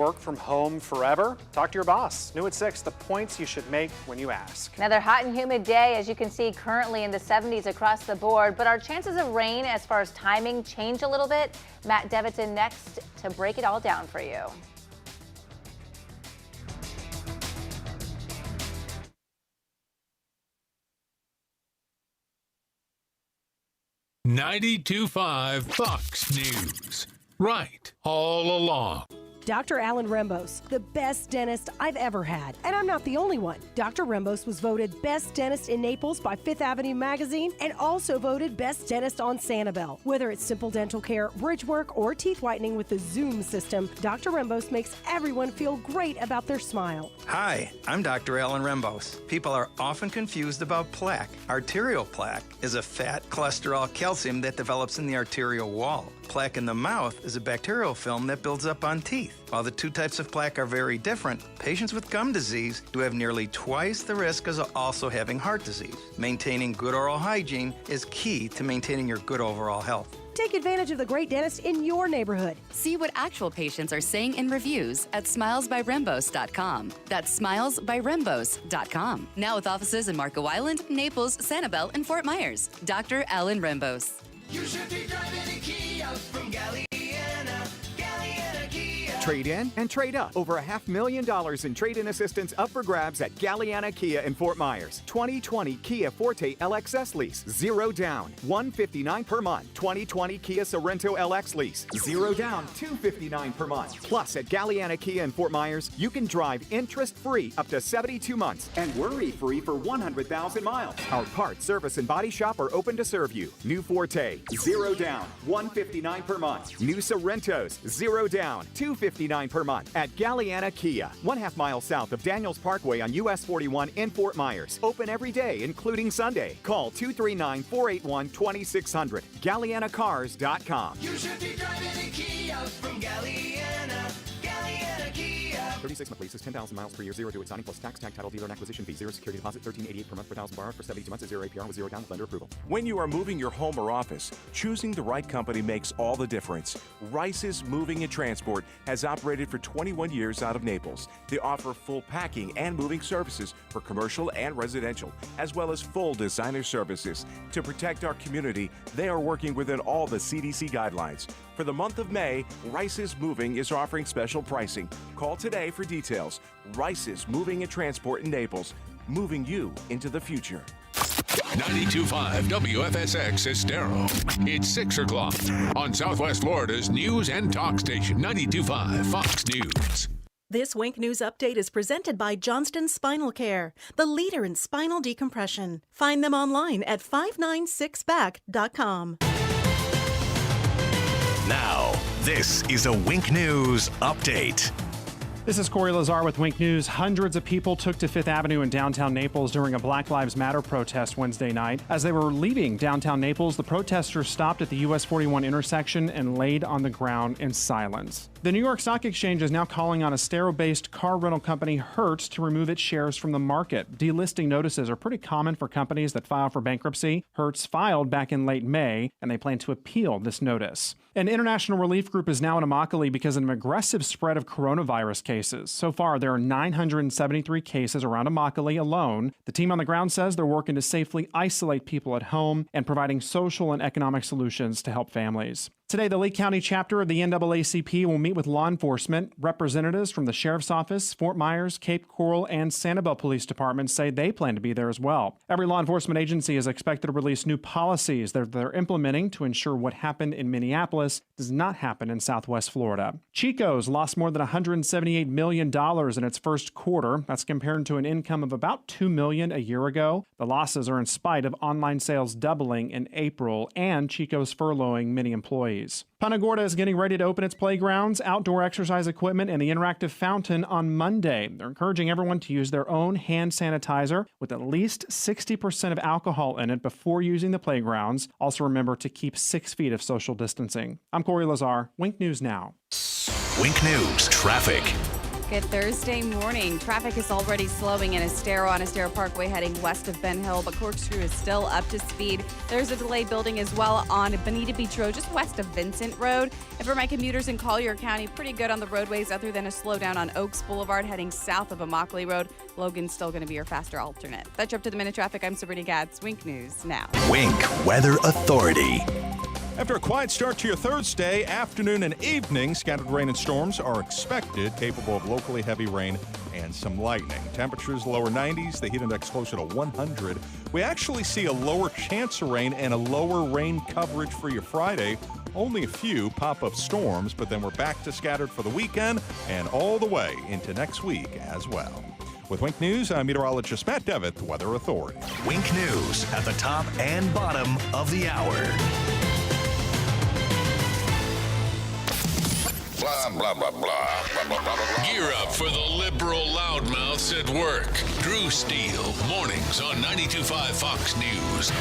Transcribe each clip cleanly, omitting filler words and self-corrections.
Work from home forever? Talk to your boss. New at 6, the points you should make when you ask. Another hot and humid day, as you can see, currently in the 70s across the board. But our chances of rain as far as timing change a little bit. Matt Deviton next to break it all down for you. .92.5 Fox News. Right all along. Dr. Alan Rembos, the best dentist I've ever had. And I'm not the only one. Dr. Rembos was voted Best Dentist in Naples by Fifth Avenue Magazine and also voted Best Dentist on Sanibel. Whether it's simple dental care, bridge work, or teeth whitening with the Zoom system, Dr. Rembos makes everyone feel great about their smile. Hi, I'm Dr. Alan Rembos. People are often confused about plaque. Arterial plaque is a fat, cholesterol, calcium that develops in the arterial wall. Plaque in the mouth is a bacterial film that builds up on teeth. While the two types of plaque are very different, patients with gum disease do have nearly twice the risk as also having heart disease. Maintaining good oral hygiene is key to maintaining your good overall health. Take advantage of the great dentist in your neighborhood. See what actual patients are saying in reviews at smilesbyrembos.com. That's smilesbyrembos.com. Now with offices in Marco Island, Naples, Sanibel, and Fort Myers. Dr. Alan Rembos. You should be driving a Kia from Galliana. Trade in and trade up. Over $500,000 in trade-in assistance up for grabs at Galliana Kia in Fort Myers. 2020 Kia Forte LXS lease, 0 down, $159 per month. 2020 Kia Sorento LX lease, 0 down, $259 per month. Plus, at Galliana Kia in Fort Myers, you can drive interest-free up to 72 months and worry-free for 100,000 miles. Our parts, service, and body shop are open to serve you. New Forte, 0 down, $159 per month. New Sorrentos, 0 down, $259 per month at Galliana Kia, 1/2 mile south of Daniels Parkway on US 41 in Fort Myers. Open every day, including Sunday. Call 239-481-2600. GallianaCars.com. You should be driving a Kia from Galliana. Galliana Kia. 36 month lease is 10,000 miles per year, 0 to signing plus tax, tag, title, dealer, and acquisition fee. 0 security deposit, $13.88 per month per thousand borrowed for 72 months at 0 APR with 0 down with lender approval. When you are moving your home or office, choosing the right company makes all the difference. Rice's Moving and Transport has operated for 21 years out of Naples. They offer full packing and moving services for commercial and residential, as well as full designer services. To protect our community, they are working within all the CDC guidelines. For the month of May, Rice's Moving is offering special pricing. Call today for details. Rice's Moving and Transport in Naples, moving you into the future. 92.5 WFSX Estero. It's 6 o'clock on Southwest Florida's news and talk station, 92.5 Fox News. This Wink News Update is presented by Johnston Spinal Care, the leader in spinal decompression. Find them online at 596back.com. Now, this is a Wink News Update. This is Corey Lazar with Wink News. Hundreds of people took to Fifth Avenue in downtown Naples during a Black Lives Matter protest Wednesday night. As they were leaving downtown Naples, the protesters stopped at the US 41 intersection and laid on the ground in silence. The New York Stock Exchange is now calling on Estero-based car rental company Hertz to remove its shares from the market. Delisting notices are pretty common for companies that file for bankruptcy. Hertz filed back in late May, and they plan to appeal this notice. An international relief group is now in Immokalee because of an aggressive spread of coronavirus cases. So far, there are 973 cases around Immokalee alone. The team on the ground says they're working to safely isolate people at home and providing social and economic solutions to help families. Today, the Lee County chapter of the NAACP will meet with law enforcement. Representatives from the Sheriff's Office, Fort Myers, Cape Coral, and Sanibel Police Departments say they plan to be there as well. Every law enforcement agency is expected to release new policies that they're implementing to ensure what happened in Minneapolis does not happen in Southwest Florida. Chico's lost more than $178 million in its first quarter. That's compared to an income of about $2 million a year ago. The losses are in spite of online sales doubling in April and Chico's furloughing many employees. Punta Gorda is getting ready to open its playgrounds, outdoor exercise equipment, and the interactive fountain on Monday. They're encouraging everyone to use their own hand sanitizer with at least 60% of alcohol in it before using the playgrounds. Also remember to keep 6 feet of social distancing. I'm Corey Lazar, Wink News Now. Wink News Traffic. Good Thursday morning. Traffic is already slowing in Estero on Estero Parkway heading west of Ben Hill, but Corkscrew is still up to speed. There's a delay building as well on Bonita Beach Road, just west of Vincent Road. And for my commuters in Collier County, pretty good on the roadways other than a slowdown on Oaks Boulevard heading south of Immokalee Road. Logan's still going to be your faster alternate. That's up to the minute traffic. I'm Sabrina Gatz. Wink News now. Wink Weather Authority. After a quiet start to your Thursday, afternoon and evening, scattered rain and storms are expected, capable of locally heavy rain and some lightning. Temperatures lower 90s, the heat index closer to 100. We actually see a lower chance of rain and a lower rain coverage for your Friday. Only a few pop-up storms, but then we're back to scattered for the weekend and all the way into next week as well. With Wink News, I'm meteorologist Matt Devitt, the Weather Authority. Wink News at the top and bottom of the hour. Blah, blah, blah, blah, blah, blah, blah, blah. Gear up for the liberal loudmouths at work. Drew Steele, mornings on 92.5 Fox News.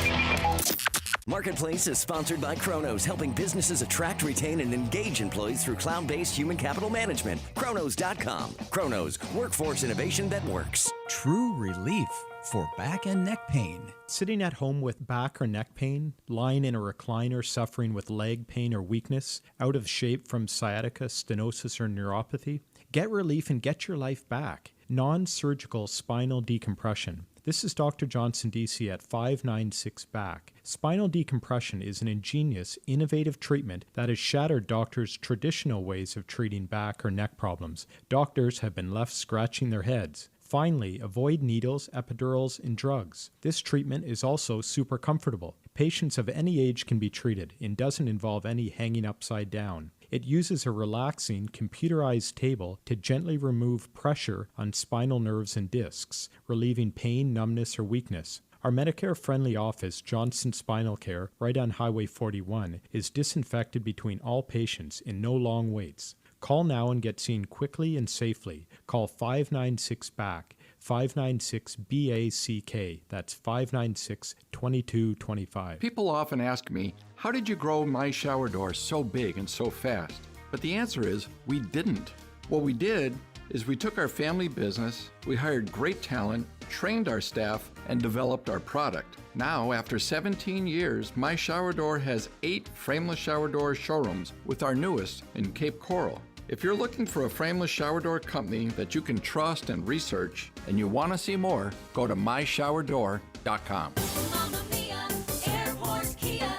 Marketplace is sponsored by Kronos, helping businesses attract, retain, and engage employees through cloud-based human capital management. Kronos.com. Kronos, workforce innovation that works. True relief for back and neck pain. Sitting at home with back or neck pain, lying in a recliner suffering with leg pain or weakness, out of shape from sciatica, stenosis, or neuropathy? Get relief and get your life back. Non-surgical spinal decompression. This is Dr. Johnson, DC at 596 Back. Spinal decompression is an ingenious, innovative treatment that has shattered doctors' traditional ways of treating back or neck problems. Doctors have been left scratching their heads. Finally, avoid needles, epidurals, and drugs. This treatment is also super comfortable. Patients of any age can be treated and doesn't involve any hanging upside down. It uses a relaxing, computerized table to gently remove pressure on spinal nerves and discs, relieving pain, numbness, or weakness. Our Medicare-friendly office, Johnson Spinal Care, right on Highway 41, is disinfected between all patients in no long waits. Call now and get seen quickly and safely. Call 596-BACK, 596-BACK. That's 596-2225. People often ask me, how did you grow my shower door so big and so fast? But the answer is, we didn't. What we did is we took our family business, we hired great talent, trained our staff, and developed our product. Now, after 17 years, my shower door has 8 frameless shower door showrooms, with our newest in Cape Coral. If you're looking for a frameless shower door company that you can trust and research, and you want to see more, go to myshowerdor.com. Mamma Mia, Airport Kia.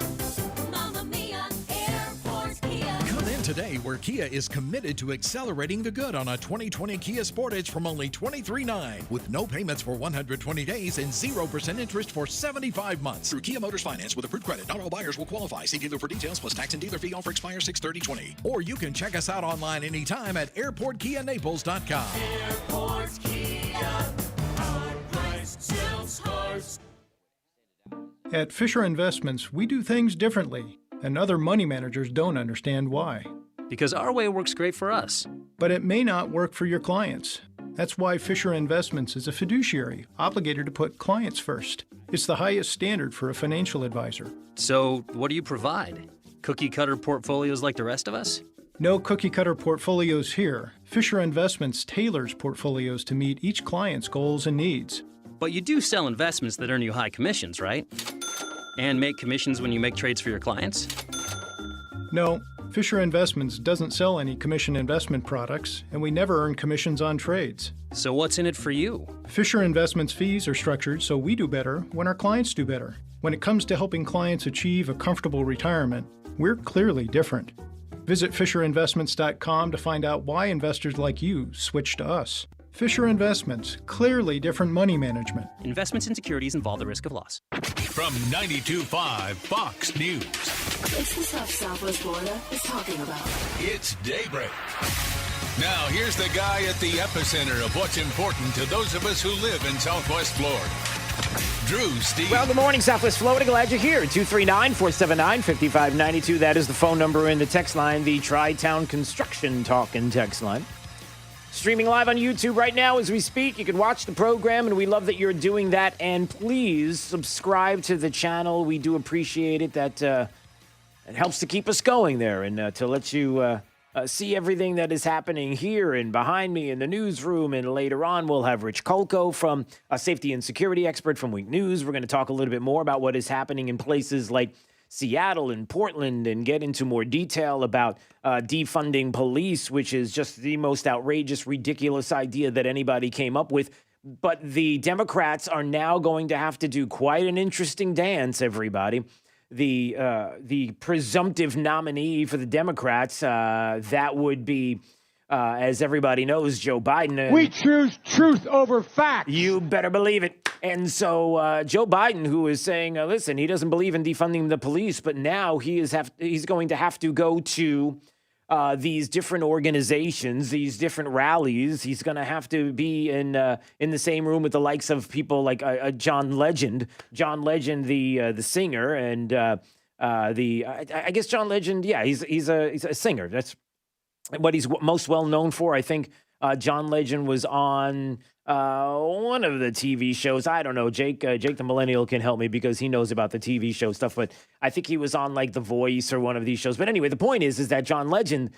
Mamma Mia, Airport Kia. Come in today where Kia is committed to accelerating the good on a 2020 Kia Sportage from only $23,900 with no payments for 120 days and 0% interest for 75 months. Through Kia Motors Finance with approved credit. Not all buyers will qualify. See dealer for details plus tax and dealer fee. Offer expires 6/30/20. Or you can check us out online anytime at airportkianaples.com. Airport Kia. Our price sells cars. At Fisher Investments, we do things differently, and other money managers don't understand why. Because our way works great for us. But it may not work for your clients. That's why Fisher Investments is a fiduciary, obligated to put clients first. It's the highest standard for a financial advisor. So, what do you provide? Cookie-cutter portfolios like the rest of us? No cookie-cutter portfolios here. Fisher Investments tailors portfolios to meet each client's goals and needs. But you do sell investments that earn you high commissions, right? And make commissions when you make trades for your clients? No, Fisher Investments doesn't sell any commission investment products, and we never earn commissions on trades. So what's in it for you? Fisher Investments fees are structured so we do better when our clients do better. When it comes to helping clients achieve a comfortable retirement, we're clearly different. Visit FisherInvestments.com to find out why investors like you switch to us. Fisher Investments, clearly different money management. Investments in securities involve the risk of loss. From 92.5 Fox News. It's the stuff Southwest Florida is talking about. It's Daybreak. Now, here's the guy at the epicenter of what's important to those of us who live in Southwest Florida. Drew Steele. Well, good morning, Southwest Florida. Glad you're here. 239-479-5592. That is the phone number in the text line, the Tri-Town Construction Talk and text line. Streaming live on YouTube right now as we speak. You can watch the program, and we love that you're doing that. And please subscribe to the channel. We do appreciate it. That it helps to keep us going there and to let you see everything that is happening here and behind me in the newsroom. And later on, we'll have Rich Kolko, from a safety and security expert from Wink News. We're going to talk a little bit more about what is happening in places like Seattle and Portland and get into more detail about defunding police, which is just the most outrageous, ridiculous idea that anybody came up with. But the Democrats are now going to have to do quite an interesting dance, everybody. The presumptive nominee for the Democrats, that would be, as everybody knows, Joe Biden. We choose truth over facts. You better believe it. And so Joe Biden, who is saying, listen, he doesn't believe in defunding the police, but now he's going to have to go to these different organizations, these different rallies. He's going to have to be in the same room with the likes of people like John Legend, the singer, and I guess John Legend. Yeah, he's a singer. That's what he's most well known for. I think John Legend was on one of the TV shows. I don't know. Jake the Millennial can help me because he knows about the TV show stuff. But I think he was on like The Voice or one of these shows. But anyway, the point is that John Legend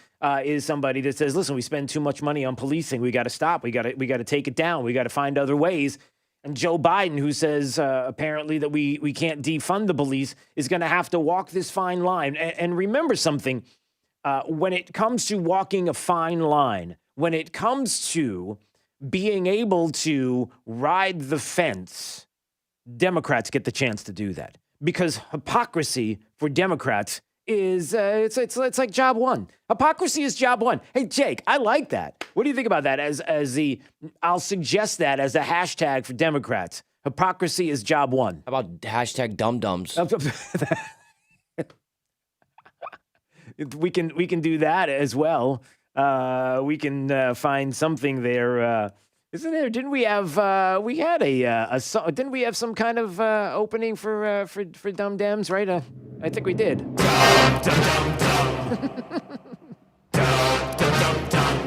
is somebody that says, listen, we spend too much money on policing. We got to stop. We got to take it down. We got to find other ways. And Joe Biden, who says apparently that we can't defund the police, is going to have to walk this fine line. And remember something, when it comes to walking a fine line, when it comes to being able to ride the fence, Democrats get the chance to do that, because hypocrisy for Democrats is it's like job one. Hypocrisy is job one. Hey, Jake, I like that. What do you think about that? I'll suggest that as a hashtag for Democrats. Hypocrisy is job one. How about hashtag dum-dums? We can do that as well. We can find something there. Isn't there? Didn't we have? We had a song. Didn't we have some kind of opening for Dum Dems? Right? I think we did. Dum dum dum. Dum dum dum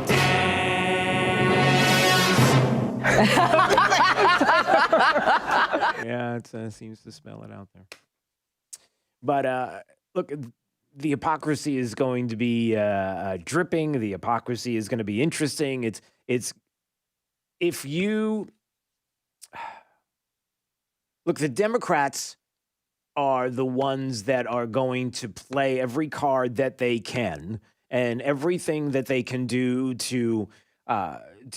Yeah, it seems to spell it out there. But look. The hypocrisy is going to be dripping. The hypocrisy is going to be interesting. It's if you look, the Democrats are the ones that are going to play every card that they can and everything that they can do to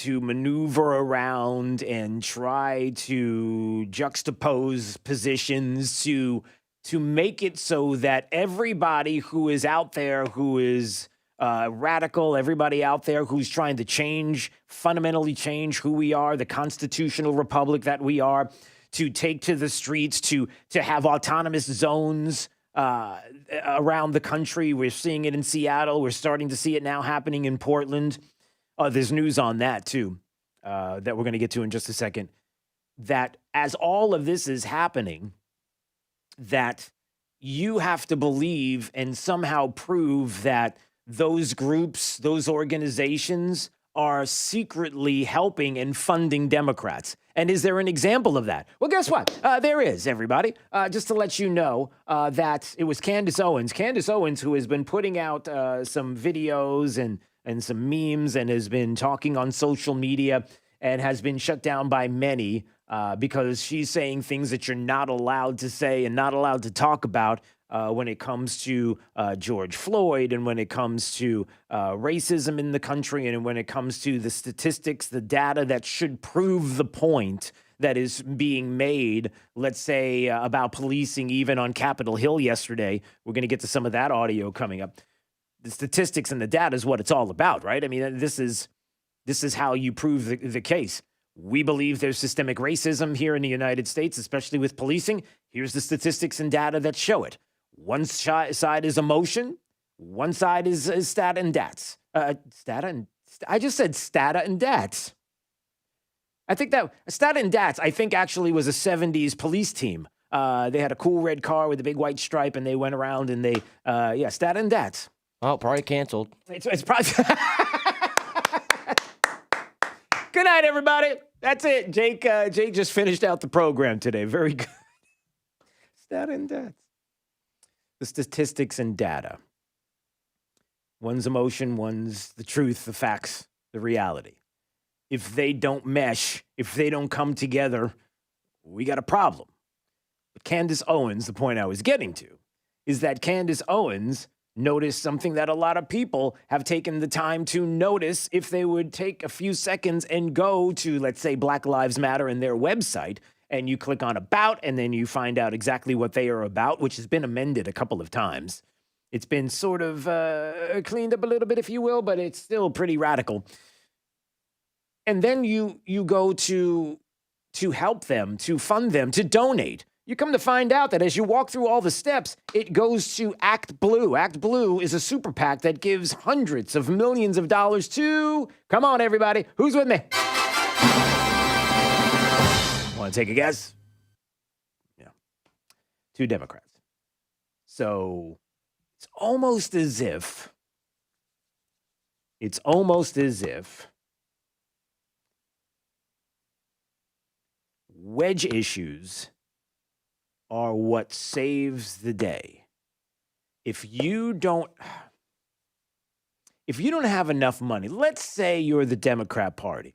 maneuver around and try to juxtapose positions to make it so that everybody who is out there, who is radical, everybody out there who's trying to fundamentally change who we are, the constitutional republic that we are, to take to the streets, to have autonomous zones around the country. We're seeing it in Seattle. We're starting to see it now happening in Portland. There's news on that, too, that we're going to get to in just a second. That as all of this is happening, that you have to believe and somehow prove that those groups, those organizations are secretly helping and funding Democrats. And is there an example of that? Well, guess what? There is, everybody. Just to let you know that it was Candace Owens. Candace Owens, who has been putting out some videos and some memes and has been talking on social media and has been shut down by many because she's saying things that you're not allowed to say and not allowed to talk about when it comes to George Floyd and when it comes to racism in the country and when it comes to the statistics, the data that should prove the point that is being made, let's say, about policing even on Capitol Hill yesterday. We're going to get to some of that audio coming up. The statistics and the data is what it's all about, right? I mean, this is how you prove the case. We believe there's systemic racism here in the United States, especially with policing. Here's the statistics and data that show it. One side is emotion. One side is stata and dats. I just said stata and dats. I think that stata and dats, I think actually was a 70s police team. They had a cool red car with a big white stripe and they went around and they, stata and dats. Oh, probably canceled. It's probably... Good night, everybody. That's it. Jake just finished out the program today. Very good. Stat and data. The statistics and data. One's emotion, one's the truth, the facts, the reality. If they don't mesh, if they don't come together, we got a problem. But Candace Owens, the point I was getting to, is that Candace Owens noticed something that a lot of people have taken the time to notice if they would take a few seconds and go to, let's say, Black Lives Matter and their website, and you click on About, and then you find out exactly what they are about, which has been amended a couple of times. It's been sort of cleaned up a little bit, if you will, but it's still pretty radical. And then you go to help them, to fund them, to donate. You come to find out that as you walk through all the steps, it goes to Act Blue. Act Blue is a super PAC that gives hundreds of millions of dollars to, come on, everybody, who's with me? Want to take a guess? Yeah. 2 Democrats. So it's almost as if wedge issues are what saves the day. If you don't have enough money, let's say you're the Democrat Party,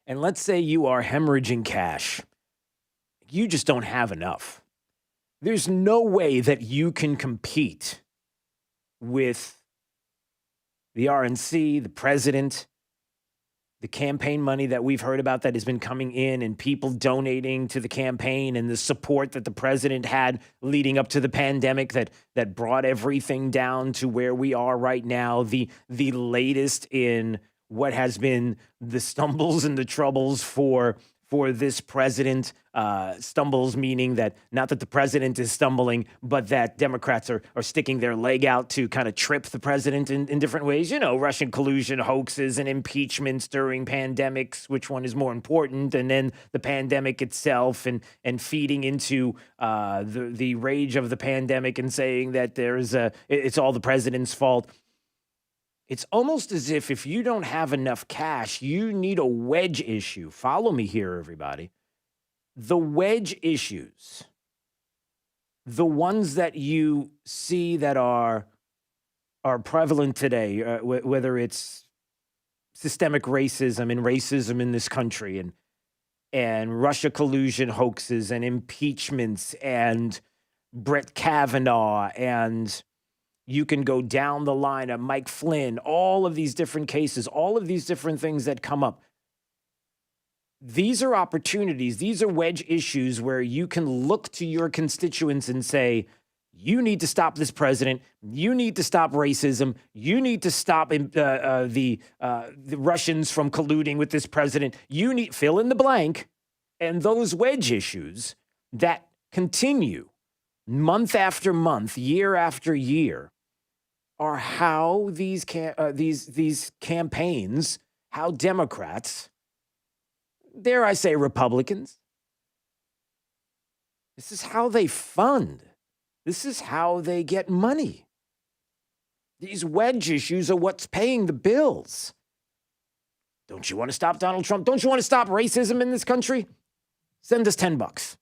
and let's say you are hemorrhaging cash, you just don't have enough. There's no way that you can compete with the RNC, the president, the campaign money that we've heard about that has been coming in and people donating to the campaign and the support that the president had leading up to the pandemic that brought everything down to where we are right now. The latest in what has been the stumbles and the troubles for this president. Stumbles meaning that not that the president is stumbling, but that Democrats are sticking their leg out to kind of trip the president in different ways. You know, Russian collusion hoaxes and impeachments during pandemics, which one is more important? And then the pandemic itself and feeding into the rage of the pandemic and saying that it's all the president's fault. It's almost as if you don't have enough cash, you need a wedge issue. Follow me here, everybody. The wedge issues, the ones that you see that are prevalent today, whether it's systemic racism and racism in this country and Russia collusion hoaxes and impeachments and Brett Kavanaugh and you can go down the line of Mike Flynn, all of these different cases, all of these different things that come up. These are opportunities. These are wedge issues where you can look to your constituents and say, you need to stop this president. You need to stop racism. You need to stop the Russians from colluding with this president. You need fill in the blank. And those wedge issues that continue month after month, year after year, are how these campaigns, how Democrats, dare I say Republicans, this is how they fund. This is how they get money. These wedge issues are what's paying the bills. Don't you want to stop Donald Trump? Don't you want to stop racism in this country? Send us $10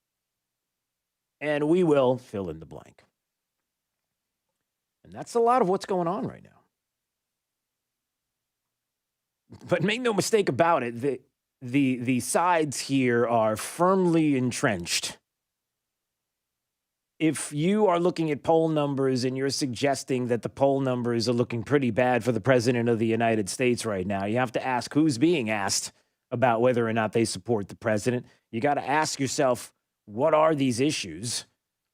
and we will fill in the blank. And that's a lot of what's going on right now. But make no mistake about it, the sides here are firmly entrenched. If you are looking at poll numbers and you're suggesting that the poll numbers are looking pretty bad for the president of the United States right now, you have to ask who's being asked about whether or not they support the president. You got to ask yourself, what are these issues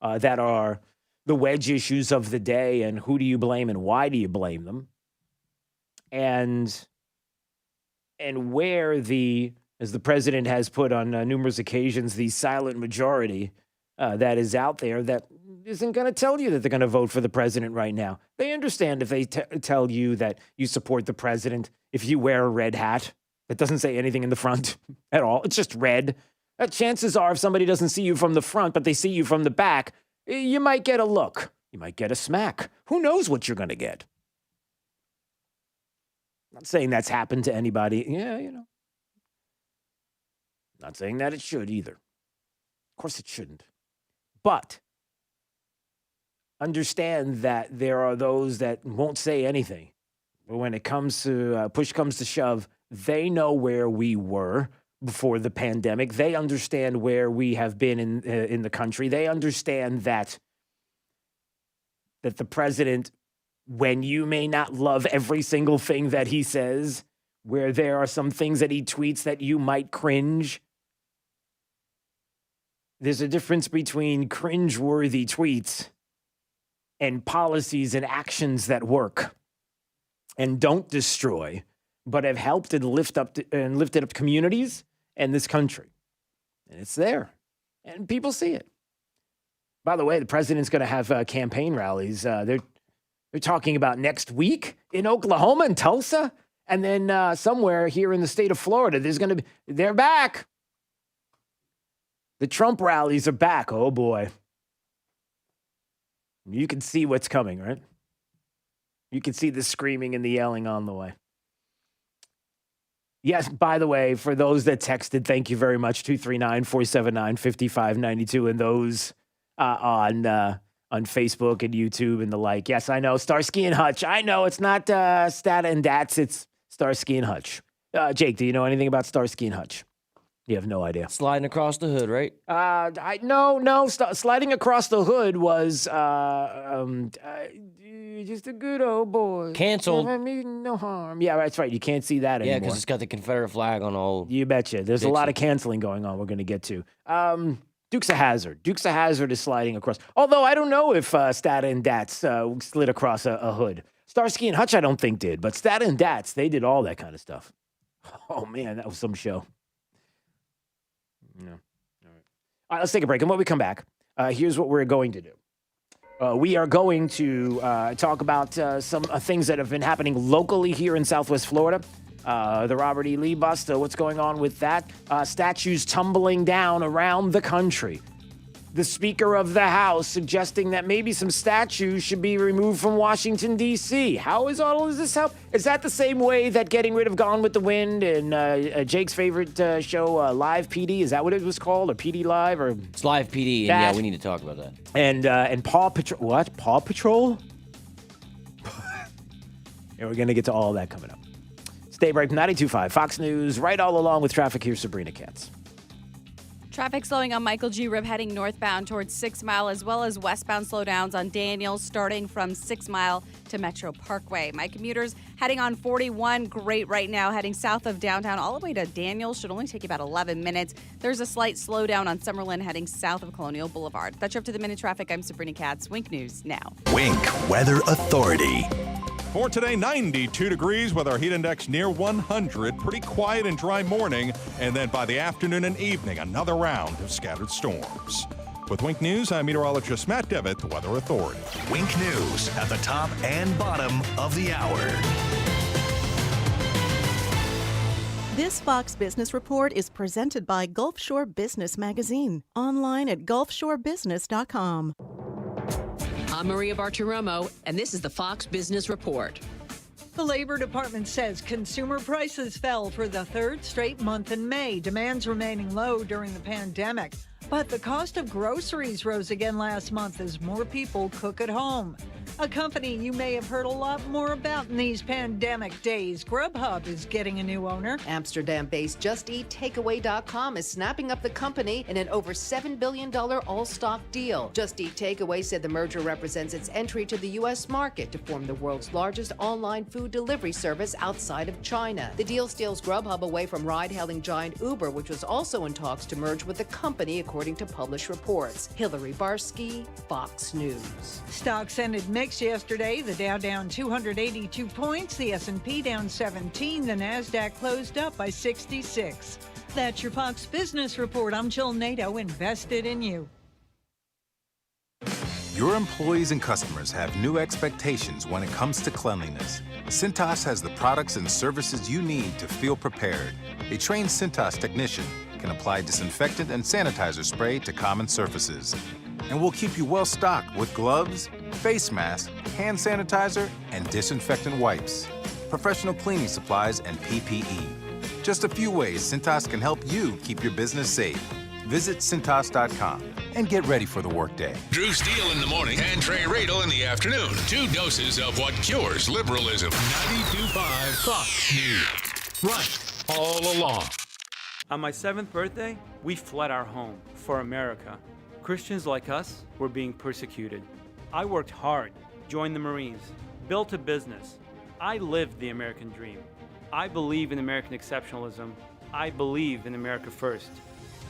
that are the wedge issues of the day, and who do you blame and why do you blame them? And where as the president has put on numerous occasions, the silent majority that is out there that isn't going to tell you that they're going to vote for the president right now. They understand if they tell you that you support the president, if you wear a red hat that doesn't say anything in the front at all, it's just red. Chances are if somebody doesn't see you from the front, but they see you from the back, you might get a look. You might get a smack. Who knows what you're going to get? Not saying that's happened to anybody. Yeah, Not saying that it should either. Of course it shouldn't. But understand that there are those that won't say anything. But when it comes to push comes to shove, they know where we were before the pandemic. They understand where we have been in the country. They understand that the president, when you may not love every single thing that he says, where there are some things that he tweets that you might cringe, there's a difference between cringe-worthy tweets and policies and actions that work and don't destroy, but have helped and lifted up communities and this country. And it's there. And people see it. By the way, the president's going to have campaign rallies. They're talking about next week in Oklahoma and Tulsa. And then somewhere here in the state of Florida, they're back. The Trump rallies are back. Oh, boy. You can see what's coming, right? You can see the screaming and the yelling on the way. Yes, by the way, for those that texted, thank you very much, 239-479-5592, and those on Facebook and YouTube and the like. Yes, I know, Starsky and Hutch. I know it's not Stat and Dats, it's Starsky and Hutch. Jake, do you know anything about Starsky and Hutch? You have no idea. Sliding across the hood, right? No. Sliding across the hood was just a good old boy. Canceled. I mean, no harm. Yeah, that's right. You can't see that anymore. Yeah, because it's got the Confederate flag on all. You betcha. There's a lot of canceling going on we're going to get to. Dukes of Hazzard. Dukes of Hazzard is sliding across. Although I don't know if Stat and Dats slid across a hood. Starsky and Hutch I don't think did, but Stat and Dats, they did all that kind of stuff. Oh, man, that was some show. No. All right, let's take a break. And when we come back, here's what we're going to do. We are going to talk about some things that have been happening locally here in Southwest Florida. The Robert E. Lee bust, what's going on with that? Statues tumbling down around the country. The Speaker of the House suggesting that maybe some statues should be removed from Washington, D.C. How is all of this help? Is that the same way that getting rid of Gone with the Wind and Jake's favorite show, Live PD, is that what it was called? Or PD Live? Or it's Live PD, and yeah, we need to talk about that. And Paw Patrol. What? Paw Patrol? And we're going to get to all of that coming up. Stay right from 92.5 Fox News, right all along with traffic. Here's Sabrina Katz. Traffic slowing on Michael G. Rib heading northbound towards 6 Mile, as well as westbound slowdowns on Daniels starting from 6 Mile to Metro Parkway. My commuters heading on 41, great right now, heading south of downtown all the way to Daniels. Should only take you about 11 minutes. There's a slight slowdown on Summerlin heading south of Colonial Boulevard. That's up to the minute traffic. I'm Sabrina Katz. Wink News now. Wink Weather Authority. For today, 92 degrees with our heat index near 100. Pretty quiet and dry morning. And then by the afternoon and evening, another round of scattered storms. With Wink News, I'm meteorologist Matt Devitt, the Weather Authority. Wink News at the top and bottom of the hour. This Fox Business Report is presented by Gulf Shore Business Magazine. Online at gulfshorebusiness.com. I'm Maria Bartiromo, and this is the Fox Business Report. The Labor Department says consumer prices fell for the third straight month in May, demands remaining low during the pandemic. But the cost of groceries rose again last month as more people cook at home. A company you may have heard a lot more about in these pandemic days. Grubhub is getting a new owner. Amsterdam-based JustEatTakeaway.com is snapping up the company in an over $7 billion all-stock deal. Just Eat Takeaway said the merger represents its entry to the U.S. market to form the world's largest online food delivery service outside of China. The deal steals Grubhub away from ride-hailing giant Uber, which was also in talks to merge with the company, according to published reports. Hillary Barsky, Fox News. Stocks ended mixed yesterday. The Dow down 282 points, the S&P down 17, the NASDAQ closed up by 66. That's your Fox Business Report. I'm Jill Nato, invested in you. Your employees and customers have new expectations when it comes to cleanliness. Cintas has the products and services you need to feel prepared. A trained Cintas technician can apply disinfectant and sanitizer spray to common surfaces. And we'll keep you well stocked with gloves, face masks, hand sanitizer, and disinfectant wipes, professional cleaning supplies, and PPE. Just a few ways Cintas can help you keep your business safe. Visit Cintas.com and get ready for the workday. Drew Steele in the morning and Trey Radel in the afternoon. 2 doses of what cures liberalism. 92.5 Fox News. Right all along. On my 7th birthday, we fled our home for America. Christians like us were being persecuted. I worked hard, joined the Marines, built a business. I lived the American dream. I believe in American exceptionalism. I believe in America first.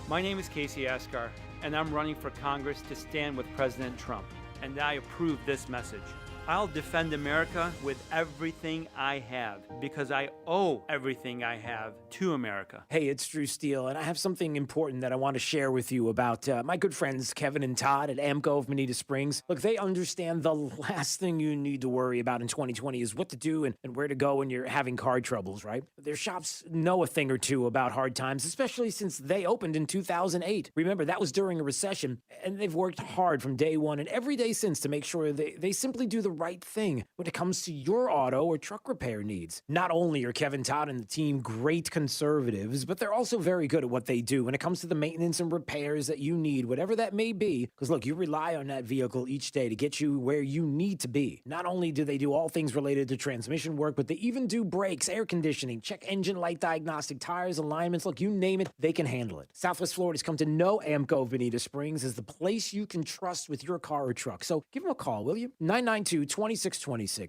My name is Casey Askar, and I'm running for Congress to stand with President Trump, and I approve this message. I'll defend America with everything I have because I owe everything I have to America. Hey, it's Drew Steele, and I have something important that I want to share with you about my good friends Kevin and Todd at AMCO of Bonita Springs. Look, they understand the last thing you need to worry about in 2020 is what to do and where to go when you're having car troubles, right? Their shops know a thing or two about hard times, especially since they opened in 2008. Remember, that was during a recession, and they've worked hard from day one and every day since to make sure they simply do the right thing when it comes to your auto or truck repair needs. Not only are Kevin Todd and the team great conservatives, but they're also very good at what they do when it comes to the maintenance and repairs that you need, whatever that may be. Because look, you rely on that vehicle each day to get you where you need to be. Not only do they do all things related to transmission work, but they even do brakes, air conditioning, check engine light diagnostic, tires, alignments. Look, you name it, they can handle it. Southwest Florida's come to know AMCO Bonita Springs as the place you can trust with your car or truck. So give them a call, will you? 992-2626.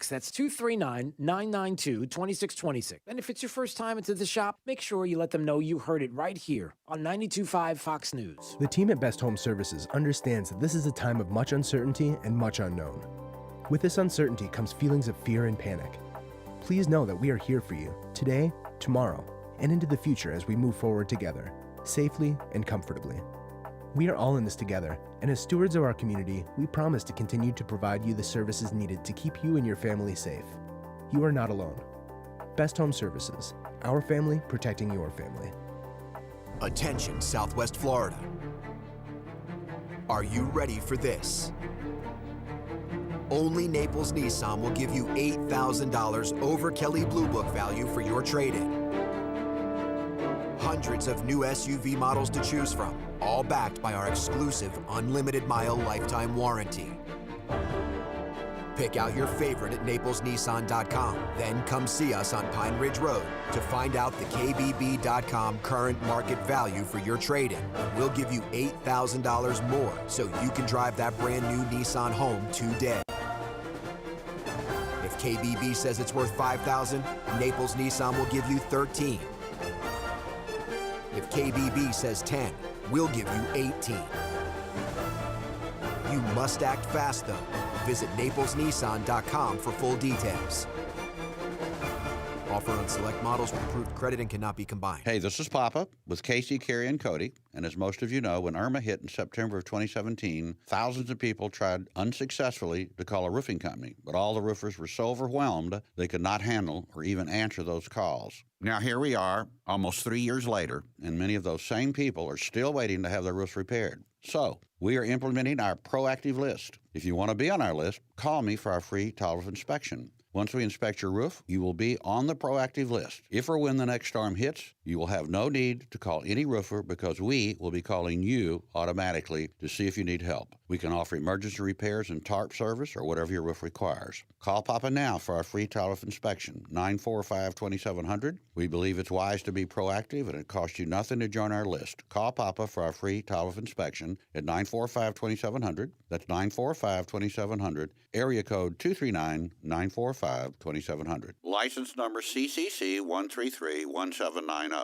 That's 239-992-2626. And if it's your first time into the shop, make sure you let them know you heard it right here on 92.5 Fox News. The team at Best Home Services understands that this is a time of much uncertainty and much unknown. With this uncertainty comes feelings of fear and panic. Please know that we are here for you today, tomorrow, and into the future as we move forward together, safely and comfortably. We are all in this together, and as stewards of our community, we promise to continue to provide you the services needed to keep you and your family safe. You are not alone. Best Home Services, our family protecting your family. Attention, Southwest Florida. Are you ready for this? Only Naples Nissan will give you $8,000 over Kelley Blue Book value for your trade-in. Hundreds of new SUV models to choose from, all backed by our exclusive unlimited mile lifetime warranty. Pick out your favorite at naplesnissan.com. Then come see us on Pine Ridge Road to find out the KBB.com current market value for your trade-in. We'll give you $8,000 more so you can drive that brand new Nissan home today. If KBB says it's worth $5,000, Naples Nissan will give you $13,000. If KBB says 10, we'll give you 18. You must act fast, though. Visit naplesnissan.com for full details. Offer on select models with approved credit and cannot be combined. Hey, this is Papa with Casey, Carrie, and Cody. And as most of you know, when Irma hit in September of 2017, thousands of people tried unsuccessfully to call a roofing company, but all the roofers were so overwhelmed they could not handle or even answer those calls. Now here we are, almost 3 years later, and many of those same people are still waiting to have their roofs repaired. So we are implementing our proactive list. If you want to be on our list, call me for our free tolerance inspection. Once we inspect your roof, you will be on the proactive list. If or when the next storm hits, you will have no need to call any roofer because we will be calling you automatically to see if you need help. We can offer emergency repairs and tarp service or whatever your roof requires. Call Papa now for our free tolerance inspection, 945-2700. We believe it's wise to be proactive and it costs you nothing to join our list. Call Papa for our free tolerance inspection at 945-2700. That's 945-2700, area code 239-945-2700. License number CCC 1331790.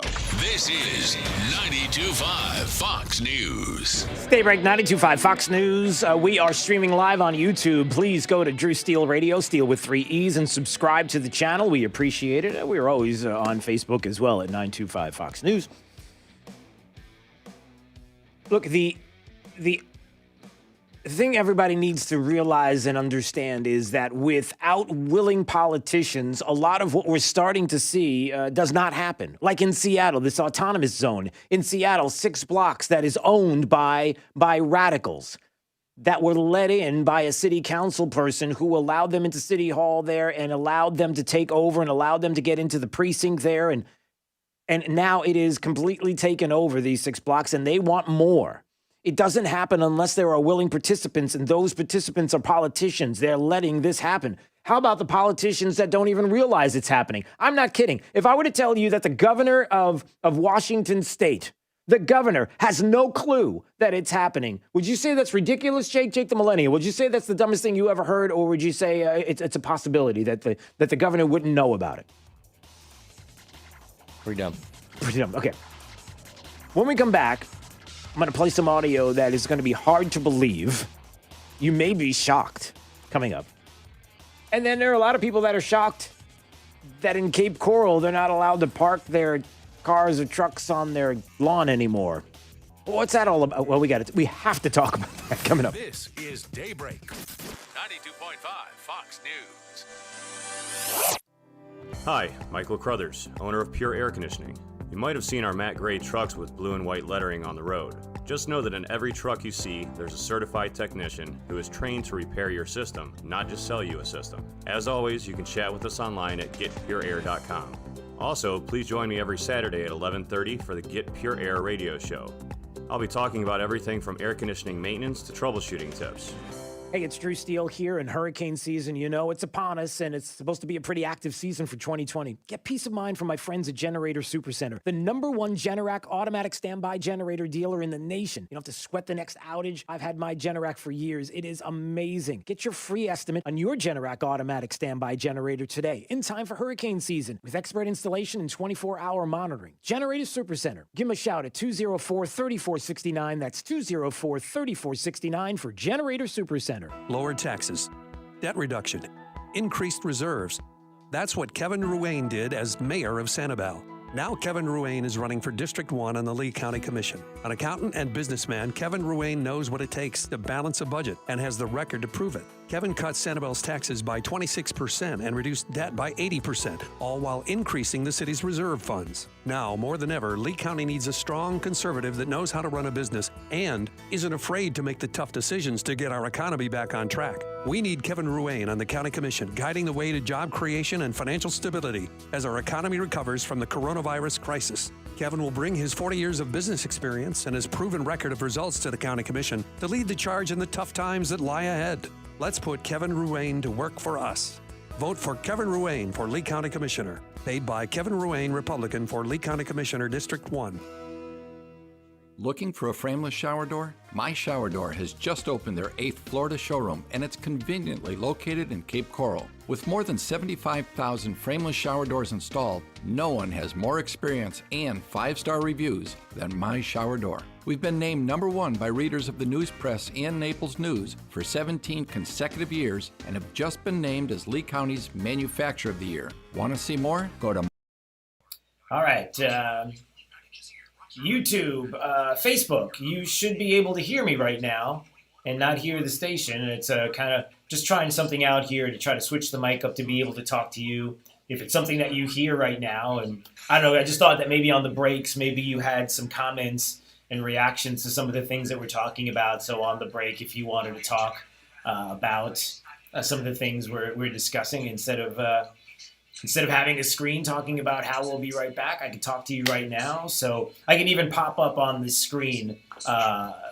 This is 92.5 Fox News. Daybreak 92.5 Fox News. We are streaming live on YouTube. Please go to Drew Steele Radio, Steele with 3 E's, and subscribe to the channel. We appreciate it. We are always on Facebook as well at 925 Fox News. Look, the thing everybody needs to realize and understand is that without willing politicians, a lot of what we're starting to see does not happen. Like in Seattle, this autonomous zone. In Seattle, 6 blocks that is owned by radicals that were let in by a city council person who allowed them into City Hall there and allowed them to take over and allowed them to get into the precinct there. And now it is completely taken over, these 6 blocks, and they want more. It doesn't happen unless there are willing participants, and those participants are politicians. They're letting this happen. How about the politicians that don't even realize it's happening? I'm not kidding. If I were to tell you that the governor of Washington State, the governor has no clue that it's happening, would you say that's ridiculous, Jake? Jake the Millennial, would you say that's the dumbest thing you ever heard, or would you say it's a possibility that the governor wouldn't know about it? Pretty dumb. Pretty dumb. Okay. When we come back, I'm going to play some audio that is going to be hard to believe. You may be shocked coming up. And then there are a lot of people that are shocked that in Cape Coral, they're not allowed to park their cars or trucks on their lawn anymore. What's that all about? Well, we have to talk about that coming up. This is Daybreak. 92.5 Fox News. Hi, Michael Crothers, owner of Pure Air Conditioning. You might have seen our matte gray trucks with blue and white lettering on the road. Just know that in every truck you see, there's a certified technician who is trained to repair your system, not just sell you a system. As always, you can chat with us online at getpureair.com. Also, please join me every Saturday at 11:30 for the Get Pure Air radio show. I'll be talking about everything from air conditioning maintenance to troubleshooting tips. Hey, it's Drew Steele here, and hurricane season, you know, it's upon us, and it's supposed to be a pretty active season for 2020. Get peace of mind from my friends at Generator Supercenter, the #1 Generac automatic standby generator dealer in the nation. You don't have to sweat the next outage. I've had my Generac for years. It is amazing. Get your free estimate on your Generac automatic standby generator today, in time for hurricane season, with expert installation and 24-hour monitoring. Generator Supercenter. Give them a shout at 204-3469. That's 204-3469 for Generator Supercenter. Lower taxes, debt reduction, increased reserves. That's what Kevin Ruane did as mayor of Sanibel. Now Kevin Ruane is running for District 1 on the Lee County Commission. An accountant and businessman, Kevin Ruane knows what it takes to balance a budget and has the record to prove it. Kevin cut Sanibel's taxes by 26% and reduced debt by 80%, all while increasing the city's reserve funds. Now, more than ever, Lee County needs a strong conservative that knows how to run a business and isn't afraid to make the tough decisions to get our economy back on track. We need Kevin Ruane on the County Commission, guiding the way to job creation and financial stability as our economy recovers from the coronavirus crisis. Kevin will bring his 40 years of business experience and his proven record of results to the County Commission to lead the charge in the tough times that lie ahead. Let's put Kevin Ruane to work for us. Vote for Kevin Ruane for Lee County Commissioner. Paid by Kevin Ruane, Republican, for Lee County Commissioner, District 1. Looking for a frameless shower door? My Shower Door has just opened their 8th Florida showroom, and it's conveniently located in Cape Coral. With more than 75,000 frameless shower doors installed, no one has more experience and 5-star reviews than My Shower Door. We've been named #1 by readers of the News Press and Naples News for 17 consecutive years and have just been named as Lee County's Manufacturer of the Year. Want to see more? Go to... All right. YouTube, Facebook, you should be able to hear me right now and not hear the station. It's kind of just trying something out here to try to switch the mic up to be able to talk to you. If it's something that you hear right now, and I don't know, I just thought that maybe on the breaks, maybe you had some comments and reactions to some of the things that we're talking about. So on the break, if you wanted to talk about some of the things we're discussing, instead of having a screen talking about how we'll be right back, I can talk to you right now. So I can even pop up on the screen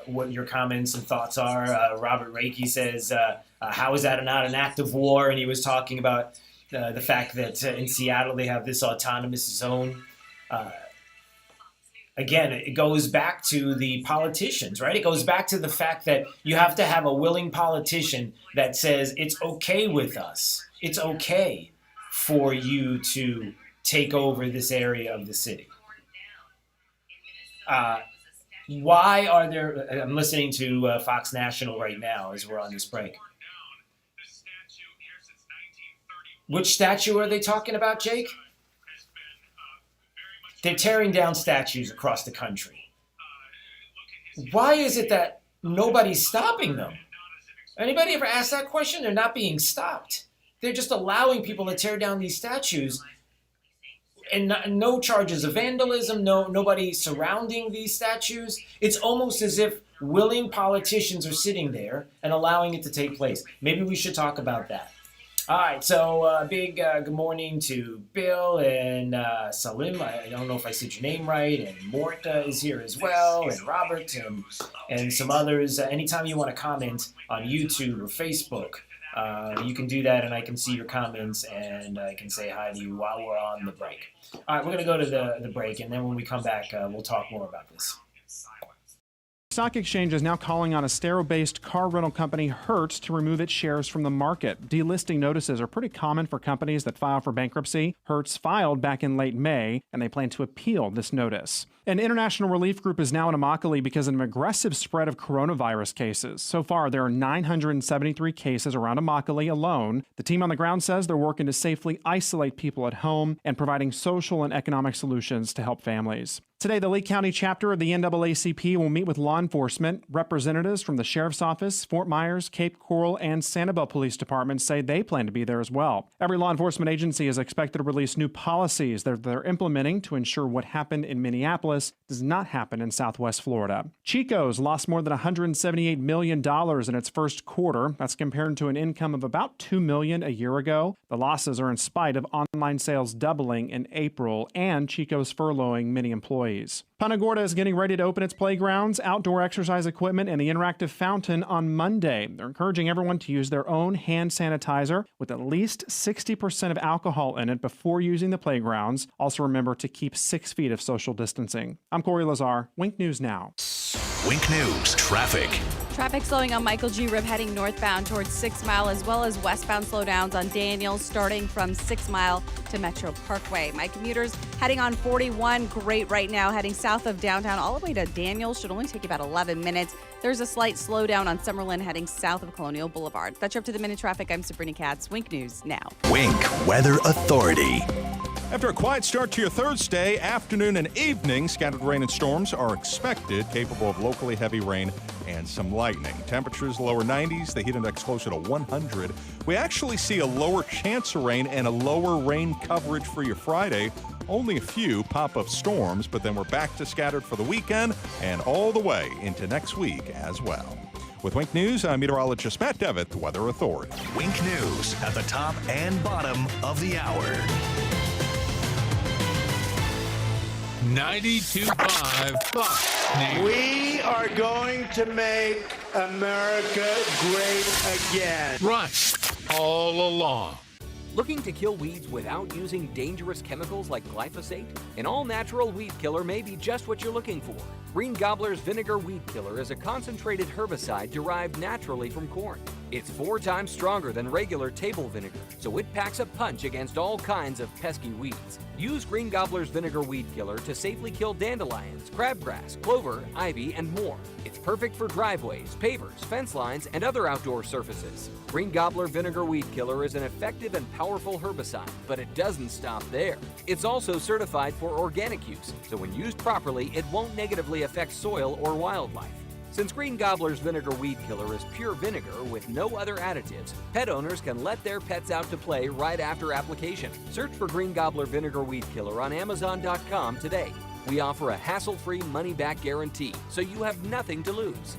what your comments and thoughts are. Robert Reiki says, how is that not an act of war? And he was talking about the fact that in Seattle they have this autonomous zone. Again, it goes back to the politicians, right? It goes back to the fact that you have to have a willing politician that says it's okay with us. It's okay for you to take over this area of the city. Why are there... I'm listening to Fox National right now as we're on this break. Which statue are they talking about, Jake? They're tearing down statues across the country. Why is it that nobody's stopping them? Anybody ever asked that question? They're not being stopped. They're just allowing people to tear down these statues, and no charges of vandalism, nobody surrounding these statues. It's almost as if willing politicians are sitting there and allowing it to take place. Maybe we should talk about that. All right, so big good morning to Bill and Salim. I don't know if I said your name right. And Mort is here as well, and Robert and some others. Anytime you want to comment on YouTube or Facebook, you can do that, and I can see your comments, and I can say hi to you while we're on the break. All right, we're going to go to the break, and then when we come back, we'll talk more about this. Stock exchange is now calling on Estero-based car rental company Hertz to remove its shares from the market. Delisting notices are pretty common for companies that file for bankruptcy. Hertz filed back in late May, and they plan to appeal this notice. An international relief group is now in Immokalee because of an aggressive spread of coronavirus cases. So far, there are 973 cases around Immokalee alone. The team on the ground says they're working to safely isolate people at home and providing social and economic solutions to help families. Today, the Lee County chapter of the NAACP will meet with law enforcement. Representatives from the Sheriff's Office, Fort Myers, Cape Coral, and Sanibel Police Departments say they plan to be there as well. Every law enforcement agency is expected to release new policies that they're implementing to ensure what happened in Minneapolis does not happen in Southwest Florida. Chico's lost more than $178 million in its first quarter. That's compared to an income of about $2 million a year ago. The losses are in spite of online sales doubling in April and Chico's furloughing many employees. Punta Gorda is getting ready to open its playgrounds, outdoor exercise equipment, and the interactive fountain on Monday. They're encouraging everyone to use their own hand sanitizer with at least 60% of alcohol in it before using the playgrounds. Also remember to keep 6 feet of social distancing. I'm Corey Lazar, Wink News Now. Wink News traffic. Traffic slowing on Michael G. Rib heading northbound towards 6 Mile, as well as westbound slowdowns on Daniels starting from 6 Mile to Metro Parkway. My commuters heading on 41, great right now, heading south of downtown all the way to Daniels. Should only take about 11 minutes. There's a slight slowdown on Summerlin heading south of Colonial Boulevard. That's your up to the minute traffic. I'm Sabrina Katz. Wink News Now. Wink Weather Authority. After a quiet start to your Thursday, afternoon and evening, scattered rain and storms are expected, capable of locally heavy rain and some lightning. Temperatures lower 90s, the heat index closer to 100. We actually see a lower chance of rain and a lower rain coverage for your Friday. Only a few pop-up storms, but then we're back to scattered for the weekend and all the way into next week as well. With Wink News, I'm meteorologist Matt Devitt, the Weather Authority. Wink News at the top and bottom of the hour. 92.5 Fox News. We are going to make America great again. Right, all along. Looking to kill weeds without using dangerous chemicals like glyphosate? An all-natural weed killer may be just what you're looking for. Green Gobbler's Vinegar Weed Killer is a concentrated herbicide derived naturally from corn. It's 4 times stronger than regular table vinegar, so it packs a punch against all kinds of pesky weeds. Use Green Gobbler's Vinegar Weed Killer to safely kill dandelions, crabgrass, clover, ivy, and more. It's perfect for driveways, pavers, fence lines, and other outdoor surfaces. Green Gobbler Vinegar Weed Killer is an effective and powerful herbicide, but it doesn't stop there. It's also certified for organic use, so when used properly, it won't negatively affect soil or wildlife. Since Green Gobbler's Vinegar Weed Killer is pure vinegar with no other additives, pet owners can let their pets out to play right after application. Search for Green Gobbler Vinegar Weed Killer on Amazon.com today. We offer a hassle-free money-back guarantee, so you have nothing to lose.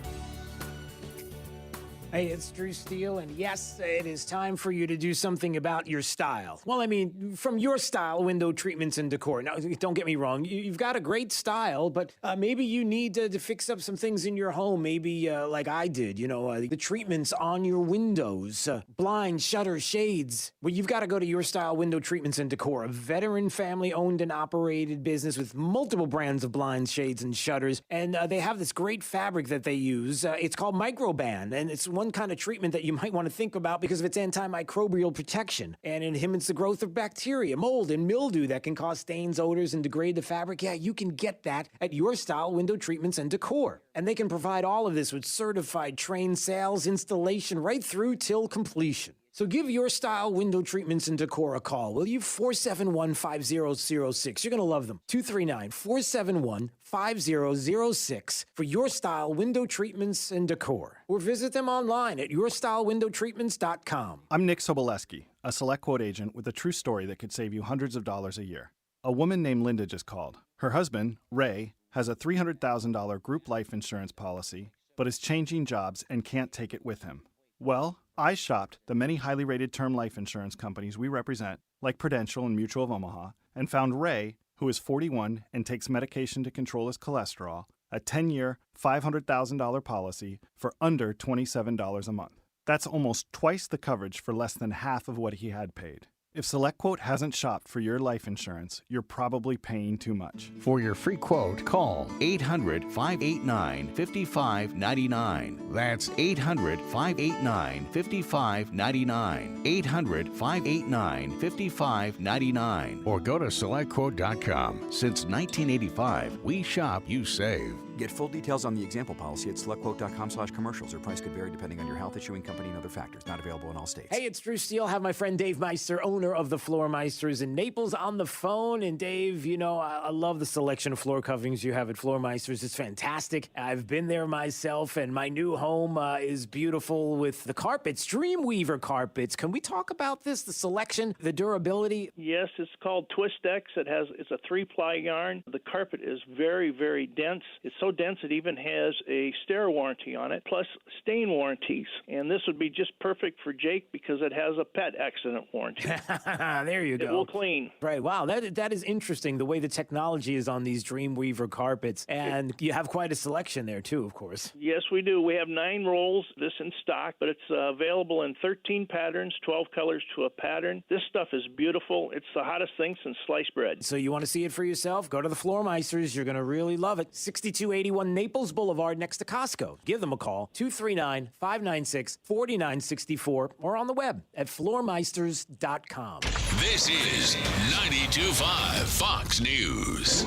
Hey, it's Drew Steele, and yes, it is time for you to do something about your style. Well, I mean, from your style, window treatments and decor. Now, don't get me wrong, you've got a great style, but maybe you need to fix up some things in your home, maybe like I did, the treatments on your windows, blinds, shutters, shades. Well, you've got to go to Your Style Window Treatments and Decor, a veteran family-owned and operated business with multiple brands of blinds, shades, and shutters, and they have this great fabric that they use. It's called Microban, and it's one kind of treatment that you might want to think about because of its antimicrobial protection, and it inhibits the growth of bacteria, mold, and mildew that can cause stains, odors, and degrade the fabric. Yeah, you can get that at Your Style Window Treatments and Decor. And they can provide all of this with certified trained sales, installation, right through till completion. So give Your Style Window Treatments and Decor a call, will you? 471-5006. You're going to love them. 239-471-5006 for Your Style Window Treatments and Decor. Or visit them online at yourstylewindowtreatments.com. I'm Nick Soboleski, a Select Quote agent with a true story that could save you hundreds of dollars a year. A woman named Linda just called. Her husband, Ray, has a $300,000 group life insurance policy, but is changing jobs and can't take it with him. Well, I shopped the many highly rated term life insurance companies we represent, like Prudential and Mutual of Omaha, and found Ray, who is 41 and takes medication to control his cholesterol, a 10-year, $500,000 policy for under $27 a month. That's almost twice the coverage for less than half of what he had paid. If SelectQuote hasn't shopped for your life insurance, you're probably paying too much. For your free quote, call 800-589-5599. That's 800-589-5599. 800-589-5599. Or go to SelectQuote.com. Since 1985, we shop, you save. Get full details on the example policy at SelectQuote.com/commercials. Or price could vary depending on your health, issuing company, and other factors. Not available in all states. Hey, it's Drew Steele. I have my friend Dave Meister, owner of the Floor Meisters in Naples, on the phone. And Dave, you know, I love the selection of floor coverings you have at Floor Meisters. It's fantastic. I've been there myself, and my new home is beautiful with the carpets, Dreamweaver carpets. Can we talk about this, the selection, the durability? Yes, it's called Twistex. It's a 3-ply yarn. The carpet is very, very dense. It's so dense it even has a stair warranty on it, plus stain warranties. And this would be just perfect for Jake because it has a pet accident warranty. There you go. It will clean. Right. Wow. That is interesting, the way the technology is on these Dreamweaver carpets. And you have quite a selection there, too, of course. Yes, we do. We have 9 rolls, this in stock, but it's available in 13 patterns, 12 colors to a pattern. This stuff is beautiful. It's the hottest thing since sliced bread. So you want to see it for yourself? Go to the Floor Meisters. You're going to really love it. 6281 Naples Boulevard next to Costco. Give them a call, 239-596-4964, or on the web at floormeisters.com. This is 92.5 Fox News.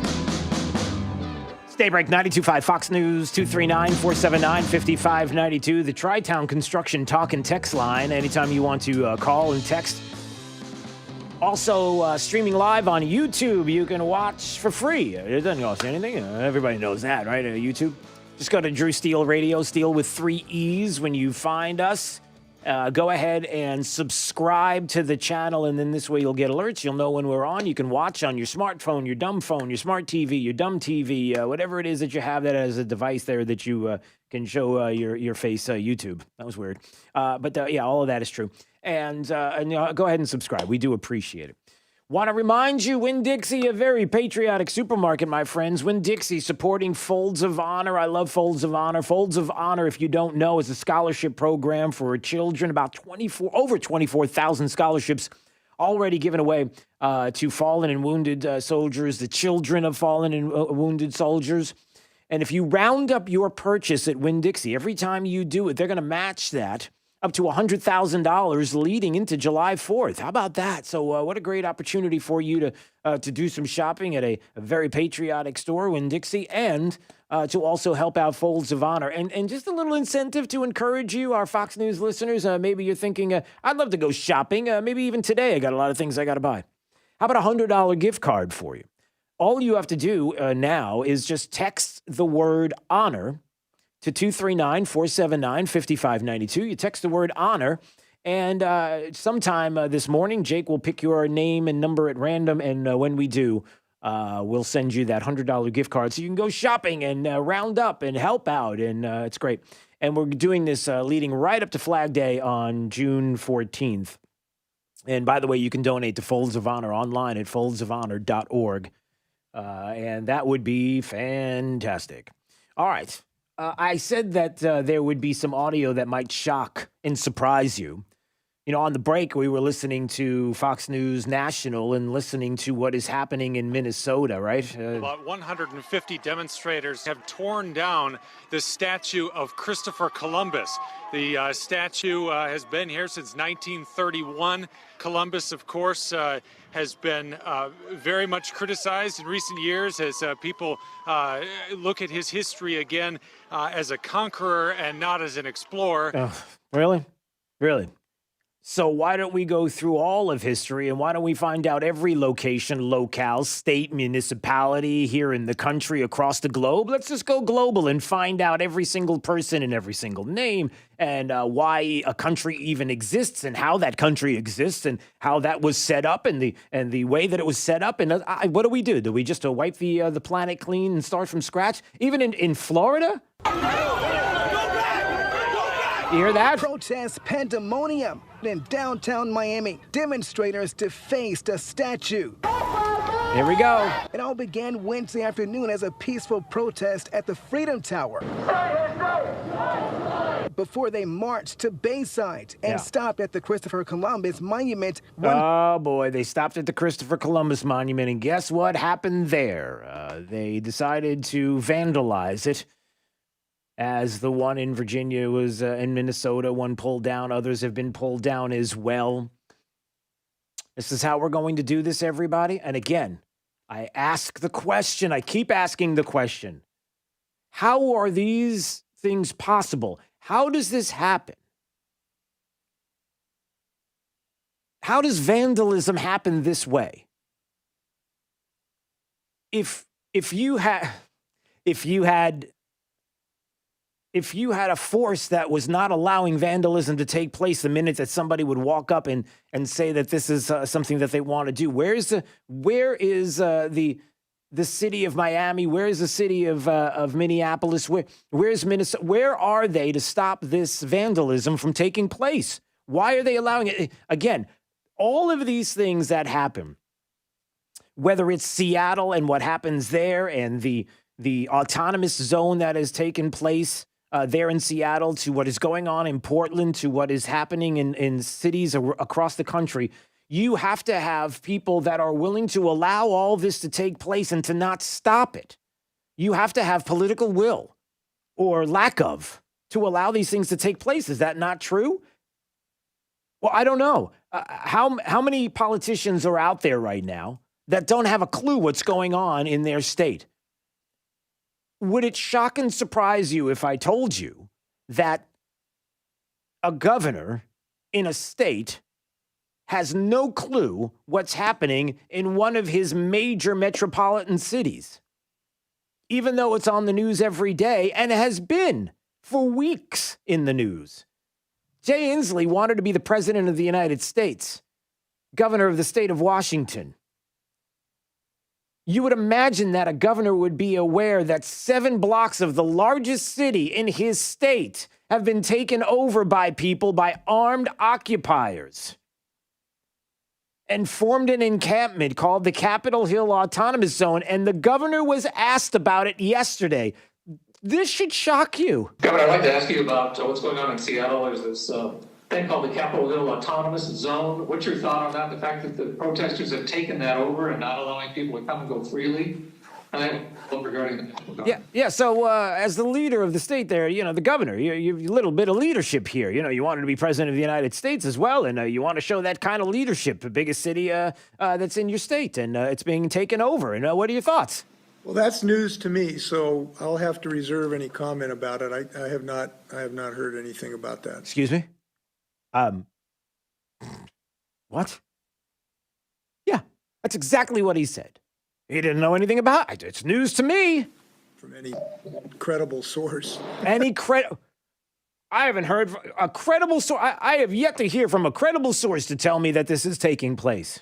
Daybreak 92.5 Fox News, 239-479-5592. The Tri-Town Construction Talk and Text line. Anytime you want to call and text. Also, streaming live on YouTube. You can watch for free. It doesn't cost you anything. Everybody knows that, right? YouTube. Just go to Drew Steele Radio, Steele with 3 E's when you find us. Go ahead and subscribe to the channel, and then this way you'll get alerts. You'll know when we're on. You can watch on your smartphone, your dumb phone, your smart TV, your dumb TV, whatever it is that you have that has a device there that you can show your face YouTube. That was weird. But yeah, all of that is true. And go ahead and subscribe. We do appreciate it. Want to remind you, Winn-Dixie, a very patriotic supermarket, my friends. Winn-Dixie supporting Folds of Honor. I love Folds of Honor. Folds of Honor, if you don't know, is a scholarship program for children. About over 24,000 scholarships already given away to fallen and wounded soldiers, the children of fallen and wounded soldiers. And if you round up your purchase at Winn-Dixie, every time you do it, they're going to match that up to $100,000 leading into July 4th. How about that? So what a great opportunity for you to do some shopping at a very patriotic store, Winn-Dixie, and to also help out Folds of Honor. And just a little incentive to encourage you, our Fox News listeners. Maybe you're thinking, I'd love to go shopping. Maybe even today I got a lot of things I got to buy. How about a $100 gift card for you? All you have to do now is just text the word honor to 239-479-5592. You text the word honor, and sometime this morning, Jake will pick your name and number at random, and when we do, we'll send you that $100 gift card so you can go shopping and round up and help out, and it's great. And we're doing this leading right up to Flag Day on June 14th. And by the way, you can donate to Folds of Honor online at foldsofhonor.org, and that would be fantastic. All right. I said that there would be some audio that might shock and surprise you. You know, on the break, we were listening to Fox News National and listening to what is happening in Minnesota, right? About 150 demonstrators have torn down the statue of Christopher Columbus. The statue has been here since 1931. Columbus, of course, has been very much criticized in recent years as people look at his history again as a conqueror and not as an explorer. Really? Really? So why don't we go through all of history, and why don't we find out every location, locale, state, municipality here in the country, across the globe? Let's just go global and find out every single person and every single name, and why a country even exists, and how that country exists, and how that was set up, and the way that it was set up. And what do we do? Do we just wipe the planet clean and start from scratch? Even in Florida? You hear that? Protest pandemonium in downtown Miami. Demonstrators defaced a statue. Here we go. It all began Wednesday afternoon as a peaceful protest at the Freedom Tower. Before they marched to Bayside and stopped at the Christopher Columbus Monument. Oh boy, they stopped at the Christopher Columbus Monument, and guess what happened there? They decided to vandalize it. As the one in Virginia was in Minnesota, one pulled down. Others have been pulled down as well. This is how we're going to do this, everybody. And again, I ask the question. I keep asking the question. How are these things possible? How does this happen? How does vandalism happen this way? If you had a force that was not allowing vandalism to take place the minute that somebody would walk up and say that this is something that they want to do, where is the city of Miami? Where is the city of Minneapolis? Where's Minnesota? Where are they to stop this vandalism from taking place? Why are they allowing it? Again, all of these things that happen, whether it's Seattle and what happens there and the autonomous zone that has taken place there in Seattle, to what is going on in Portland, to what is happening in cities across the country, you have to have people that are willing to allow all this to take place and to not stop it. You have to have political will, or lack of, to allow these things to take place. Is that not true? Well, I don't know. How many politicians are out there right now that don't have a clue what's going on in their state? Would it shock and surprise you if I told you that a governor in a state has no clue what's happening in one of his major metropolitan cities, even though it's on the news every day and has been for weeks in the news? Jay Inslee wanted to be the president of the United States, governor of the state of Washington. You would imagine that a governor would be aware that 7 blocks of the largest city in his state have been taken over by people, by armed occupiers, and formed an encampment called the Capitol Hill Autonomous Zone. And the governor was asked about it yesterday. This should shock you. Governor, I'd like to ask you about what's going on in Seattle. There's this thing called the Capitol Hill Autonomous Zone. What's your thought on that? The fact that the protesters have taken that over and not allowing people to come and go freely? And then regarding the Yeah. So as the leader of the state there, the governor, you have a little bit of leadership here. You wanted to be president of the United States as well, and you want to show that kind of leadership. The biggest city that's in your state, and it's being taken over. And what are your thoughts? Well, that's news to me, so I'll have to reserve any comment about it. I have not heard anything about that. Excuse me? What? Yeah, that's exactly what he said. He didn't know anything about it. It's news to me. From any credible source. I haven't heard a credible source. I have yet to hear from a credible source to tell me that this is taking place.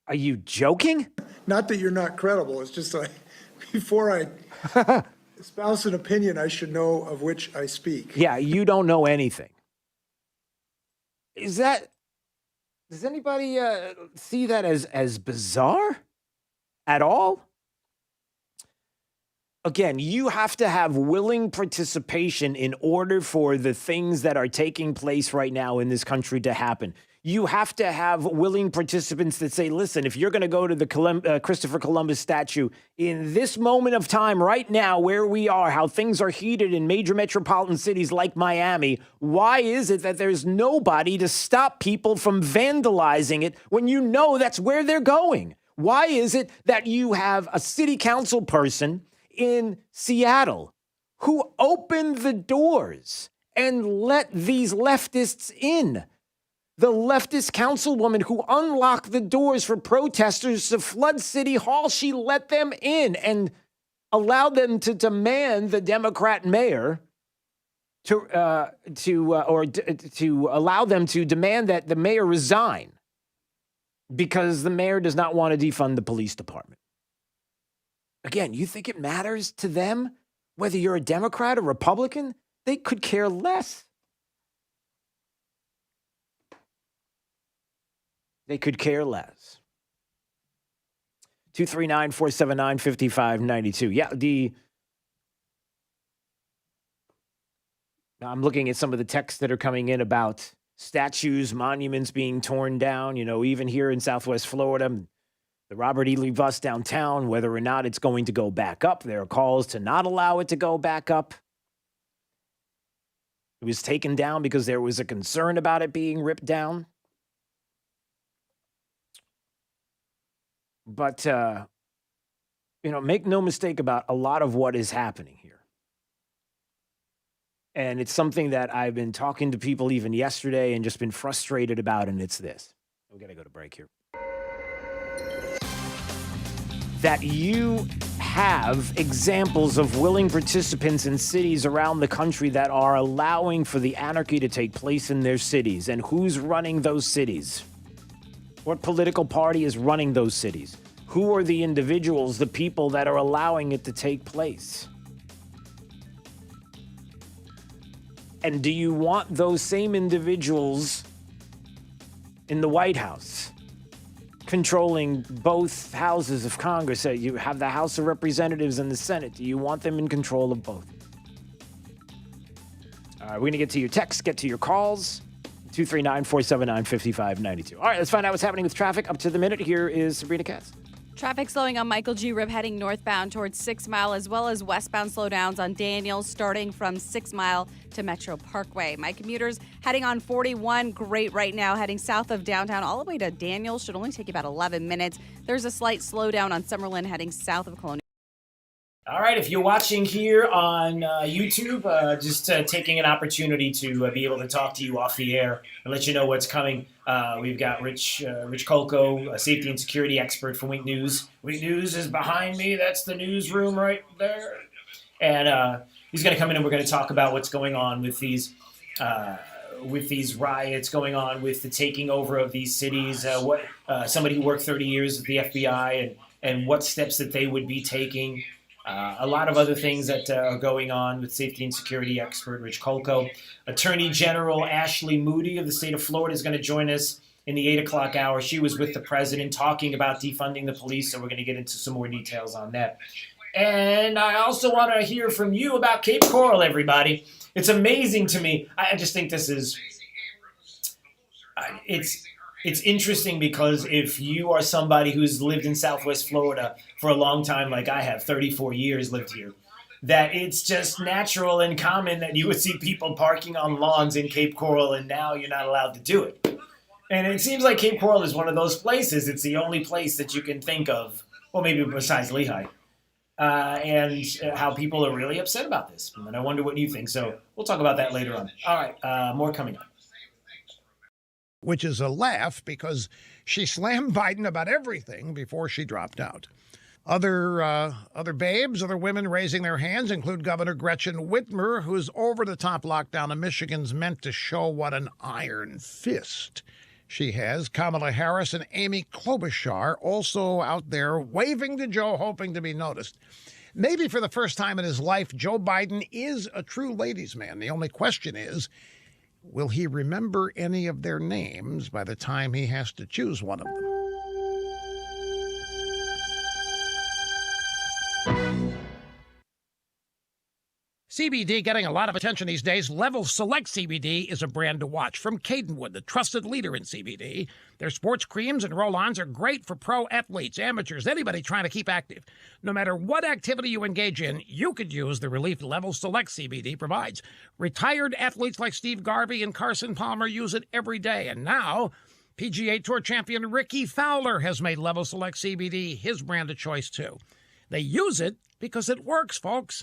Are you joking? Not that you're not credible. It's just like, before I espouse an opinion, I should know of which I speak. Yeah, you don't know anything. Does anybody see that as bizarre at all? Again, you have to have willing participation in order for the things that are taking place right now in this country to happen. You have to have willing participants that say, listen, if you're going to go to the Christopher Columbus statue in this moment of time right now where we are, how things are heated in major metropolitan cities like Miami, why is it that there's nobody to stop people from vandalizing it when you know that's where they're going? Why is it that you have a city council person in Seattle who opened the doors and let these leftists in? The leftist councilwoman who unlocked the doors for protesters to flood City Hall, she let them in and allowed them to demand the Democrat mayor to allow them to demand that the mayor resign because the mayor does not want to defund the police department. Again, you think it matters to them whether you're a Democrat or Republican? They could care less. They could care less. 239-479-5592. Yeah, I'm looking at some of the texts that are coming in about statues, monuments being torn down. Even here in Southwest Florida, the Robert E. Lee bus downtown, whether or not it's going to go back up. There are calls to not allow it to go back up. It was taken down because there was a concern about it being ripped down. But, make no mistake about a lot of what is happening here. And it's something that I've been talking to people even yesterday and just been frustrated about, and it's this. We got to go to break here. That you have examples of willing participants in cities around the country that are allowing for the anarchy to take place in their cities. And who's running those cities? What political party is running those cities? Who are the individuals, the people that are allowing it to take place? And do you want those same individuals in the White House controlling both houses of Congress? You have the House of Representatives and the Senate. Do you want them in control of both? All right, we're going to get to your texts, get to your calls. 239-479-5592. All right, let's find out what's happening with traffic. Up to the minute, here is Sabrina Katz. Traffic slowing on Michael G. Rib heading northbound towards 6 Mile, as well as westbound slowdowns on Daniels starting from 6 Mile to Metro Parkway. My commuters heading on 41, great right now, heading south of downtown all the way to Daniels. Should only take you about 11 minutes. There's a slight slowdown on Summerlin heading south of Colonial. All right, if you're watching here on YouTube, just taking an opportunity to be able to talk to you off the air and let you know what's coming. We've got Rich Kolko, a safety and security expert for Wink News. Wink News is behind me. That's the newsroom right there. And he's going to come in and we're going to talk about what's going on with these riots, going on with the taking over of these cities, somebody who worked 30 years at the FBI and what steps that they would be taking. A lot of other things that are going on with safety and security expert Rich Kolko. Attorney General Ashley Moody of the state of Florida is going to join us in the 8 o'clock hour. She was with the president talking about defunding the police, so we're going to get into some more details on that. And I also want to hear from you about Cape Coral, everybody. It's amazing to me. I just think this is... It's interesting because if you are somebody who's lived in Southwest Florida for a long time, like I have, 34 years lived here, that it's just natural and common that you would see people parking on lawns in Cape Coral, and now you're not allowed to do it. And it seems like Cape Coral is one of those places. It's the only place that you can think of, well, maybe besides Lehigh, and how people are really upset about this. And I wonder what you think. So we'll talk about that later on. All right, more coming up. Which is a laugh because she slammed Biden about everything before she dropped out. Other babes, other women raising their hands include Governor Gretchen Whitmer, whose over-the-top lockdown in Michigan's meant to show what an iron fist she has. Kamala Harris and Amy Klobuchar also out there waving to Joe, hoping to be noticed. Maybe for the first time in his life, Joe Biden is a true ladies' man. The only question is, will he remember any of their names by the time he has to choose one of them? CBD getting a lot of attention these days. Level Select CBD is a brand to watch from Cadenwood, the trusted leader in CBD. Their sports creams and roll-ons are great for pro athletes, amateurs, anybody trying to keep active. No matter what activity you engage in, you could use the relief Level Select CBD provides. Retired athletes like Steve Garvey and Carson Palmer use it every day. And now, PGA Tour champion Ricky Fowler has made Level Select CBD his brand of choice, too. They use it because it works, folks.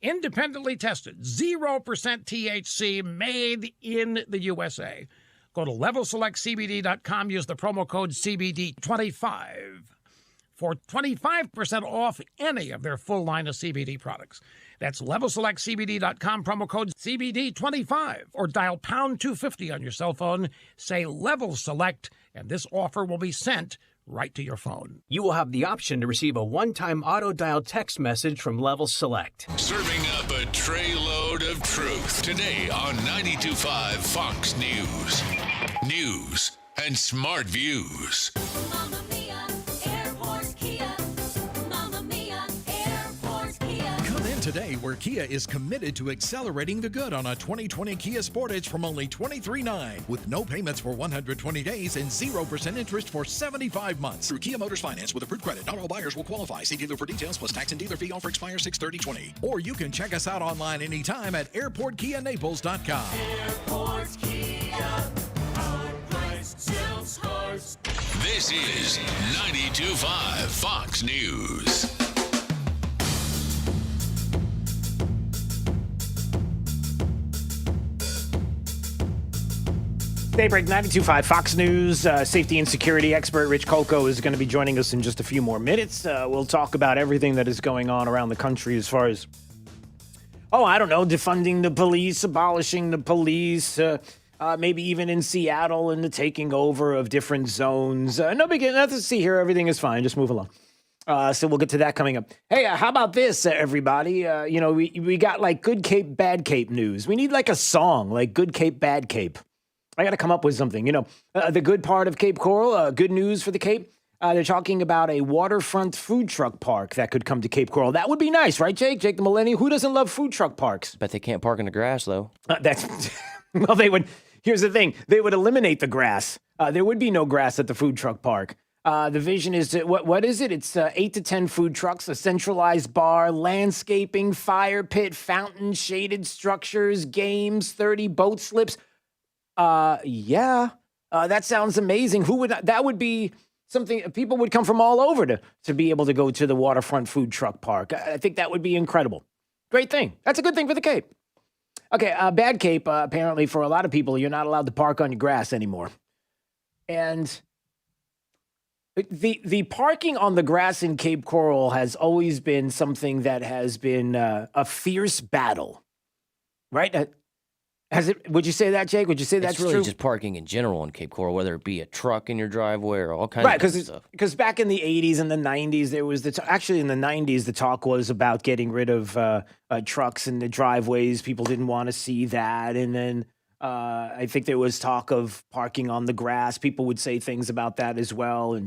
Independently tested, 0% THC, made in the USA. Go to levelselectcbd.com, use the promo code CBD25 for 25% off any of their full line of CBD products. That's levelselectcbd.com, promo code CBD25, or dial pound 250 on your cell phone, say Level Select, and this offer will be sent right to your phone. You will have the option to receive a one-time auto-dial text message from Level Select. Serving up a tray load of truth today on 92.5 Fox News. News and smart views. Mamma Mia, Airport Kia. Mamma Mia, Airport Kia. Come in today where Kia is committed to accelerating the good on a 2020 Kia Sportage from only $23,900 with no payments for 120 days and 0% interest for 75 months. Through Kia Motors Finance with approved credit. Not all buyers will qualify. See dealer for details plus tax and dealer fee. Offer expires 6/30/20. Or you can check us out online anytime at airportkianaples.com. Airport Kia. This is 92.5 Fox News. Daybreak 92.5 Fox News. Safety and security expert Rich Kolko is going to be joining us in just a few more minutes. We'll talk about everything that is going on around the country as far as, I don't know, defunding the police, abolishing the police, maybe even in Seattle and the taking over of different zones. No big, nothing to see here. Everything is fine. Just move along. So we'll get to that coming up. Hey, how about this, everybody? We got like good Cape, bad Cape news. We need like a song, like good Cape, bad Cape. I got to come up with something. The good part of Cape Coral, good news for the Cape. They're talking about a waterfront food truck park that could come to Cape Coral. That would be nice, right, Jake? Jake the Millennial. Who doesn't love food truck parks? Bet they can't park in the grass, though. Well, they would. Here's the thing. They would eliminate the grass. There would be no grass at the food truck park. The vision is, what is it? It's 8 to 10 food trucks, a centralized bar, landscaping, fire pit, fountain, shaded structures, games, 30 boat slips. That sounds amazing. That would be something people would come from all over to be able to go to the waterfront food truck park. I think that would be incredible. Great thing. That's a good thing for the Cape. Okay, bad Cape, apparently for a lot of people, you're not allowed to park on your grass anymore. And the parking on the grass in Cape Coral has always been something that has been a fierce battle, right? Would you say that, Jake? Would you say that's really true? Just parking in general in Cape Coral, whether it be a truck in your driveway or all kinds of stuff. Because back in the 80s and the 90s, there was actually in the 90s, the talk was about getting rid of trucks in the driveways. People didn't want to see that. And then I think there was talk of parking on the grass. People would say things about that as well.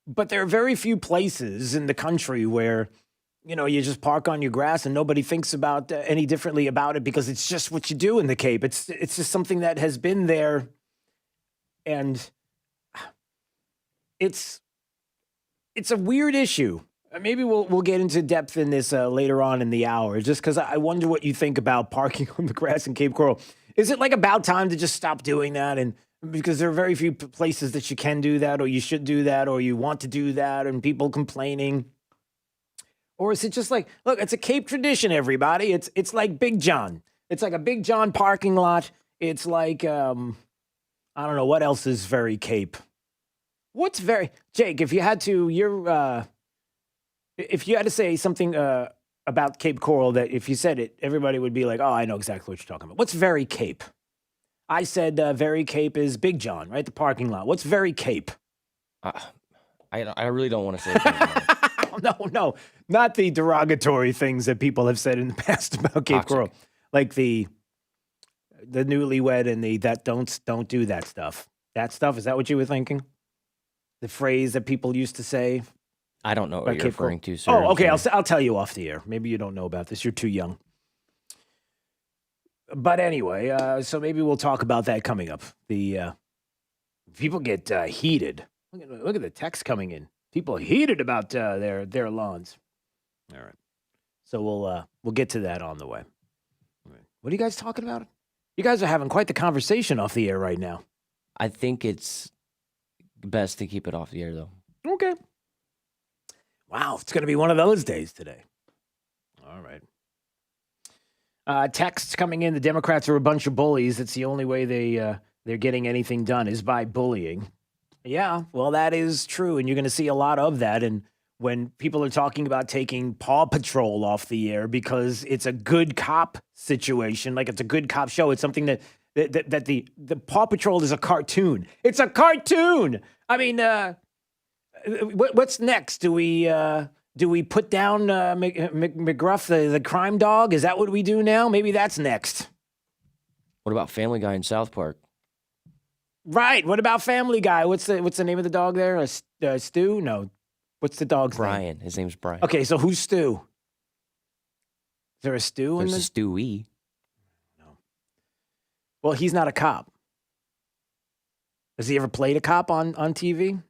But there are very few places in the country where you just park on your grass and nobody thinks about any differently about it because it's just what you do in the Cape. It's just something that has been there, and it's a weird issue. Maybe we'll get into depth in this later on in the hour, just because I wonder what you think about parking on the grass in Cape Coral. Is it like about time to just stop doing that? And because there are very few places that you can do that, or you should do that, or you want to do that, and people complaining. Or is it just like, look, it's a Cape tradition, everybody. It's like Big John. It's like a Big John parking lot. It's like, I don't know, what else is very Cape? Jake, if you had to, if you had to say something about Cape Coral that if you said it, everybody would be like, oh, I know exactly what you're talking about. What's very Cape? I said very Cape is Big John, right? The parking lot. What's very Cape? I really don't want to say it. No, not the derogatory things that people have said in the past about Cape Coral, like the newlywed and that don't do that stuff. That stuff, is that what you were thinking? The phrase that people used to say. I don't know what you're referring to, sir. Oh, okay. I'll tell you off the air. Maybe you don't know about this. You're too young. But anyway, so maybe we'll talk about that coming up. The people get heated. Look at the text coming in. People are heated about their lawns. All right. So we'll get to that on the way. What are you guys talking about? You guys are having quite the conversation off the air right now. I think it's best to keep it off the air, though. Okay. Wow, it's going to be one of those days today. All right. Texts coming in. The Democrats are a bunch of bullies. It's the only way they're getting anything done is by bullying. Yeah, well, that is true, and you're going to see a lot of that. And when people are talking about taking Paw Patrol off the air because it's a good cop situation, like it's a good cop show, it's something that the Paw Patrol is a cartoon. It's a cartoon. I mean, what's next? Do we put down McGruff, the crime dog? Is that what we do now? Maybe that's next. What about Family Guy in South Park? Right. What about Family Guy? What's the name of the dog there? Stu? No. What's the dog's name? Brian. His name's Brian. Okay, so who's Stu? Is there a Stu in There's a Stewie. No. Well, he's not a cop. Has he ever played a cop on TV?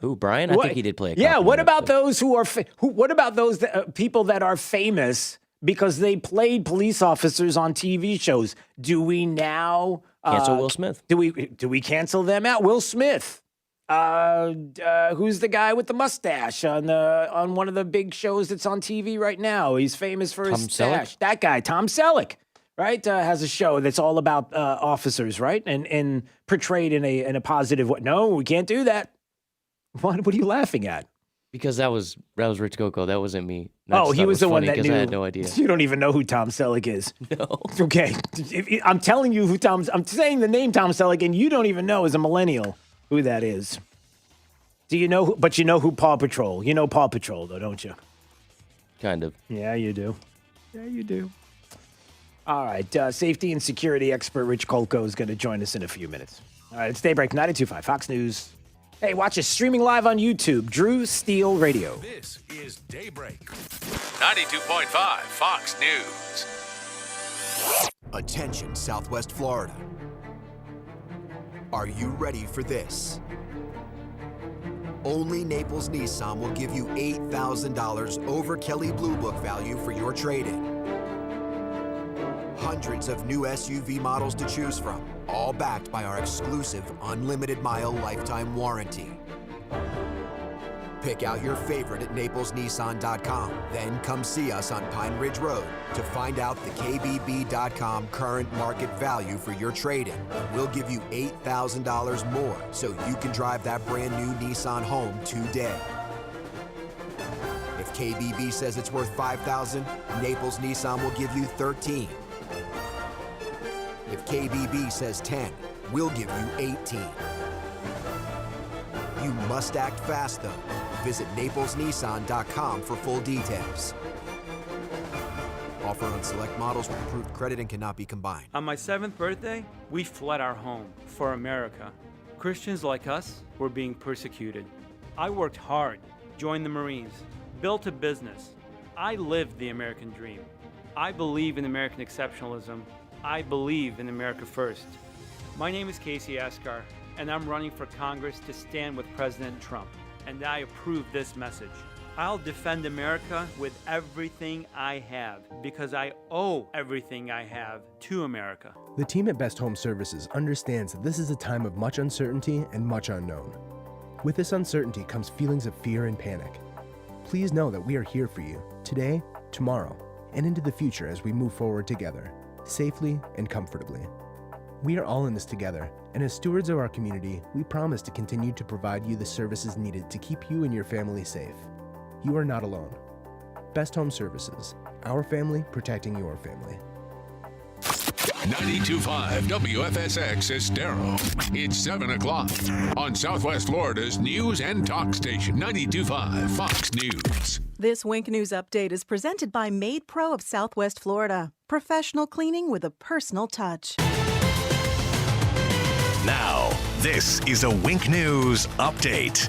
Who, Brian? I think he did play a cop. Yeah, what about those who are what about those people that are famous because they played police officers on TV shows? Do we now cancel Will Smith? Do we cancel them out? Will Smith. Who's the guy with the mustache on one of the big shows that's on TV right now? He's famous for his stash. That guy, Tom Selleck, right? Has a show that's all about officers, right? And portrayed in a positive way. No, we can't do that. What are you laughing at? Because that was Rich Coco. That wasn't me. He was the one that knew. I had no idea. You don't even know who Tom Selleck is. No. Okay. I'm telling you I'm saying the name Tom Selleck, and you don't even know as a millennial who that is. Do you know? But you know who Paw Patrol. You know Paw Patrol, though, don't you? Kind of. Yeah, you do. Yeah, you do. All right. Safety and security expert Rich Kolko is going to join us in a few minutes. All right. It's Daybreak 92.5 Fox News. Hey, watch us streaming live on YouTube. Drew Steele Radio. This is Daybreak. 92.5 Fox News. Attention, Southwest Florida. Are you ready for this? Only Naples Nissan will give you $8,000 over Kelley Blue Book value for your trade-in. Hundreds of new SUV models to choose from, all backed by our exclusive unlimited mile lifetime warranty. Pick out your favorite at NaplesNissan.com. Then come see us on Pine Ridge Road to find out the KBB.com current market value for your trade-in. We'll give you $8,000 more so you can drive that brand new Nissan home today. If KBB says it's worth $5,000, Naples Nissan will give you $13,000. If KBB says 10, we'll give you 18. You must act fast, though. Visit NaplesNissan.com for full details. Offer on select models with approved credit and cannot be combined. On my 7th birthday, we fled our home for America. Christians like us were being persecuted. I worked hard, joined the Marines, built a business. I lived the American dream. I believe in American exceptionalism. I believe in America first. My name is Casey Askar, and I'm running for Congress to stand with President Trump, and I approve this message. I'll defend America with everything I have, because I owe everything I have to America. The team at Best Home Services understands that this is a time of much uncertainty and much unknown. With this uncertainty comes feelings of fear and panic. Please know that we are here for you, today, tomorrow, and into the future as we move forward together, safely and comfortably. We are all in this together, and as stewards of our community, we promise to continue to provide you the services needed to keep you and your family safe. You are not alone. Best Home Services, our family protecting your family. 92.5 WFSX Estero. It's 7 o'clock on Southwest Florida's news and talk station, 92.5 Fox News. This Wink News update is presented by Made Pro of Southwest Florida. Professional cleaning with a personal touch. Now, this is a Wink News update.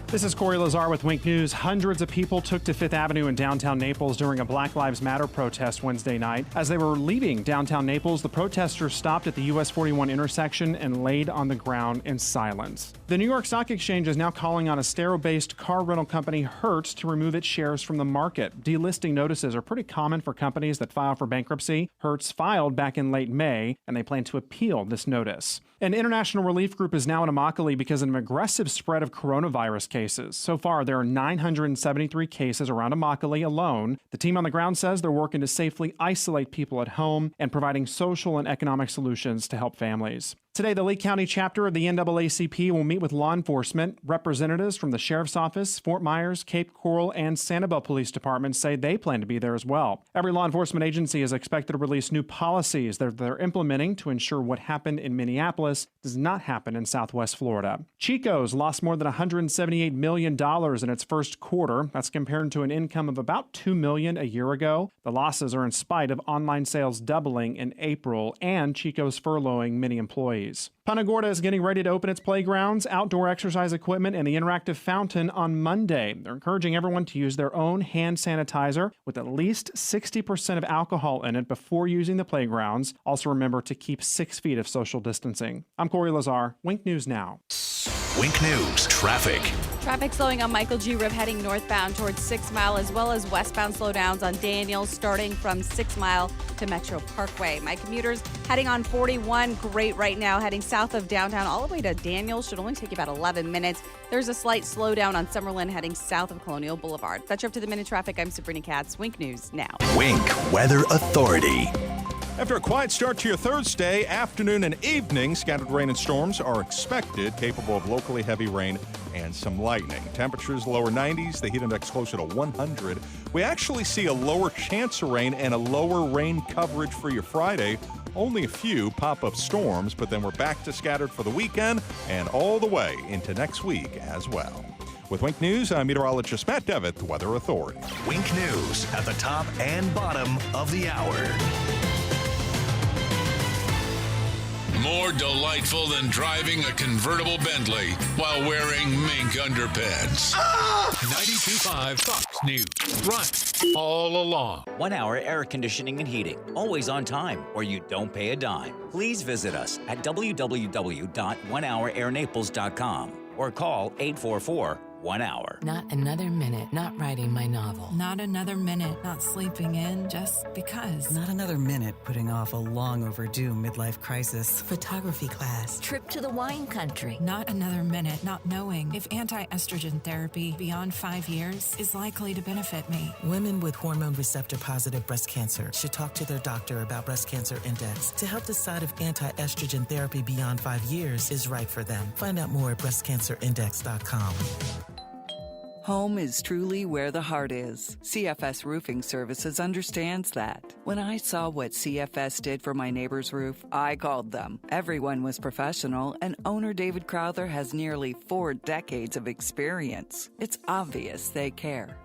This is Corey Lazar with Wink News. Hundreds of people took to Fifth Avenue in downtown Naples during a Black Lives Matter protest Wednesday night. As they were leaving downtown Naples, the protesters stopped at the US 41 intersection and laid on the ground in silence. The New York Stock Exchange is now calling on Estero-based car rental company Hertz to remove its shares from the market. Delisting notices are pretty common for companies that file for bankruptcy. Hertz filed back in late May, and they plan to appeal this notice. An international relief group is now in Immokalee because of an aggressive spread of coronavirus cases. So far, there are 973 cases around Immokalee alone. The team on the ground says they're working to safely isolate people at home and providing social and economic solutions to help families. Today, the Lee County chapter of the NAACP will meet with law enforcement. Representatives from the Sheriff's Office, Fort Myers, Cape Coral, and Sanibel Police Departments say they plan to be there as well. Every law enforcement agency is expected to release new policies that they're implementing to ensure what happened in Minneapolis does not happen in Southwest Florida. Chico's lost more than $178 million in its first quarter. That's compared to an income of about $2 million a year ago. The losses are in spite of online sales doubling in April and Chico's furloughing many employees. Punta Gorda is getting ready to open its playgrounds, outdoor exercise equipment, and the interactive fountain on Monday. They're encouraging everyone to use their own hand sanitizer with at least 60% of alcohol in it before using the playgrounds. Also remember to keep 6 feet of social distancing. I'm Corey Lazar, Wink News Now. Wink News traffic. Traffic slowing on Michael G. Riv heading northbound towards 6 Mile, as well as westbound slowdowns on Daniels starting from 6 Mile to Metro Parkway. My commuters heading on 41, great right now, heading south of downtown all the way to Daniels. Should only take you about 11 minutes. There's a slight slowdown on Summerlin heading south of Colonial Boulevard. That's your up to the minute traffic. I'm Sabrina Katz. Wink News Now. Wink Weather Authority. After a quiet start to your Thursday, afternoon and evening, scattered rain and storms are expected, capable of locally heavy rain and some lightning. Temperatures lower 90s, the heat index closer to 100. We actually see a lower chance of rain and a lower rain coverage for your Friday. Only a few pop-up storms, but then we're back to scattered for the weekend and all the way into next week as well. With Wink News, I'm meteorologist Matt Devitt, the Weather Authority. Wink News at the top and bottom of the hour. More delightful than driving a convertible Bentley while wearing mink underpants. 92.5 Fox News. Right all along. 1 Hour Air Conditioning and Heating. Always on time, or you don't pay a dime. Please visit us at www.onehourairnaples.com or call 844 1 hour. Not another minute not writing my novel. Not another minute not sleeping in just because. Not another minute putting off a long overdue midlife crisis. Photography class. Trip to the wine country. Not another minute not knowing if anti-estrogen therapy beyond 5 years is likely to benefit me. Women with hormone receptor positive breast cancer should talk to their doctor about Breast Cancer Index to help decide if anti-estrogen therapy beyond 5 years is right for them. Find out more at breastcancerindex.com. Home is truly where the heart is. CFS Roofing Services understands that. When I saw what CFS did for my neighbor's roof, I called them. Everyone was professional, and owner David Crowther has nearly 4 decades of experience. It's obvious they care.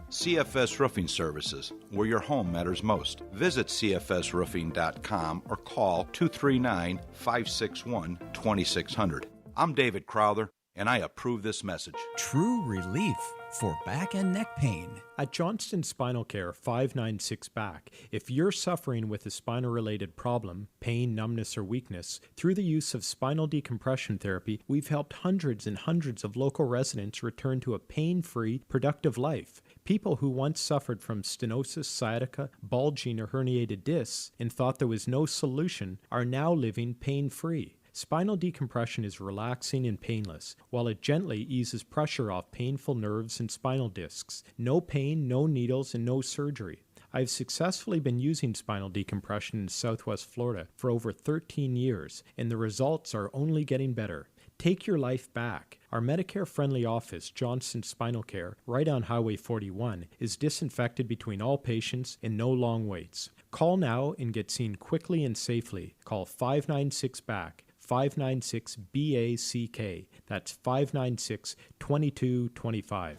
CFS Roofing Services, where your home matters most. Visit cfsroofing.com or call 239-561-2600. I'm David Crowther, and I approve this message. True relief for back and neck pain. At Johnston Spinal Care 596 Back, if you're suffering with a spinal-related problem, pain, numbness, or weakness, through the use of spinal decompression therapy, we've helped hundreds and hundreds of local residents return to a pain-free, productive life. People who once suffered from stenosis, sciatica, bulging, or herniated discs and thought there was no solution are now living pain-free. Spinal decompression is relaxing and painless, while it gently eases pressure off painful nerves and spinal discs. No pain, no needles, and no surgery. I've successfully been using spinal decompression in Southwest Florida for over 13 years, and the results are only getting better. Take your life back. Our Medicare-friendly office, Johnston Spinal Care, right on Highway 41, is disinfected between all patients and no long waits. Call now and get seen quickly and safely. Call 596-BACK. 596-BACK. That's 596-2225.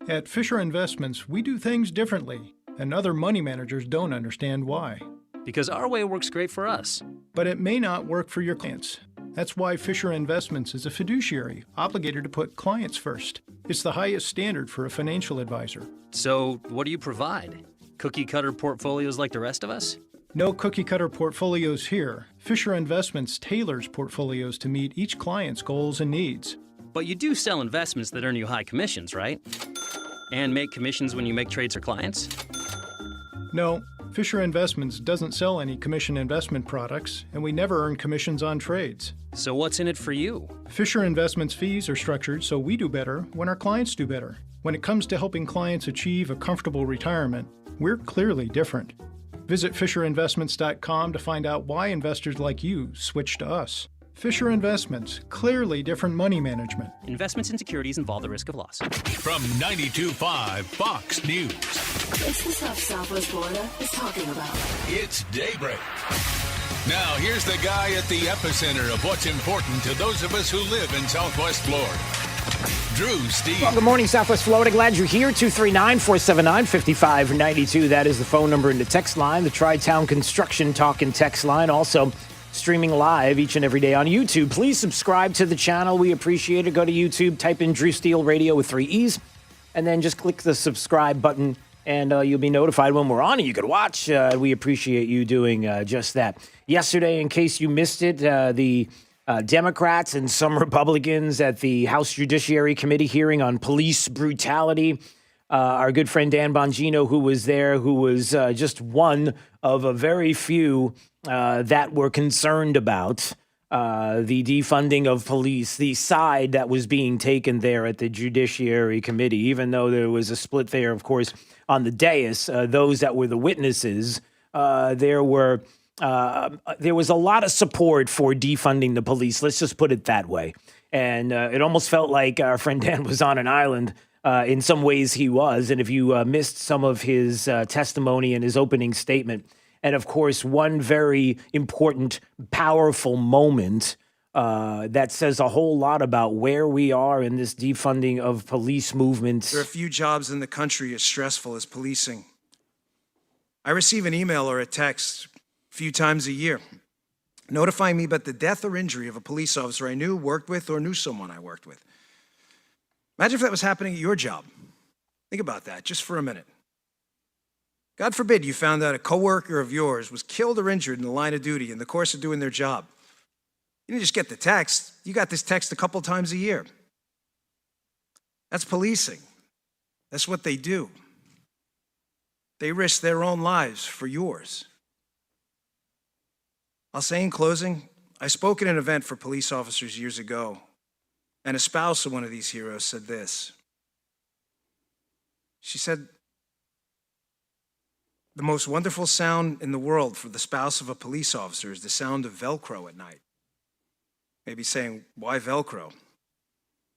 At Fisher Investments, we do things differently, and other money managers don't understand why. Because our way works great for us. But it may not work for your clients. That's why Fisher Investments is a fiduciary, obligated to put clients first. It's the highest standard for a financial advisor. So, what do you provide? Cookie-cutter portfolios like the rest of us? No cookie-cutter portfolios here. Fisher Investments tailors portfolios to meet each client's goals and needs. But you do sell investments that earn you high commissions, right? And make commissions when you make trades for clients? No, Fisher Investments doesn't sell any commission investment products, and we never earn commissions on trades. So what's in it for you? Fisher Investments fees are structured so we do better when our clients do better. When it comes to helping clients achieve a comfortable retirement, we're clearly different. Visit FisherInvestments.com to find out why investors like you switch to us. Fisher Investments, clearly different money management. Investments in securities involve the risk of loss. From 92.5 Fox News. It's the stuff Southwest Florida is talking about. It's Daybreak. Now, here's the guy at the epicenter of what's important to those of us who live in Southwest Florida. Drew Steve. Well, good morning, Southwest Florida. Glad you're here. 239-479-5592. That is the phone number in the text line. The Tri-Town Construction Talk and text line. Also streaming live each and every day on YouTube. Please subscribe to the channel. We appreciate it. Go to YouTube, type in Drew Steele Radio with 3 E's, and then just click the subscribe button, and you'll be notified when we're on, and you can watch. We appreciate you doing just that. Yesterday, in case you missed it, the Democrats and some Republicans at the House Judiciary Committee hearing on police brutality. Our good friend Dan Bongino, who was there, who was just one of a very few that were concerned about the defunding of police, the side that was being taken there at the Judiciary Committee, even though there was a split there, of course, on the dais. Those that were the witnesses, there was a lot of support for defunding the police. Let's just put it that way. And it almost felt like our friend Dan was on an island. In some ways he was. And if you missed some of his testimony and his opening statement, and of course, one very important, powerful moment that says a whole lot about where we are in this defunding of police movement. There are few jobs in the country as stressful as policing. I receive an email or a text a few times a year notifying me about the death or injury of a police officer I knew, worked with, or knew someone I worked with. Imagine if that was happening at your job. Think about that just for a minute. God forbid you found out a coworker of yours was killed or injured in the line of duty in the course of doing their job. You didn't just get the text. You got this text a couple times a year. That's policing. That's what they do. They risk their own lives for yours. I'll say in closing, I spoke at an event for police officers years ago, and a spouse of one of these heroes said this. She said, the most wonderful sound in the world for the spouse of a police officer is the sound of Velcro at night. Maybe saying, why Velcro?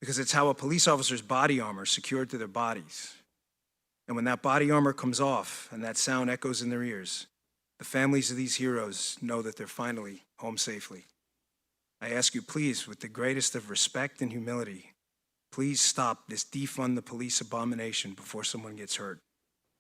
Because it's how a police officer's body armor is secured to their bodies. And when that body armor comes off and that sound echoes in their ears, the families of these heroes know that they're finally home safely. I ask you, please, with the greatest of respect and humility, please stop this defund the police abomination before someone gets hurt.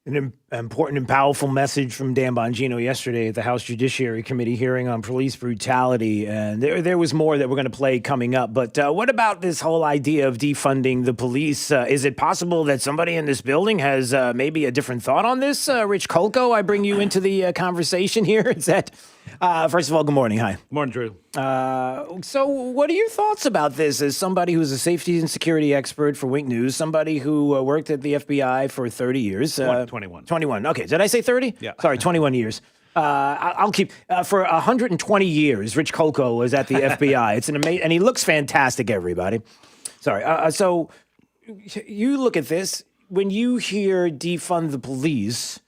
An important and powerful message from Dan Bongino yesterday at the House Judiciary Committee hearing on police brutality. And there was more that we're going to play coming up. But what about this whole idea of defunding the police? Is it possible that somebody in this building has maybe a different thought on this? Rich Kolko, I bring you into the conversation here. Is that, first of all, good morning. Hi. Good morning, Drew. So what are your thoughts about this as somebody who's a safety and security expert for Wink News, somebody who worked at the FBI for 30 years? 21. 21. Okay. Did I say 30? Yeah. Sorry, 21 years. I'll keep for 120 years. Rich Kolko was at the FBI. It's an amazing, and he looks fantastic. Everybody. Sorry. So you look at this when you hear defund the police.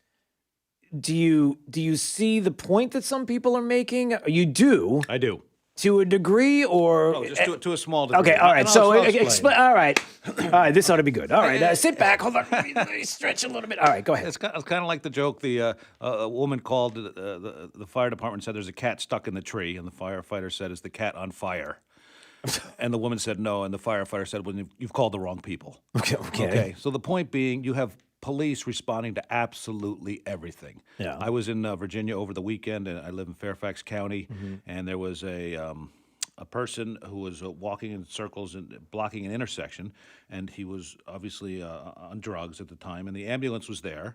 Do you see the point that some people are making? You do. I do. To a degree, or just to a small degree. Okay, all right. So, All right. This ought to be good. All right, sit back. Hold on. Let me stretch a little bit. All right, go ahead. It's kind of like the joke. A woman called the fire department and said there's a cat stuck in the tree, and the firefighter said, "Is the cat on fire?" And the woman said no, and the firefighter said, "Well, you've called the wrong people." Okay. So the point being, you have police responding to absolutely everything. Yeah. I was in Virginia over the weekend, and I live in Fairfax County, and there was a person who was walking in circles and blocking an intersection, and he was obviously on drugs at the time, and the ambulance was there,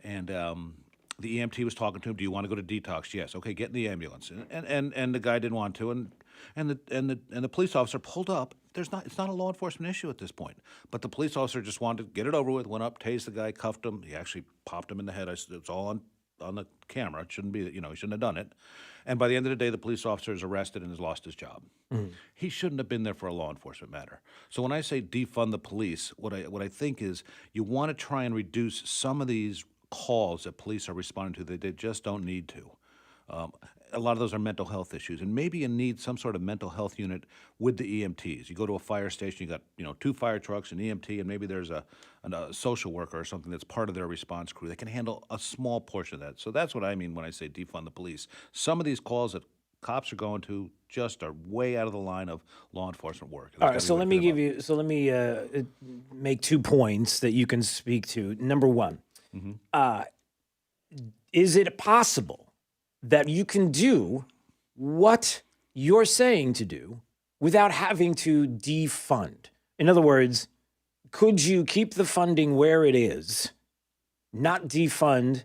and the EMT was talking to him. Do you want to go to detox? Yes. Okay, get in the ambulance. And the guy didn't want to, and the police officer pulled up. It's not a law enforcement issue at this point. But the police officer just wanted to get it over with, went up, tased the guy, cuffed him. He actually popped him in the head. It's all on the camera. It shouldn't be, he shouldn't have done it. And by the end of the day, the police officer is arrested and has lost his job. He shouldn't have been there for a law enforcement matter. So when I say defund the police, what I think is you want to try and reduce some of these calls that police are responding to that they just don't need to. A lot of those are mental health issues, and maybe you need some sort of mental health unit with the EMTs. You go to a fire station, you got 2 fire trucks, an EMT, and maybe there's a social worker or something that's part of their response crew that can handle a small portion of that. So that's what I mean when I say defund the police. Some of these calls that cops are going to just are way out of the line of law enforcement work. All right, so let me make 2 points that you can speak to. Number one, is it possible that you can do what you're saying to do without having to defund? In other words, could you keep the funding where it is, not defund,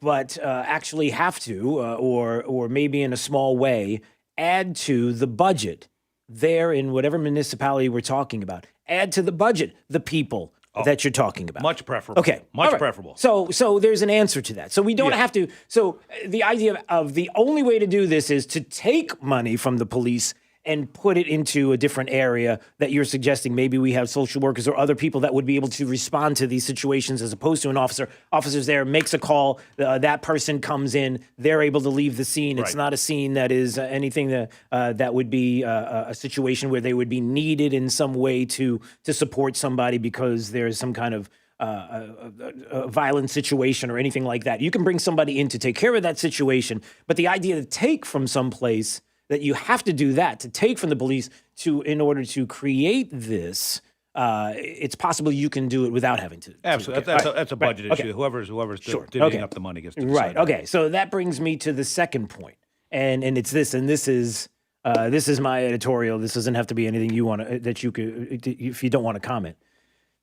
but actually have to, or maybe in a small way, add to the budget there in whatever municipality we're talking about? Add to the budget the people that you're talking about. Much preferable. Okay. Much preferable. So there's an answer to that. So we don't have to. So the idea of the only way to do this is to take money from the police and put it into a different area that you're suggesting. Maybe we have social workers or other people that would be able to respond to these situations as opposed to an officer. Officer's there, makes a call, that person comes in, they're able to leave the scene. It's not a scene that is anything that would be a situation where they would be needed in some way to support somebody because there's some kind of a violent situation or anything like that. You can bring somebody in to take care of that situation, but the idea to take from someplace, that you have to do that, to take from the police in order to create this, it's possible you can do it without having to. Absolutely. That's a budget issue. Whoever's divvying up the money gets to decide. Right. Okay. So that brings me to the second point. And it's this, and this is my editorial. This doesn't have to be anything you want to, that you could, if you don't want to comment.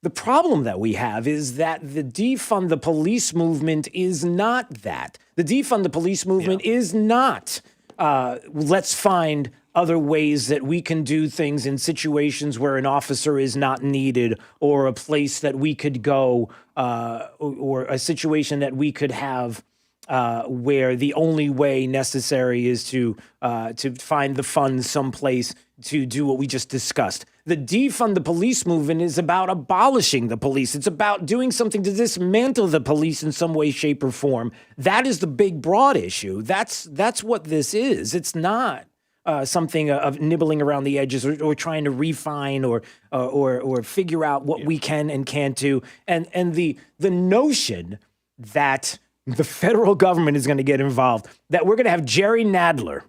The problem that we have is that the defund the police movement is not that. The defund the police movement is not let's find other ways that we can do things in situations where an officer is not needed, or a place that we could go, or a situation that we could have where the only way necessary is to find the funds someplace to do what we just discussed. The defund the police movement is about abolishing the police. It's about doing something to dismantle the police in some way, shape, or form. That is the big, broad issue. That's what this is. It's not something of nibbling around the edges or trying to refine or figure out what we can and can't do. And the notion that the federal government is going to get involved, that we're going to have Jerry Nadler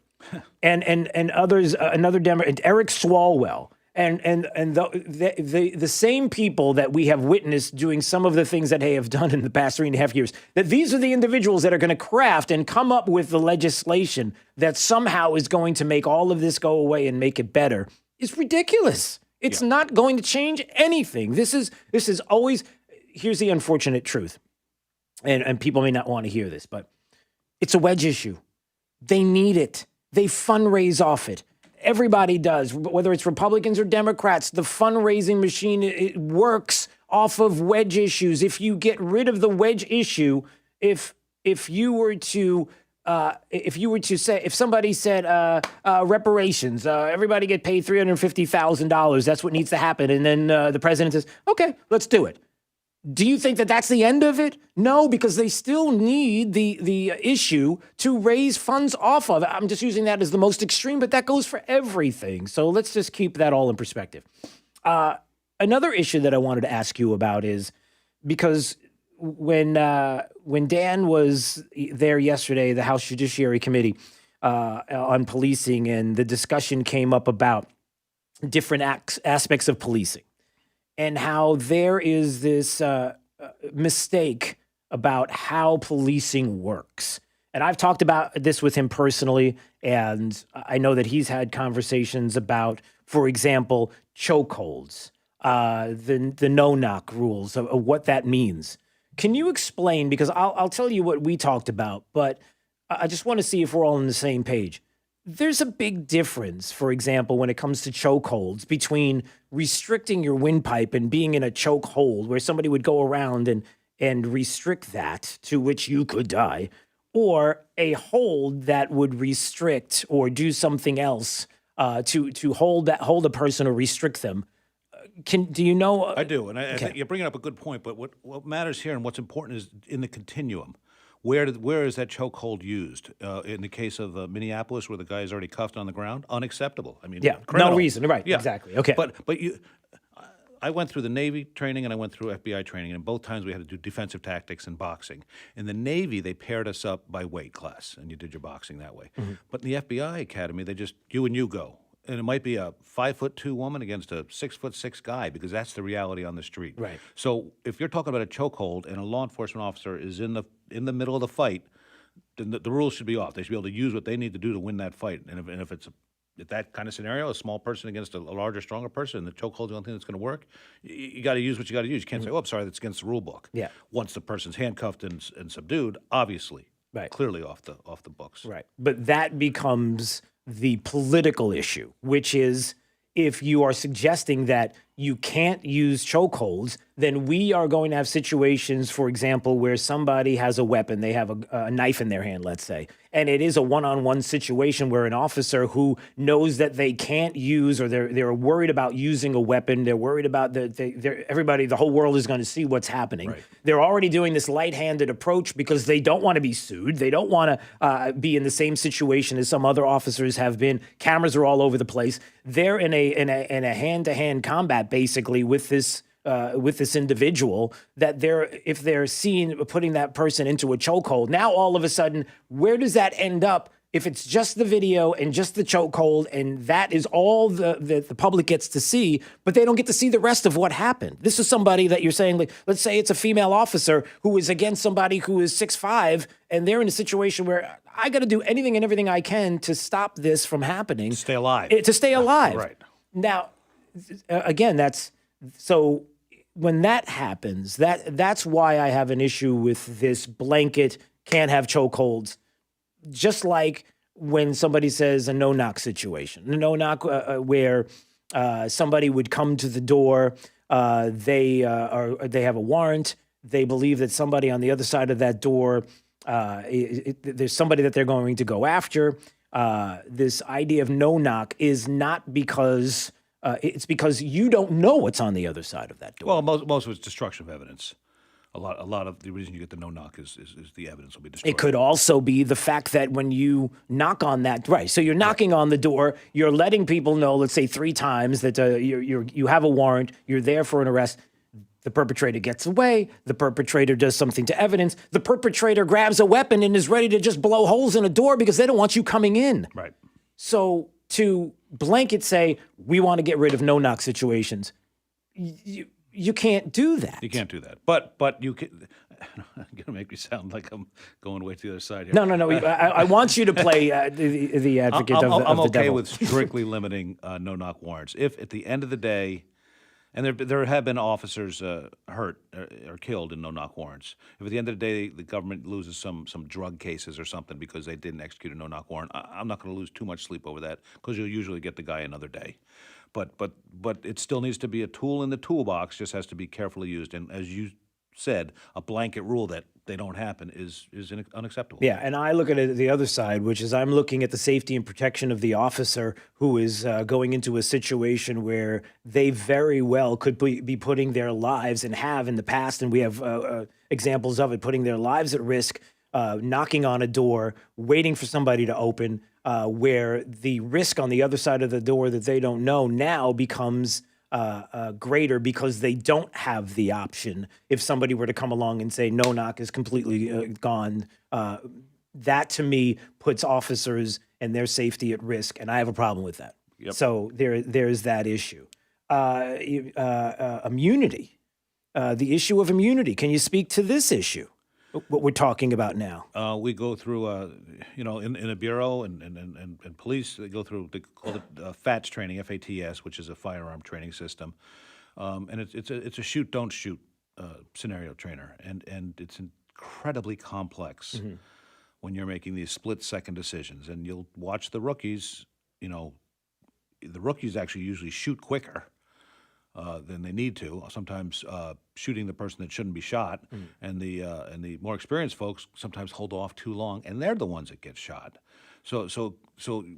and others, another Democrat, Eric Swalwell, and the same people that we have witnessed doing some of the things that they have done in the past 3.5 years, that these are the individuals that are going to craft and come up with the legislation that somehow is going to make all of this go away and make it better, is ridiculous. It's not going to change anything. This is always, here's the unfortunate truth, and people may not want to hear this, but it's a wedge issue. They need it. They fundraise off it. Everybody does, whether it's Republicans or Democrats. The fundraising machine, it works off of wedge issues. If you get rid of the wedge issue, if you were to say, if somebody said reparations, everybody get paid $350,000, that's what needs to happen, and then the president says, okay, let's do it. Do you think that that's the end of it? No, because they still need the issue to raise funds off of. I'm just using that as the most extreme, but that goes for everything. So let's just keep that all in perspective. Another issue that I wanted to ask you about is because when Dan was there yesterday, the House Judiciary Committee on policing, and the discussion came up about different aspects of policing, and how there is this mistake about how policing works. And I've talked about this with him personally, and I know that he's had conversations about, for example, chokeholds, the no-knock rules, of what that means. Can you explain, because I'll tell you what we talked about, but I just want to see if we're all on the same page. There's a big difference, for example, when it comes to chokeholds, between restricting your windpipe and being in a chokehold where somebody would go around and restrict that, to which you could die, or a hold that would restrict or do something else to hold a person or restrict them. do you know? I do, and I think you're bringing up a good point. But what matters here and what's important is in the continuum. Where is that chokehold used? In the case of Minneapolis, where the guy is already cuffed on the ground, unacceptable. I mean, criminal. No reason. Right. Yeah. Exactly. Okay. But I went through the Navy training and I went through FBI training, and both times we had to do defensive tactics and boxing. In the Navy, they paired us up by weight class, and you did your boxing that way. Mm-hmm. But in the FBI Academy, they just you and you go. And it might be a 5'2" woman against a 6'6" guy, because that's the reality on the street. Right. So if you're talking about a chokehold and a law enforcement officer is in the middle of the fight, then the rules should be off. They should be able to use what they need to do to win that fight. And if it's that kind of scenario, a small person against a larger, stronger person, and the chokehold's the only thing that's going to work, you got to use what you got to use. You can't say, "Oh, I'm sorry, that's against the rule book." Yeah. Once the person's handcuffed and subdued, obviously, clearly off the books. Right. But that becomes the political issue, which is if you are suggesting that you can't use chokeholds, then we are going to have situations, for example, where somebody has a weapon, they have a knife in their hand, let's say, and it is a one-on-one situation where an officer who knows that they can't use, or they're worried about using a weapon, they're worried about everybody, the whole world is going to see what's happening. Right. They're already doing this light-handed approach because they don't want to be sued. They don't want to be in the same situation as some other officers have been. Cameras are all over the place. They're in a hand-to-hand combat, basically, with this individual, that if they're seen putting that person into a chokehold, now all of a sudden, where does that end up if it's just the video and just the chokehold, and that is all the public gets to see, but they don't get to see the rest of what happened? This is somebody that you're saying, like, let's say it's a female officer who is against somebody who is 6'5", and they're in a situation where I got to do anything and everything I can to stop this from happening. To stay alive. To stay alive. Right. Now, again, so when that happens, that's why I have an issue with this blanket can't have chokeholds. Just like when somebody says a no-knock situation, a no-knock where somebody would come to the door, they have a warrant, they believe that somebody on the other side of that door, there's somebody that they're going to go after. This idea of no-knock is not because it's because you don't know what's on the other side of that door. Well, most of it's destruction of evidence. A lot of the reason you get the no-knock is the evidence will be destroyed. It could also be the fact that when you knock on that, right, so you're knocking on the door, you're letting people know, let's say 3 times, that you have a warrant, you're there for an arrest. The perpetrator gets away, the perpetrator does something to evidence, the perpetrator grabs a weapon and is ready to just blow holes in a door because they don't want you coming in. Right. So to blanket say, we want to get rid of no-knock situations, you can't do that. You can't do that. But you can. I'm going to make me sound like I'm going way to the other side here. No. I want you to play the advocate of the devil. I'm okay with strictly limiting no-knock warrants. If at the end of the day, and there have been officers hurt or killed in no-knock warrants. If at the end of the day the government loses some drug cases or something because they didn't execute a no-knock warrant, I'm not going to lose too much sleep over that, because you'll usually get the guy another day. But it still needs to be a tool in the toolbox, just has to be carefully used. And as you said, a blanket rule that they don't happen is unacceptable. Yeah, and I look at it the other side, which is I'm looking at the safety and protection of the officer who is going into a situation where they very well could be putting their lives, and have in the past, and we have examples of it, putting their lives at risk, knocking on a door, waiting for somebody to open, where the risk on the other side of the door that they don't know now becomes greater because they don't have the option. If somebody were to come along and say no knock is completely gone, that to me puts officers and their safety at risk, and I have a problem with that. Yep. So there's that issue. Immunity, the issue of immunity. Can you speak to this issue? What we're talking about now? We go through, in a bureau and police, they go through, they call it FATS training, FATS, which is a firearm training system, and it's a shoot don't shoot scenario trainer, and it's incredibly complex when you're making these split-second decisions. And you'll watch the rookies. The rookies actually usually shoot quicker than they need to. Sometimes shooting the person that shouldn't be shot, and the more experienced folks sometimes hold off too long, and they're the ones that get shot. So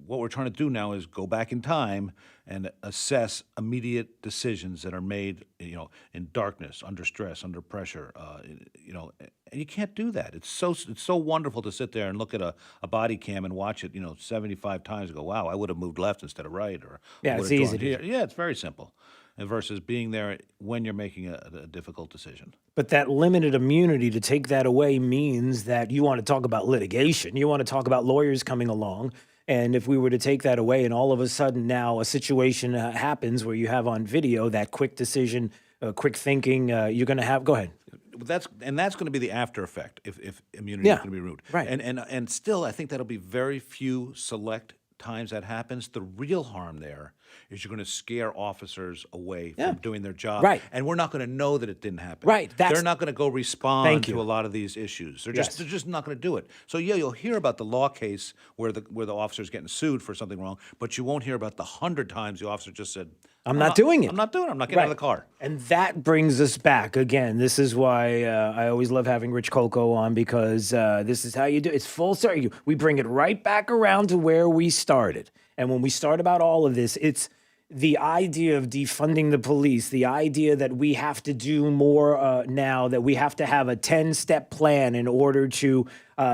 what we're trying to do now is go back in time and assess immediate decisions that are made, in darkness, under stress, under pressure, and you can't do that. It's so wonderful to sit there and look at a body cam and watch it, 75 times and go, wow, I would have moved left instead of right, or Yeah, I it's would have easy drawn to here. Yeah, it's very simple. And versus being there when you're making a difficult decision. But that limited immunity, to take that away means that you want to talk about litigation. You want to talk about lawyers coming along. And if we were to take that away and all of a sudden now a situation happens where you have on video that quick decision, quick thinking, you're going to have, go ahead. That's going to be the after effect if immunity is going to be removed. Right. And still, I think that'll be very few select times that happens. The real harm there is you're going to scare officers away from doing their job. Right. And we're not going to know that it didn't happen. Right. They're not going to go respond Thank you. to a lot of these issues. They're just not going to do it. So you'll hear about the law case where the officer's getting sued for something wrong, but you won't hear about the 100 times the officer just said, I'm not doing it. I'm not doing it. I'm not getting out of the car. And that brings us back. Again, this is why I always love having Rich Coco on, because this is how you do it. It's full circle. We bring it right back around to where we started. And when we start about all of this, it's the idea of defunding the police, the idea that we have to do more now, that we have to have a 10-step plan in order to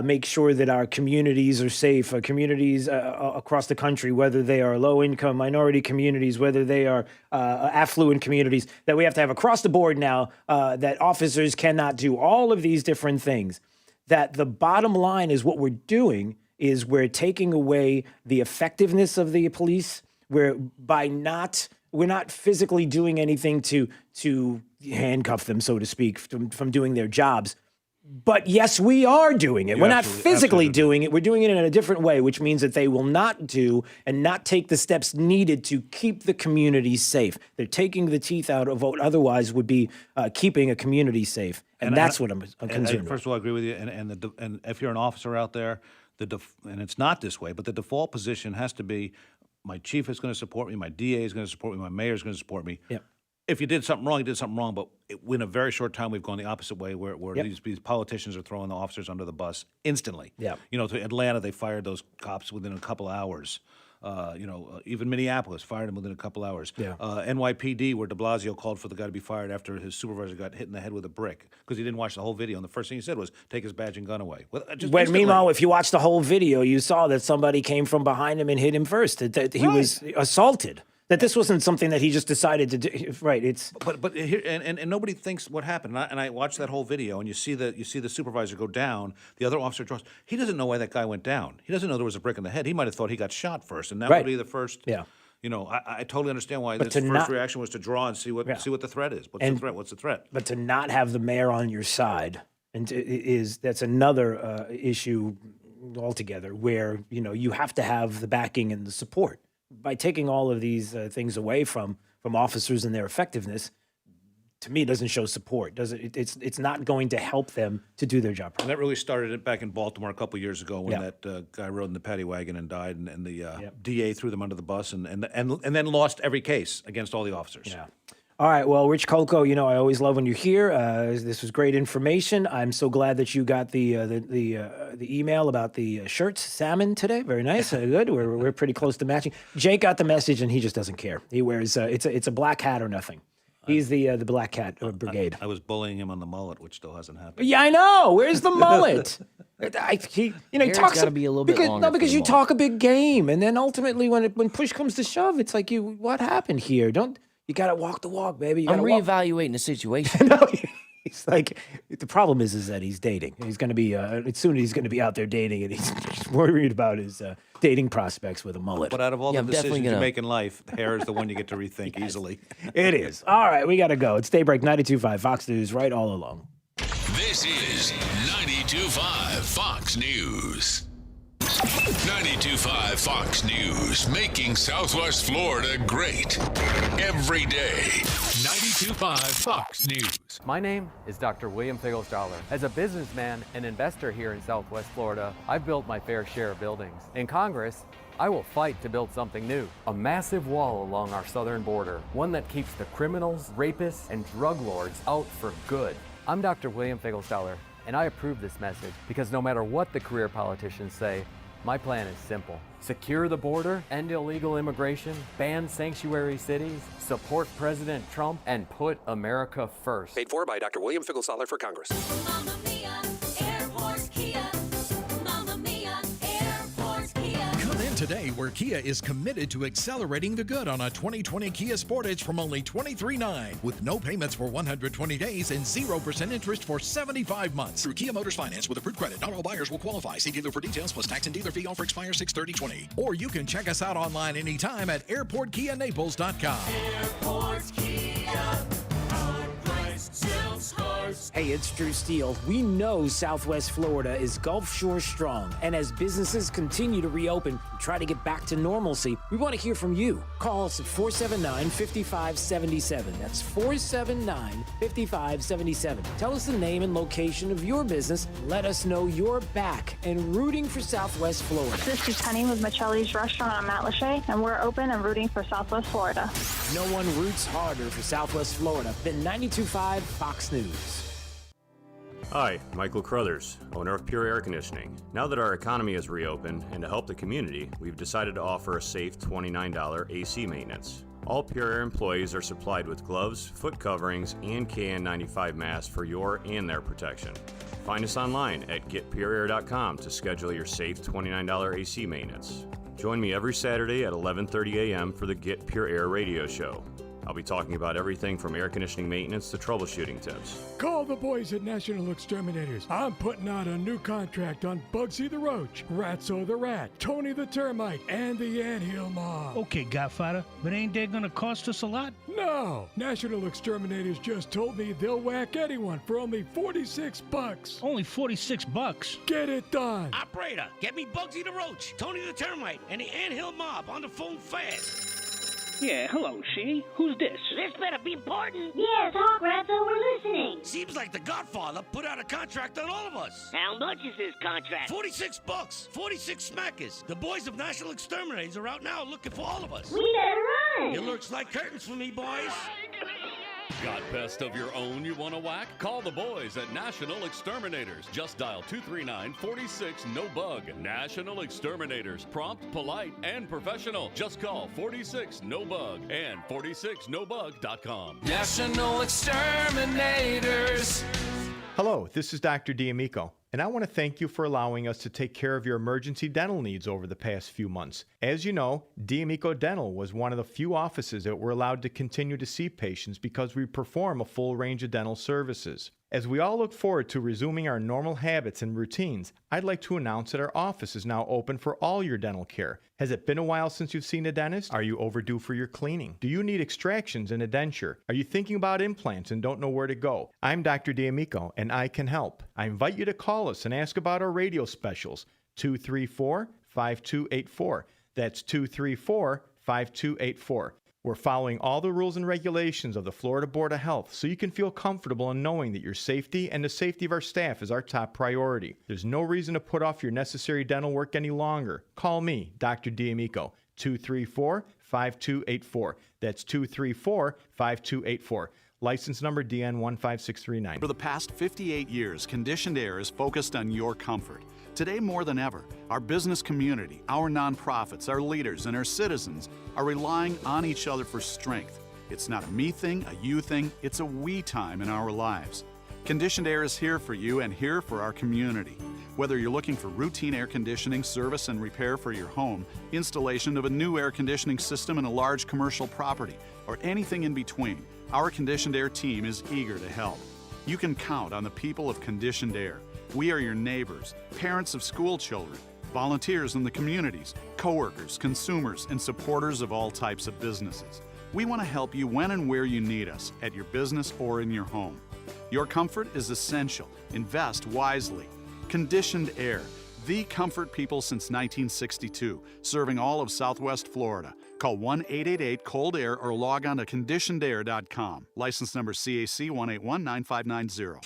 make sure that our communities are safe, communities across the country, whether they are low-income, minority communities, whether they are affluent communities, that we have to have across the board now, that officers cannot do all of these different things. That the bottom line is what we're doing is we're taking away the effectiveness of the police. We're not physically doing anything to handcuff them, so to speak, from doing their jobs. But yes, we are doing it. We're not physically doing it. We're doing it in a different way, which means that they will not do and not take the steps needed to keep the community safe. They're taking the teeth out of what otherwise would be keeping a community safe. And that's what I'm concerned with. First of all, I agree with you. And if you're an officer out there, and it's not this way, but the default position has to be, my chief is going to support me, my DA is going to support me, my mayor is going to support me. Yep. If you did something wrong, you did something wrong. But in a very short time, we've gone the opposite way, where these politicians are throwing the officers under the bus instantly. Yeah. To Atlanta, they fired those cops within a couple hours. Even Minneapolis fired him within a couple hours. Yeah. NYPD, where de Blasio called for the guy to be fired after his supervisor got hit in the head with a brick because he didn't watch the whole video. And the first thing he said was, take his badge and gun away. Meanwhile, if you watch the whole video, you saw that somebody came from behind him and hit him first, that he was assaulted. That this wasn't something that he just decided to do. Right? It's but here and nobody thinks what happened. And I watched that whole video, and you see the supervisor go down. The other officer draws. He doesn't know why that guy went down. He doesn't know there was a brick in the head. He might have thought he got shot first, and that would be the first. Yeah. I totally understand why his first reaction was to draw and see what the threat is. What's the threat? But to not have the mayor on your side, and that's another issue altogether, where you have to have the backing and the support. By taking all of these things away from officers and their effectiveness, to me, doesn't show support. It's not going to help them to do their job. And that really started back in Baltimore a couple years ago when that guy rode in the paddy wagon and died, and the DA threw them under the bus and then lost every case against all the officers. Yeah. All right. Well, Rich Coco, I always love when you're here. This was great information. I'm so glad that you got the email about the shirts, salmon today. Very nice. Good. We're pretty close to matching. Jake got the message, and he just doesn't care. He wears it's a black hat or nothing. He's the Black Cat Brigade. I was bullying him on the mullet, which still hasn't happened. Yeah, I know. Where's the mullet? He talks got to be a little bit longer. because you talk a big game, and then ultimately, when push comes to shove, it's like what happened here? You got to walk the walk, baby. I'm reevaluating the situation. No, he's like, the problem is that he's dating. He's going to be, soon he's going to be out there dating, and he's worried about his dating prospects with a mullet. But out of all the decisions you make in life, hair is the one you get to rethink easily. It is. All right, we got to go. It's Daybreak 92.5 Fox News, right all along. This is 92.5 Fox News. 92.5 Fox News, making Southwest Florida great every day. 92.5 Fox News. My name is Dr. William Figglesdollar. As a businessman and investor here in Southwest Florida, I've built my fair share of buildings. In Congress, I will fight to build something new. A massive wall along our southern border, one that keeps the criminals, rapists, and drug lords out for good. I'm Dr. William Figglesdollar, and I approve this message because no matter what the career politicians say, My plan is simple. Secure the border, end illegal immigration, ban sanctuary cities, support President Trump, and put America first. Paid for by Dr. William Figelsahler for Congress. Mamma Mia, Airport Kia. Mamma Mia, Airport Kia. Come in today where Kia is committed to accelerating the good on a 2020 Kia Sportage from only $23,900 with no payments for 120 days and 0% interest for 75 months. Through Kia Motors Finance with approved credit. Not all buyers will qualify. See dealer for details plus tax and dealer fee. Offer expires 6/30/20. Or you can check us out online anytime at airportkianaples.com. Airport Kia. Hey, it's Drew Steele. We know Southwest Florida is Gulf Shore strong, and as businesses continue to reopen and try to get back to normalcy, we want to hear from you. Call us at 479-5577. That's 479-5577. Tell us the name and location of your business. Let us know you're back and rooting for Southwest Florida. This is Penny with Michelli's Restaurant on Matt Lachey, and we're open and rooting for Southwest Florida. No one roots harder for Southwest Florida than 92.5 Fox News. Hi, Michael Crothers, owner of Pure Air Conditioning. Now that our economy is reopened and to help the community, we've decided to offer a safe $29 AC maintenance. All Pure Air employees are supplied with gloves, foot coverings, and KN95 masks for your and their protection. Find us online at getpureair.com to schedule your safe $29 AC maintenance. Join me every Saturday at 11:30 a.m. for the Get Pure Air radio show. I'll be talking about everything from air conditioning maintenance to troubleshooting tips. Call the boys at National Exterminators. I'm putting out a new contract on Bugsy the Roach, Ratso the Rat, Tony the Termite, and the Anthill Mob. Okay, Godfather, but ain't that gonna cost us a lot? No! National Exterminators just told me they'll whack anyone for only $46. Only $46? Get it done! Operator, get me Bugsy the Roach, Tony the Termite, and the Anthill Mob on the phone fast. Yeah, hello, see? Who's this? This better be important. Yeah, talk, Ratso, we're listening. Seems like the Godfather put out a contract on all of us. How much is this contract? $46. 46 smackers. The boys of National Exterminators are out now looking for all of us. We better run. It looks like curtains for me, boys. Got pest of your own you want to whack? Call the boys at National Exterminators. Just dial 239-46-NO-BUG. National Exterminators. Prompt, polite, and professional. Just call 46-NO-BUG and 46nobug.com. National Exterminators. Hello, this is Dr. D'Amico, and I want to thank you for allowing us to take care of your emergency dental needs over the past few months. As you know, D'Amico Dental was one of the few offices that were allowed to continue to see patients because we perform a full range of dental services. As we all look forward to resuming our normal habits and routines, I'd like to announce that our office is now open for all your dental care. Has it been a while since you've seen a dentist? Are you overdue for your cleaning? Do you need extractions and a denture? Are you thinking about implants and don't know where to go? I'm Dr. D'Amico, and I can help. I invite you to call us and ask about our radio specials, 234-5284. That's 234-5284. We're following all the rules and regulations of the Florida Board of Health so you can feel comfortable in knowing that your safety and the safety of our staff is our top priority. There's no reason to put off your necessary dental work any longer. Call me, Dr. D'Amico, 234-5284. That's 234-5284. License number DN15639. For the past 58 years, Conditioned Air is focused on your comfort. Today more than ever, our business community, our nonprofits, our leaders, and our citizens are relying on each other for strength. It's not a me thing, a you thing, it's a we time in our lives. Conditioned Air is here for you and here for our community. Whether you're looking for routine air conditioning service and repair for your home, installation of a new air conditioning system in a large commercial property, or anything in between, our Conditioned Air team is eager to help. You can count on the people of Conditioned Air. We are your neighbors, parents of school children, volunteers in the communities, coworkers, consumers, and supporters of all types of businesses. We want to help you when and where you need us, at your business or in your home. Your comfort is essential. Invest wisely. Conditioned Air, the comfort people since 1962, serving all of Southwest Florida. Call 1-888-COLD-AIR or log on to conditionedair.com. License number CAC 1819590.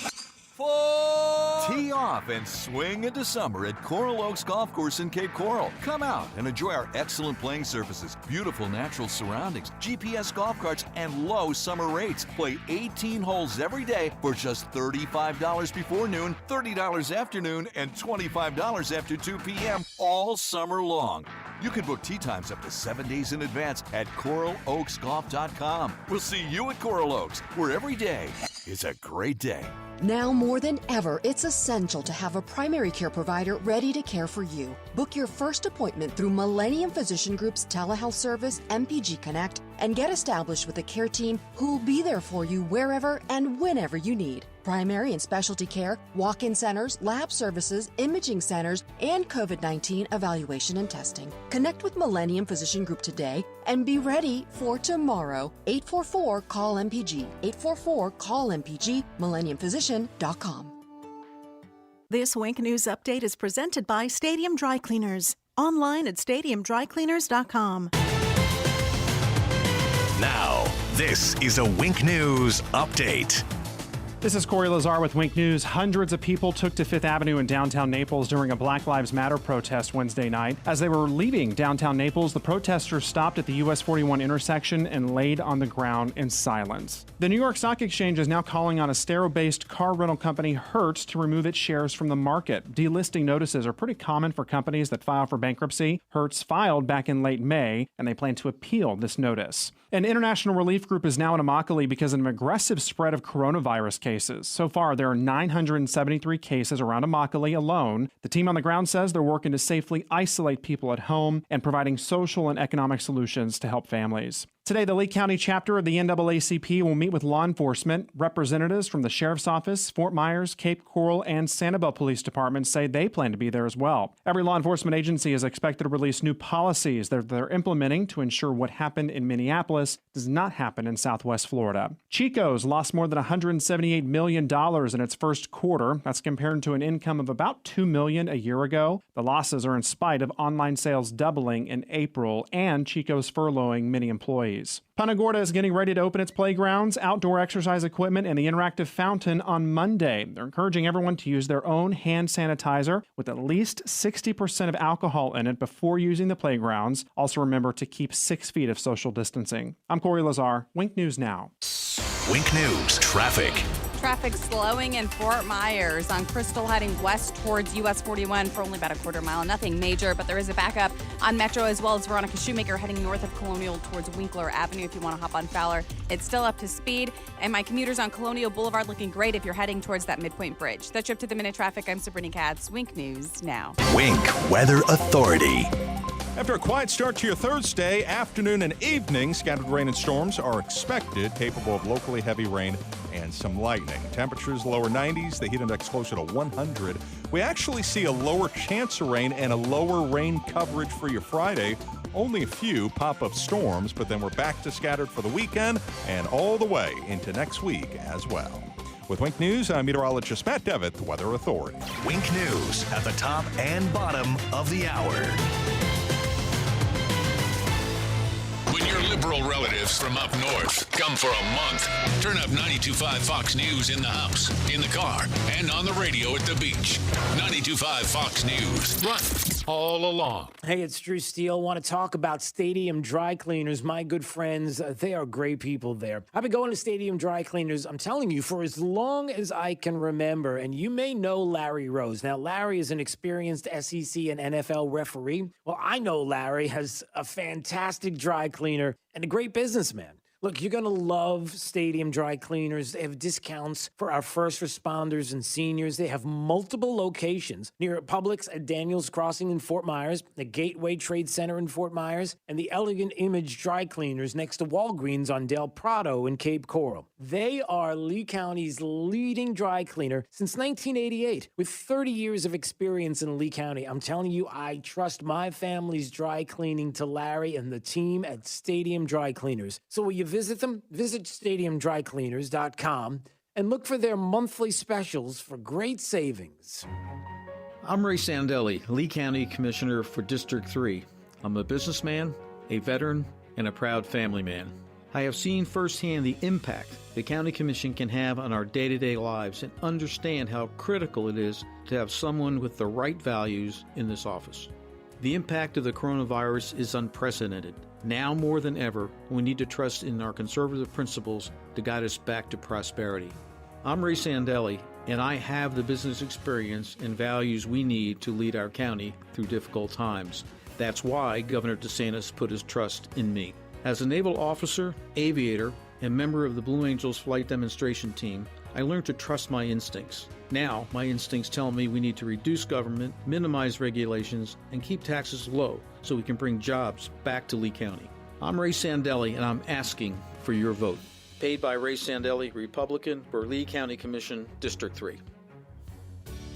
Tee off and swing into summer at Coral Oaks Golf Course in Cape Coral. Come out and enjoy our excellent playing surfaces, beautiful natural surroundings, GPS golf carts, and low summer rates. Play 18 holes every day for just $35 before noon, $30 afternoon, and $25 after 2 p.m. all summer long. You can book tee times up to 7 days in advance at CoralOaksGolf.com. We'll see you at Coral Oaks, where every day is a great day. Now more than ever, it's essential to have a primary care provider ready to care for you. Book your first appointment through Millennium Physician Group's telehealth service, MPG Connect, and get established with a care team who'll be there for you wherever and whenever you need. Primary and specialty care, walk-in centers, lab services, imaging centers, and COVID-19 evaluation and testing. Connect with Millennium Physician Group today and be ready for tomorrow. 844-CALL-MPG. 844-CALL-MPG. MillenniumPhysician.com. This Wink News update is presented by Stadium Dry Cleaners. Online at stadiumdrycleaners.com. Now, this is a Wink News update. This is Corey Lazar with Wink News. Hundreds of people took to Fifth Avenue in downtown Naples during a Black Lives Matter protest Wednesday night. As they were leaving downtown Naples, the protesters stopped at the US 41 intersection and laid on the ground in silence. The New York Stock Exchange is now calling on Estero-based car rental company Hertz to remove its shares from the market. Delisting notices are pretty common for companies that file for bankruptcy. Hertz filed back in late May, and they plan to appeal this notice. An international relief group is now in Immokalee because of an aggressive spread of coronavirus cases. So far, there are 973 cases around Immokalee alone. The team on the ground says they're working to safely isolate people at home and providing social and economic solutions to help families. Today, the Lee County chapter of the NAACP will meet with law enforcement. Representatives from the Sheriff's Office, Fort Myers, Cape Coral, and Sanibel Police Departments say they plan to be there as well. Every law enforcement agency is expected to release new policies that they're implementing to ensure what happened in Minneapolis does not happen in Southwest Florida. Chico's lost more than $178 million in its first quarter. That's compared to an income of about $2 million a year ago. The losses are in spite of online sales doubling in April and Chico's furloughing many employees. Punta Gorda is getting ready to open its playgrounds, outdoor exercise equipment, and the interactive fountain on Monday. They're encouraging everyone to use their own hand sanitizer with at least 60% of alcohol in it before using the playgrounds. Also remember to keep 6 feet of social distancing. I'm Corey Lazar. Wink News Now. Wink News traffic. Traffic slowing in Fort Myers on Crystal heading west towards US 41 for only about a quarter mile. Nothing major, but there is a backup on Metro as well as Veronica Shoemaker heading north of Colonial towards Winkler Avenue if you want to hop on Fowler. It's still up to speed. And my commuters on Colonial Boulevard looking great if you're heading towards that Midpoint Bridge. That's your up to the minute traffic. I'm Sabrina Katz. Wink News Now. Wink Weather Authority. After a quiet start to your Thursday, afternoon and evening, scattered rain and storms are expected, capable of locally heavy rain and some lightning. Temperatures lower 90s, the heat index closer to 100. We actually see a lower chance of rain and a lower rain coverage for your Friday. Only a few pop-up storms, but then we're back to scattered for the weekend and all the way into next week as well. With Wink News, I'm meteorologist Matt Devitt, the Weather Authority. Wink News at the top and bottom of the hour. When your liberal relatives from up north come for a month, turn up 92.5 Fox News in the house, in the car, and on the radio at the beach. 92.5 Fox News. Run all along. Hey, it's Drew Steele. Want to talk about Stadium Dry Cleaners. My good friends, they are great people there. I've been going to Stadium Dry Cleaners, I'm telling you, for as long as I can remember. And you may know Larry Rose. Now, Larry is an experienced SEC and NFL referee. Well, I know Larry has a fantastic dry cleaner and a great businessman. Look, you're going to love Stadium Dry Cleaners. They have discounts for our first responders and seniors. They have multiple locations near Publix at Daniels Crossing in Fort Myers, the Gateway Trade Center in Fort Myers, and the Elegant Image Dry Cleaners next to Walgreens on Del Prado in Cape Coral. They are Lee County's leading dry cleaner since 1988. With 30 years of experience in Lee County, I'm telling you, I trust my family's dry cleaning to Larry and the team at Stadium Dry Cleaners. So will you visit them? Visit stadiumdrycleaners.com and look for their monthly specials for great savings. I'm Ray Sandelli, Lee County Commissioner for District 3. I'm a businessman, a veteran, and a proud family man. I have seen firsthand the impact the County Commission can have on our day-to-day lives and understand how critical it is to have someone with the right values in this office. The impact of the coronavirus is unprecedented. Now more than ever, we need to trust in our conservative principles to guide us back to prosperity. I'm Ray Sandelli, and I have the business experience and values we need to lead our county through difficult times. That's why Governor DeSantis put his trust in me. As a naval officer, aviator, and member of the Blue Angels flight demonstration team, I learned to trust my instincts. Now, my instincts tell me we need to reduce government, minimize regulations, and keep taxes low so we can bring jobs back to Lee County. I'm Ray Sandelli, and I'm asking for your vote. Paid by Ray Sandelli, Republican, for Lee County Commission, District 3.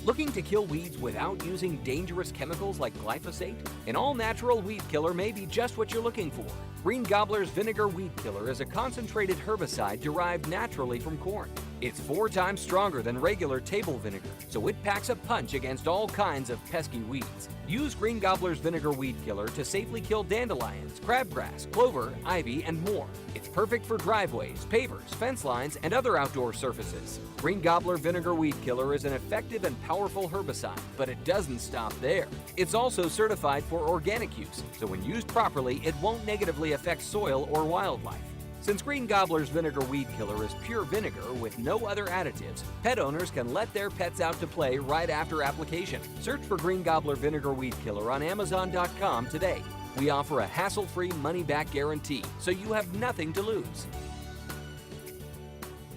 Looking to kill weeds without using dangerous chemicals like glyphosate? An all-natural weed killer may be just what you're looking for. Green Gobbler's Vinegar Weed Killer is a concentrated herbicide derived naturally from corn. It's 4 times stronger than regular table vinegar, so it packs a punch against all kinds of pesky weeds. Use Green Gobbler's Vinegar Weed Killer to safely kill dandelions, crabgrass, clover, ivy, and more. It's perfect for driveways, pavers, fence lines, and other outdoor surfaces. Green Gobbler Vinegar Weed Killer is an effective and powerful herbicide, but it doesn't stop there. It's also certified for organic use, so when used properly, it won't negatively affect soil or wildlife. Since Green Gobbler's Vinegar Weed Killer is pure vinegar with no other additives, pet owners can let their pets out to play right after application. Search for Green Gobbler Vinegar Weed Killer on Amazon.com today. We offer a hassle-free money-back guarantee, so you have nothing to lose.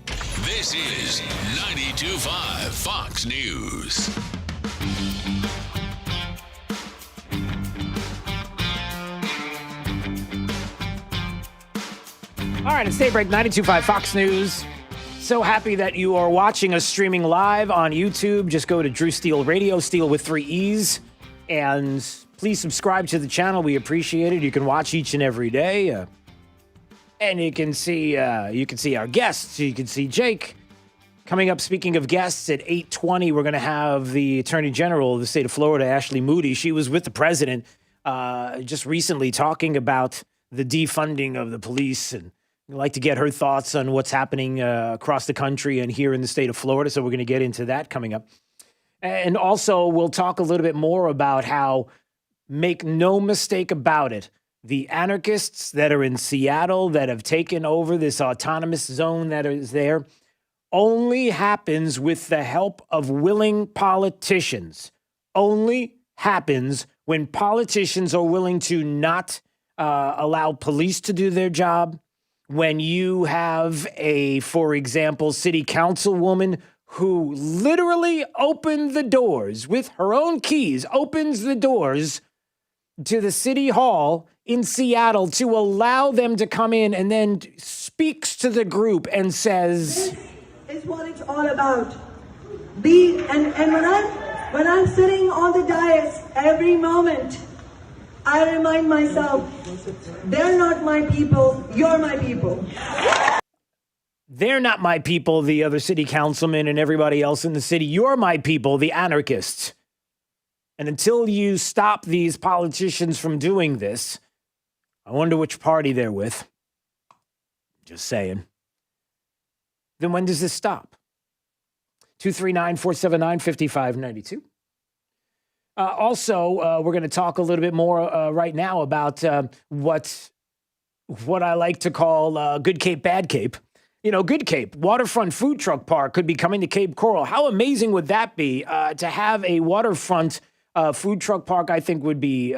This is 92.5 Fox News. All right, it's Daybreak 92.5 Fox News. So happy that you are watching us streaming live on YouTube. Just go to Drew Steele Radio, Steele with 3 E's, and please subscribe to the channel. We appreciate it. You can watch each and every day, and you can see our guests. You can see Jake. Coming up, speaking of guests, at 8:20, we're going to have the Attorney General of the state of Florida, Ashley Moody. She was with the president just recently talking about the defunding of the police, and I'd like to get her thoughts on what's happening across the country and here in the state of Florida. So we're going to get into that coming up. And also, we'll talk a little bit more about how, make no mistake about it, the anarchists that are in Seattle that have taken over this autonomous zone that is there only happens with the help of willing politicians. Only happens when politicians are willing to not allow police to do their job. When you have for example, city councilwoman who literally opened the doors with her own keys, opens the doors to the city hall in Seattle to allow them to come in, and then speaks to the group and says, "This is what it's all about." When I'm sitting on the dais every moment, I remind myself, they're not my people, you're my people. They're not my people, the other city councilmen and everybody else in the city. You're my people, the anarchists. And until you stop these politicians from doing this, I wonder which party they're with. Just saying. Then when does this stop? 239-479-5592. Also, we're going to talk a little bit more right now about what I like to call Good Cape, Bad Cape. You know, Good Cape, waterfront food truck park could be coming to Cape Coral. How amazing would that be to have a waterfront food truck park? I think would be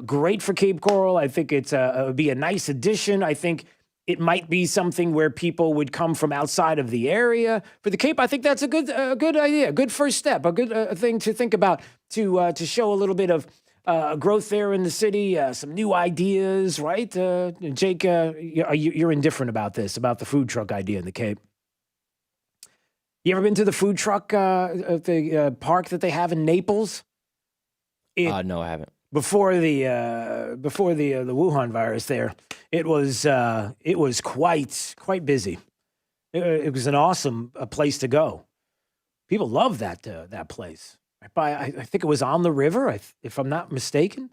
great for Cape Coral. I think it would be a nice addition. I think it might be something where people would come from outside of the area. For the Cape, I think that's a good idea, a good first step, a good thing to think about to show a little bit of growth there in the city, some new ideas, right? Jake, you're indifferent about this, about the food truck idea in the Cape. You ever been to the food truck the park that they have in Naples? No, I haven't. Before the Wuhan virus, there it was quite busy. It was an awesome place to go. People love that place. I think it was on the river, if I'm not mistaken.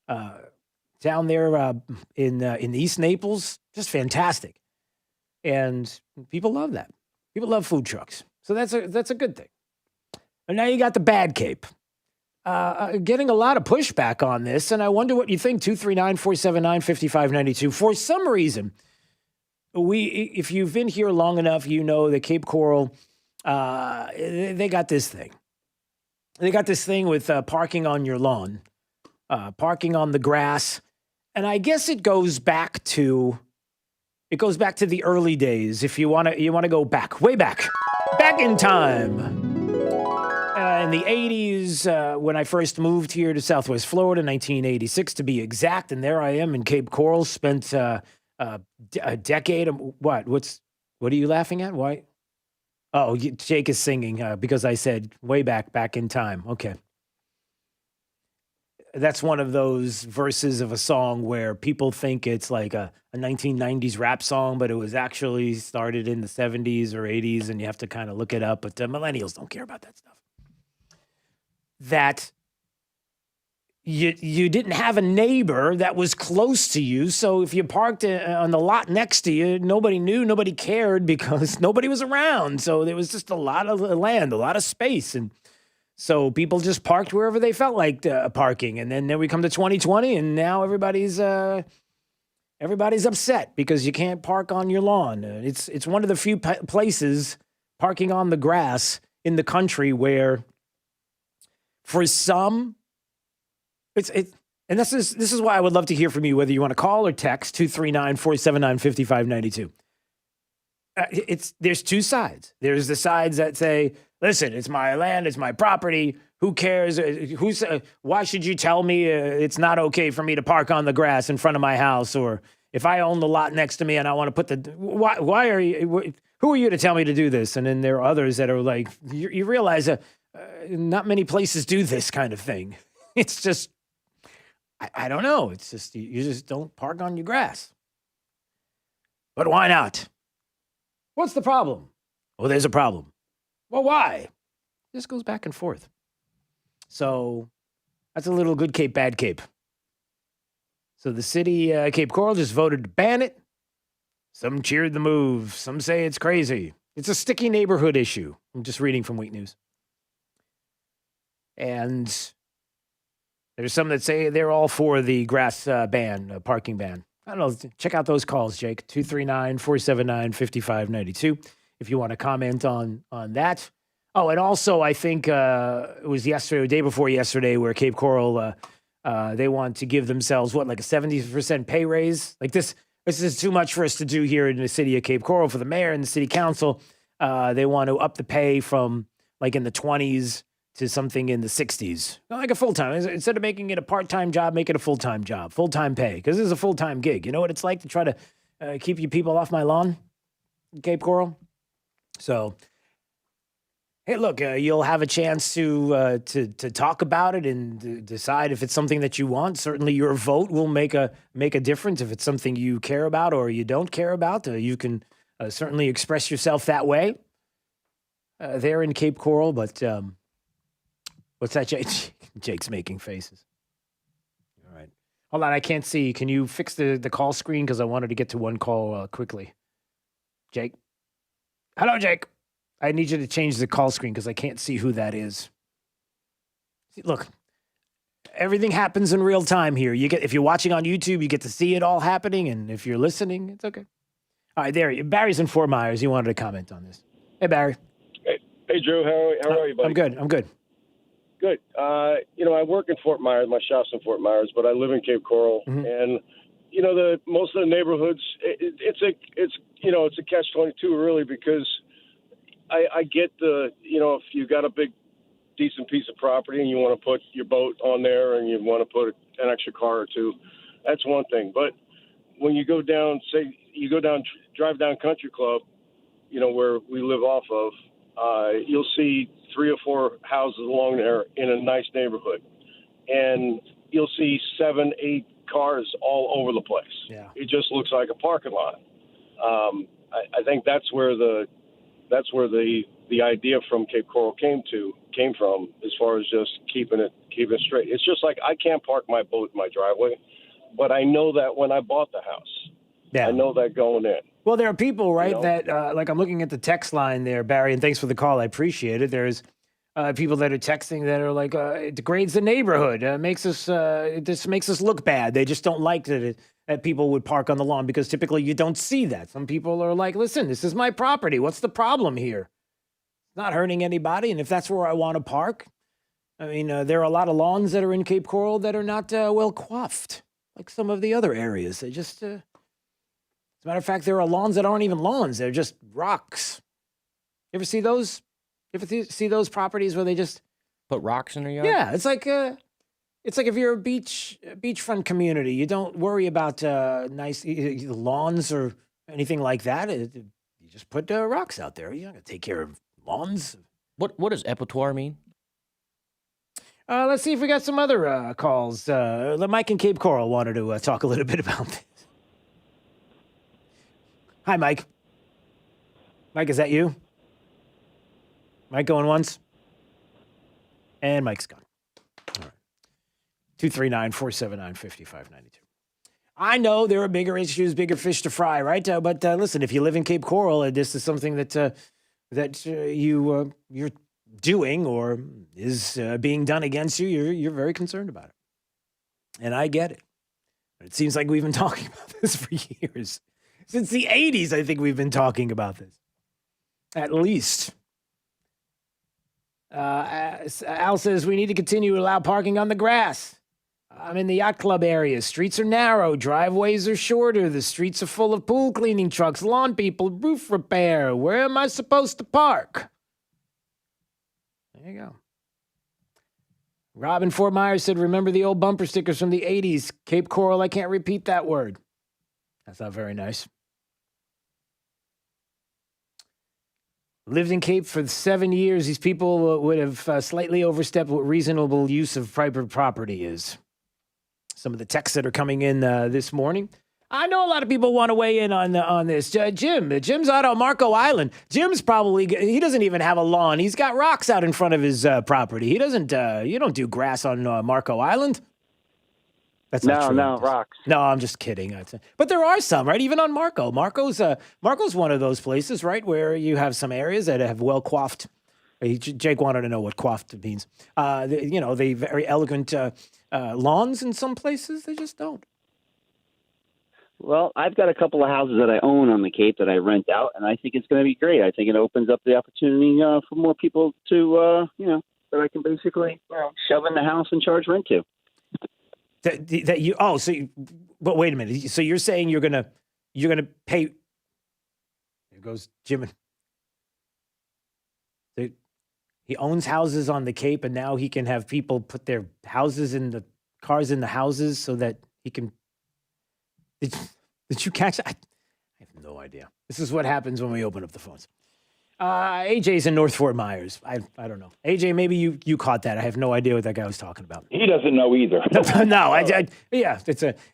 To down there in East Naples, just fantastic. And people love that. People love food trucks. So that's a good thing. And now you got the Bad Cape. Getting a lot of pushback on this, and I wonder what you think. 239-479-5592. For some reason, if you've been here long enough, you know that Cape Coral, they got this thing. They got this thing with parking on your lawn, parking on the grass, and I guess it goes back to the early days. If you want to go back, way back in time. In the 80s, when I first moved here to Southwest Florida, 1986 to be exact, and there I am in Cape Coral, spent a decade. What are you laughing at? Why? Oh, Jake is singing because I said way back in time. Okay. That's one of those verses of a song where people think it's like a 1990s rap song, but it was actually started in the 70s or 80s, and you have to kind of look it up. But millennials don't care about that stuff. That you didn't have a neighbor that was close to you, so if you parked on the lot next to you, nobody knew, nobody cared because nobody was around. So there was just a lot of land, a lot of space, and so people just parked wherever they felt like parking. And then we come to 2020, and now everybody's upset because you can't park on your lawn. It's one of the few places, parking on the grass in the country, where for some, and this is why I would love to hear from you, whether you want to call or text 239-479-5592. There's two sides. There's the sides that say, listen, it's my land, it's my property. Who cares? Why should you tell me it's not okay for me to park on the grass in front of my house? Or if I own the lot next to me and I want to put why are you, who are you to tell me to do this? And then there are others that are like, you realize not many places do this kind of thing. It's just, I don't know. It's just, you just don't park on your grass. But why not? What's the problem? Well, there's a problem. Well, why? This goes back and forth. So that's a little good Cape, bad Cape. So the city, Cape Coral, just voted to ban it. Some cheered the move. Some say it's crazy. It's a sticky neighborhood issue. I'm just reading from Week News. And there's some that say they're all for the grass ban, parking ban. I don't know. Check out those calls, Jake. 239-479-5592 if you want to comment on that. Oh, and also I think it was yesterday or day before yesterday where Cape Coral, they want to give themselves, like a 70% pay raise? Like this is too much for us to do here in the city of Cape Coral for the mayor and the city council. They want to up the pay from like in the 20s to something in the 60s. Not like a full-time. Instead of making it a part-time job, make it a full-time job. Full-time pay. Because this is a full-time gig. You know what it's like to try to keep you people off my lawn, Cape Coral? So, hey, look, you'll have a chance to talk about it and decide if it's something that you want. Certainly your vote will make a difference. If it's something you care about or you don't care about, you can certainly express yourself that way there in Cape Coral. But what's that, Jake? Jake's making faces. All right. Hold on, I can't see. Can you fix the call screen? Because I wanted to get to one call quickly. Jake? Hello, Jake. I need you to change the call screen because I can't see who that is. Look, everything happens in real time here. If you're watching on YouTube, you get to see it all happening, and if you're listening, it's okay. All right, there. Barry's in Fort Myers. He wanted to comment on this. Hey, Barry. Hey, Drew. How are you, buddy? I'm good. Good. I work in Fort Myers. My shop's in Fort Myers, but I live in Cape Coral, and most of the neighborhoods, it's a catch-22 really, because I get if you got a big, decent piece of property and you want to put your boat on there and you want to put an extra car or two, that's one thing. But when you go down, drive down Country Club, where we live off of, you'll see 3 or 4 houses along there in a nice neighborhood, and you'll see 7, 8 cars all over the place. Yeah. It just looks like a parking lot. I think that's where the idea from Cape Coral came from, as far as just keeping it straight. It's just like I can't park my boat in my driveway, but I know that when I bought the house. Yeah. I know that going in. Well, there are people, right, You know? that, like I'm looking at the text line there, Barry, and thanks for the call. I appreciate it. There's people that are texting that are like, it degrades the neighborhood. This makes us look bad. They just don't like that people would park on the lawn because typically you don't see that. Some people are like, listen, this is my property. What's the problem here? It's not hurting anybody. And if that's where I want to park, I mean, there are a lot of lawns that are in Cape Coral that are not well coiffed, like some of the other areas. They just, as a matter of fact, there are lawns that aren't even lawns. They're just rocks. You ever see those? You ever see those properties where they just put rocks in their yard? Yeah, it's like if you're a beachfront community, you don't worry about nice lawns or anything like that. You just put rocks out there. You're not gonna take care of lawns. What does epauteur mean? Let's see if we got some other calls. Mike in Cape Coral wanted to talk a little bit about this. Hi, Mike. Mike, is that you? Mike going once? And Mike's gone. All right. 239-479-5592. I know there are bigger issues, bigger fish to fry, right? But listen, if you live in Cape Coral and this is something that you're doing or is being done against you, you're very concerned about it. And I get it. It seems like we've been talking about this for years. Since the 80s, I think we've been talking about this. At least. Al says, we need to continue to allow parking on the grass. I'm in the yacht club area. Streets are narrow. Driveways are shorter. The streets are full of pool cleaning trucks, lawn people, roof repair. Where am I supposed to park? There you go. Robin Fort Myers said, remember the old bumper stickers from the 80s? Cape Coral, I can't repeat that word. That's not very nice. Lived in Cape for 7 years. These people would have slightly overstepped what reasonable use of private property is. Some of the texts that are coming in this morning. I know a lot of people want to weigh in on this. Jim's out on Marco Island. Jim's he doesn't even have a lawn. He's got rocks out in front of his property. He doesn't, you don't do grass on Marco Island. That's not true. No, rocks. No, I'm just kidding. But there are some, right? Even on Marco. Marco's one of those places, right, where you have some areas that have well coiffed. Jake wanted to know what coiffed means. They very elegant lawns in some places. They just don't. Well, I've got a couple of houses that I own on the Cape that I rent out, and I think it's going to be great. I think it opens up the opportunity for more people to, that I can basically shove in the house and charge rent to. But wait a minute. So you're saying you're gonna pay? Here goes Jim. He owns houses on the Cape, and now he can have people put their houses in the cars in the houses so that he can. Did you catch that? I have no idea. This is what happens when we open up the phones. AJ's in North Fort Myers. I don't know. AJ, maybe you caught that. I have no idea what that guy was talking about. He doesn't know either. No, it's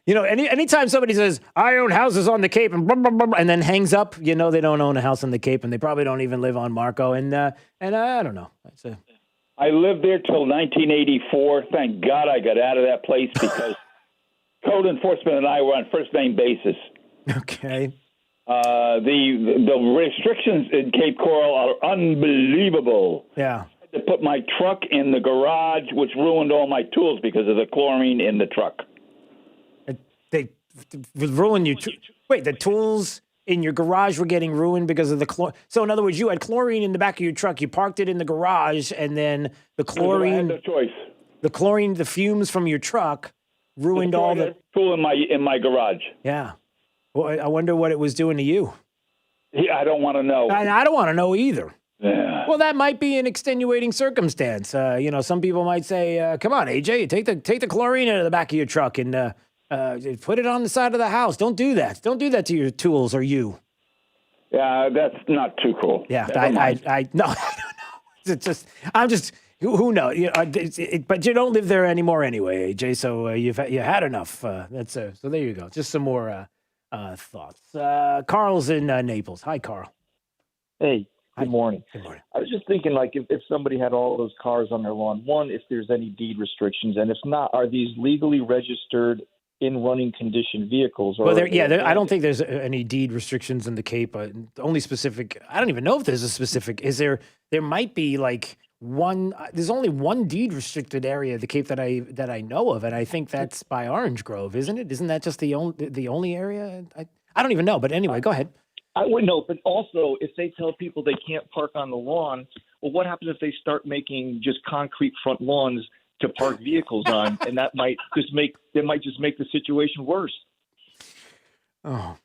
anytime somebody says, I own houses on the Cape and blah, blah, blah, and then hangs up, they don't own a house on the Cape and they probably don't even live on Marco. And I don't know. I lived there till 1984. Thank God I got out of that place because code enforcement and I were on first name basis. Okay. The restrictions in Cape Coral are unbelievable. Yeah. I had to put my truck in the garage, which ruined all my tools because of the chlorine in the truck. They ruined you. Wait, the tools in your garage were getting ruined because of the chlorine. So in other words, you had chlorine in the back of your truck. You parked it in the garage, and then the chlorine. I had no choice. The chlorine, the fumes from your truck, ruined all the tool in my garage. Yeah. Well, I wonder what it was doing to you. Yeah, I don't want to know. I don't want to know either. Yeah. Well, that might be an extenuating circumstance. Some people might say, "Come on, AJ, take the chlorine out of the back of your truck and put it on the side of the house." Don't do that. Don't do that to your tools or you. Yeah, that's not too cool. Yeah, I don't know. It's just who knows? But you don't live there anymore anyway, AJ. So you had enough. So there you go. Just some more. Thoughts. Carl's in Naples. Hi, Carl. Hey, good morning. Good morning. I was just thinking, like, if somebody had all those cars on their lawn, one, if there's any deed restrictions, and if not, are these legally registered in running condition vehicles. Well, I don't think there's any deed restrictions in the Cape. Only specific. I don't even know if there's a specific. Is there? There might be like one. There's only one deed restricted area of the Cape that I know of, and I think that's by Orange Grove, isn't it? Isn't that just the only area? I don't even know. But anyway, go ahead. I wouldn't know, but also if they tell people they can't park on the lawn, well, what happens if they start making just concrete front lawns to park vehicles on, and that might just make the situation worse. Oh,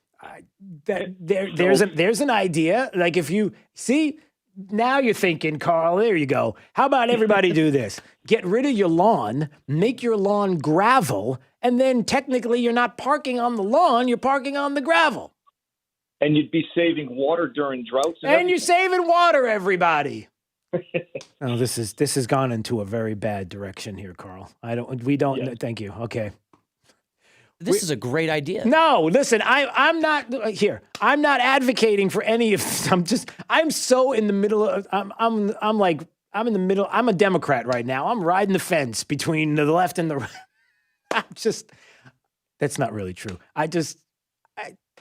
there's an idea. Like if you see, now you're thinking, Carl, there you go. How about everybody do this? Get rid of your lawn, make your lawn gravel, and then technically you're not parking on the lawn, you're parking on the gravel. And you'd be saving water during droughts. And you're saving water, everybody. Oh, this has gone into a very bad direction here, Carl. Thank you. Okay. This is a great idea. No, listen, I'm not here. I'm not advocating for any of this. I'm so in the middle of, I'm in the middle. I'm a Democrat right now. I'm riding the fence between the left and the right. That's not really true.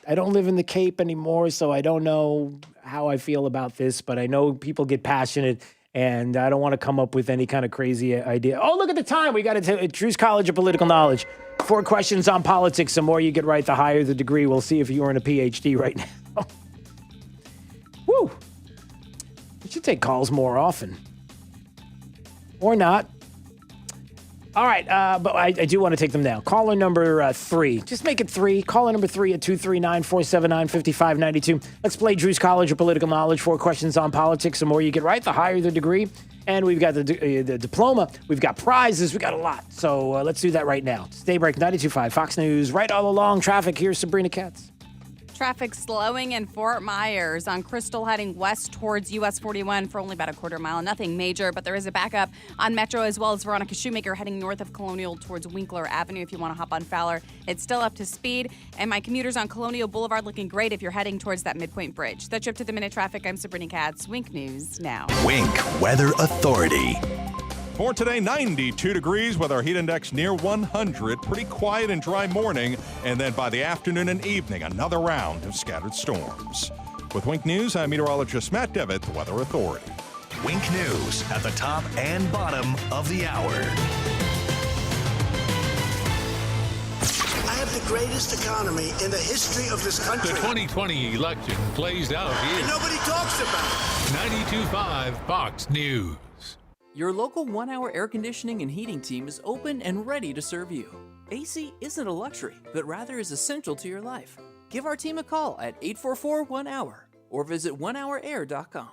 I don't live in the Cape anymore, so I don't know how I feel about this, but I know people get passionate, and I don't want to come up with any kind of crazy idea. Oh, look at the time. We got Drew's College of Political Knowledge. 4 questions on politics. The more you get right, the higher the degree. We'll see if you earn a PhD right now. Woo! You should take calls more often. Or not. All right, but I do want to take them now. Caller number 3. Just make it 3. Caller number 3 at 239-479-5592. Let's play Drew's College of Political Knowledge. 4 questions on politics. The more you get right, the higher the degree. And we've got the diploma. We've got prizes. We got a lot. So let's do that right now. Daybreak 92.5 Fox News. Right all along traffic. Here's Sabrina Katz. Traffic slowing in Fort Myers on Crystal heading west towards US 41 for only about a quarter mile. Nothing major, but there is a backup on Metro as well as Veronica Shoemaker heading north of Colonial towards Winkler Avenue if you want to hop on Fowler. It's still up to speed. And my commuters on Colonial Boulevard looking great if you're heading towards that Midpoint Bridge. That's your up to the minute traffic. I'm Sabrina Katz. Wink News now. Wink Weather Authority. For today, 92 degrees with our heat index near 100. Pretty quiet and dry morning. And then by the afternoon and evening, another round of scattered storms. With Wink News, I'm meteorologist Matt Devitt, the Weather Authority. Wink News at the top and bottom of the hour. I have the greatest economy in the history of this country. The 2020 election plays out here. And nobody talks about it. 92.5 Fox News. Your local 1-hour air conditioning and heating team is open and ready to serve you. AC isn't a luxury, but rather is essential to your life. Give our team a call at 844-1-HOUR or visit onehourair.com.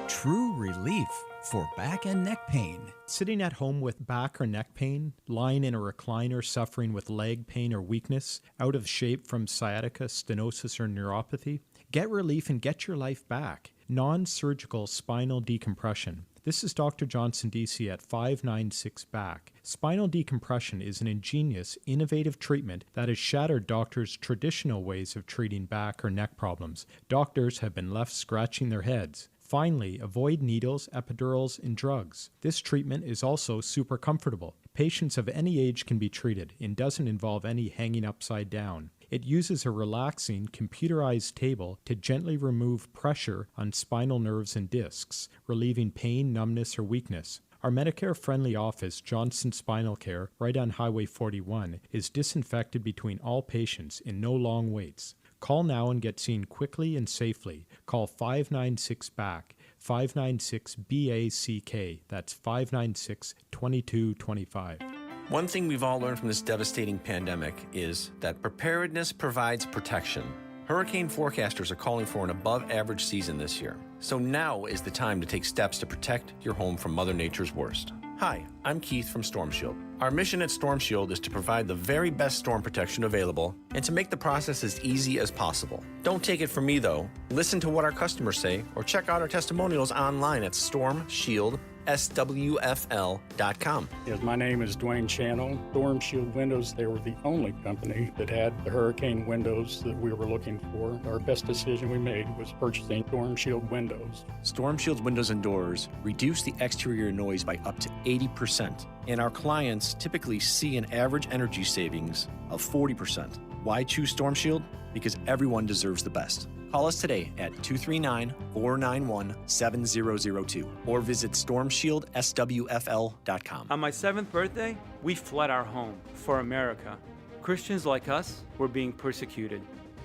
True relief for back and neck pain. Sitting at home with back or neck pain, lying in a recliner suffering with leg pain or weakness, out of shape from sciatica, stenosis, or neuropathy? Get relief and get your life back. Non-surgical spinal decompression. This is Dr. Johnson, D.C. at 596 Back. Spinal decompression is an ingenious, innovative treatment that has shattered doctors' traditional ways of treating back or neck problems. Doctors have been left scratching their heads. Finally, avoid needles, epidurals, and drugs. This treatment is also super comfortable. Patients of any age can be treated and doesn't involve any hanging upside down. It uses a relaxing, computerized table to gently remove pressure on spinal nerves and discs, relieving pain, numbness, or weakness. Our Medicare-friendly office, Johnson Spinal Care, right on Highway 41, is disinfected between all patients in no long waits. Call now and get seen quickly and safely. Call 596-BACK, 596-BACK. That's 596-2225. One thing we've all learned from this devastating pandemic is that preparedness provides protection. Hurricane forecasters are calling for an above-average season this year. So now is the time to take steps to protect your home from Mother Nature's worst. Hi, I'm Keith from Storm Shield. Our mission at Storm Shield is to provide the very best storm protection available and to make the process as easy as possible. Don't take it from me, though. Listen to what our customers say or check out our testimonials online at stormshield.com. StormShieldSWFL.com. Yes, my name is Dwayne Channel. Storm Shield Windows, they were the only company that had the hurricane windows that we were looking for. Our best decision we made was purchasing Storm Shield Windows. Storm Shield's windows and doors reduce the exterior noise by up to 80%, and our clients typically see an average energy savings of 40%. Why choose Storm Shield? Because everyone deserves the best. Call us today at 239-491-7002 or visit StormShieldSWFL.com. On my 7th birthday, we fled our home for America. Christians like us were being persecuted.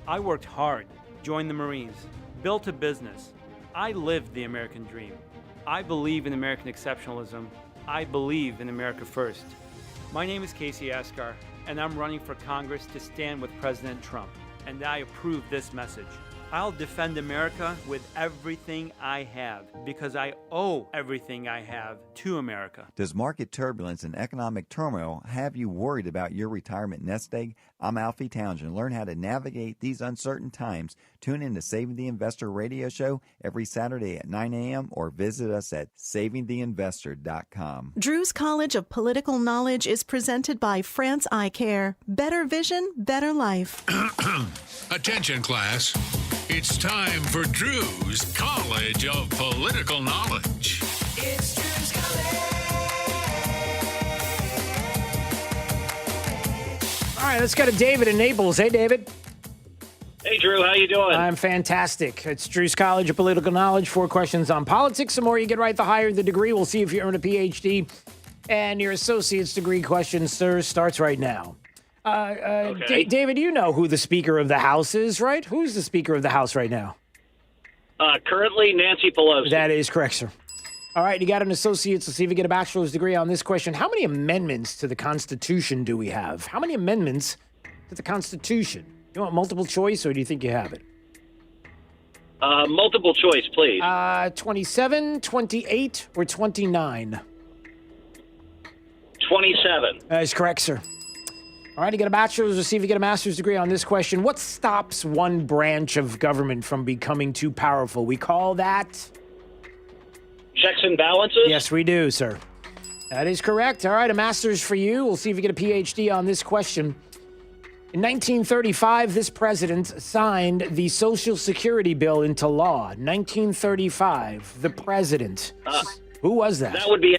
I worked hard, joined the Marines, built a business. I lived the American dream. I believe in American exceptionalism. I believe in America first. My name is Casey Askar, and I'm running for Congress to stand with President Trump. And I approve this message. I'll defend America with everything I have because I owe everything I have to America. Does market turbulence and economic turmoil have you worried about your retirement nest egg? I'm Alfie Townsend. Learn how to navigate these uncertain times. Tune in to Saving the Investor radio show every Saturday at 9 a.m. or visit us at savingtheinvestor.com. Drew's College of Political Knowledge is presented by France Eye Care. Better vision, better life. Attention, class. It's time for Drew's College of Political Knowledge. It's Drew's College. All right, let's go to David in Naples. Hey, David. Hey, Drew. How you doing? I'm fantastic. It's Drew's College of Political Knowledge. 4 questions on politics. The more you get right, the higher the degree. We'll see if you earn a PhD. And your associate's degree question, sir, starts right now. Okay. David, you know who the Speaker of the House is, right? Who's the Speaker of the House right now? Currently, Nancy Pelosi. That is correct, sir. All right, you got an associate's. Let's see if you get a bachelor's degree on this question. How many amendments to the Constitution do we have? How many amendments to the Constitution? You want multiple choice, or do you think you have it? Multiple choice, please. 27, 28, or 29? 27. That is correct, sir. All right, you get a bachelor's. Let's see if you get a master's degree on this question. What stops one branch of government from becoming too powerful? We call that... Checks and balances? Yes, we do, sir. That is correct. All right, a master's for you. We'll see if you get a PhD on this question. In 1935, this president signed the Social Security bill into law. 1935, the president. Who was that? That would be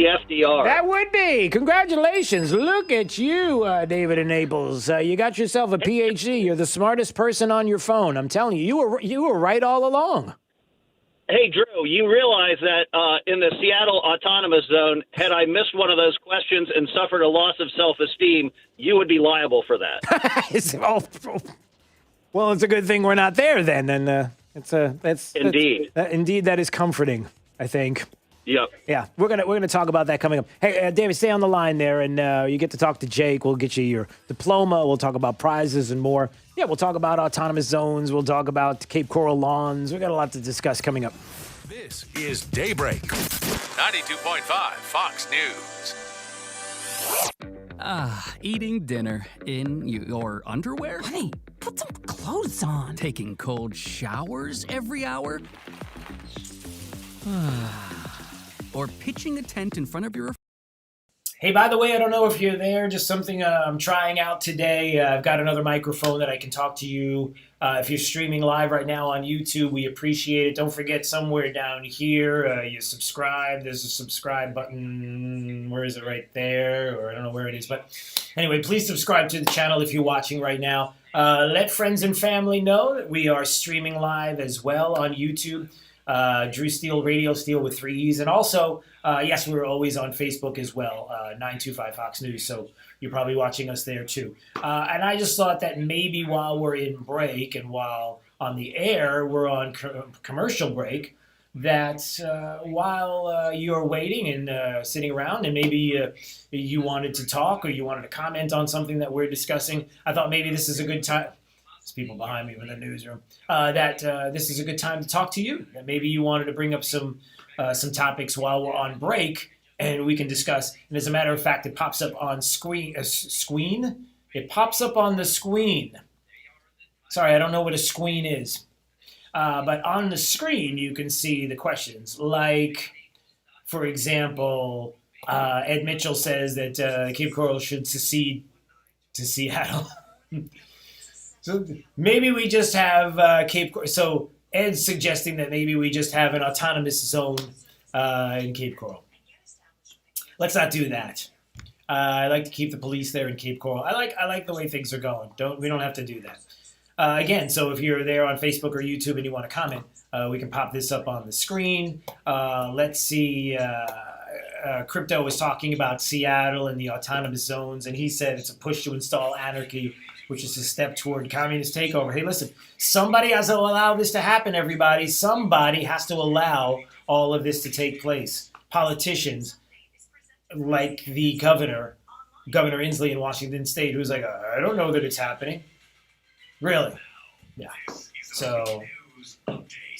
FDR. That would be. Congratulations. Look at you, David in Naples. You got yourself a PhD. You're the smartest person on your phone. I'm telling you, you were right all along. Hey, Drew, you realize that in the Seattle Autonomous Zone, had I missed one of those questions and suffered a loss of self-esteem, you would be liable for that. Well, it's a good thing we're not there then. And Indeed. Indeed, that is comforting, I think. Yep. Yeah, we're gonna talk about that coming up. Hey, David, stay on the line there, and you get to talk to Jake. We'll get you your diploma. We'll talk about prizes and more. Yeah, we'll talk about autonomous zones. We'll talk about Cape Coral lawns. We got a lot to discuss coming up. This is Daybreak. 92.5 Fox News. Eating dinner in your underwear? Hey, put some clothes on. Taking cold showers every hour? Or pitching a tent in front of your... Hey, by the way, I don't know if you're there, just something I'm trying out today. I've got another microphone that I can talk to you. If you're streaming live right now on YouTube, we appreciate it. Don't forget, somewhere down here, you subscribe. There's a subscribe button. Where is it? Right there? Or I don't know where it is. But anyway, please subscribe to the channel if you're watching right now. Let friends and family know that we are streaming live as well on YouTube. Drew Steele, Radio Steele with 3 E's. And also, yes, we're always on Facebook as well, 925 Fox News. So you're probably watching us there too. And I just thought that maybe while we're in break and while on the air, we're on commercial break, that while you're waiting and sitting around and maybe you wanted to talk or you wanted to comment on something that we're discussing, I thought maybe this is a good time. There's people behind me in the newsroom. This is a good time to talk to you. That maybe you wanted to bring up some topics while we're on break, and we can discuss. And as a matter of fact, it pops up on screen. It pops up on the screen. Sorry, I don't know what a screen is. But on the screen, you can see the questions like, for example, Ed Mitchell says that Cape Coral should secede to Seattle. So maybe we just have Cape Coral. So Ed's suggesting that maybe we just have an autonomous zone in Cape Coral. Let's not do that. I like to keep the police there in Cape Coral. I like the way things are going. We don't have to do that. Again, so if you're there on Facebook or YouTube and you want to comment, we can pop this up on the screen. Let's see. Crypto was talking about Seattle and the autonomous zones, and he said it's a push to install anarchy, which is a step toward communist takeover. Hey, listen, somebody has to allow this to happen, everybody. Somebody has to allow all of this to take place. Politicians, like the Governor Inslee in Washington State, who's like, I don't know that it's happening. Really? Yeah. So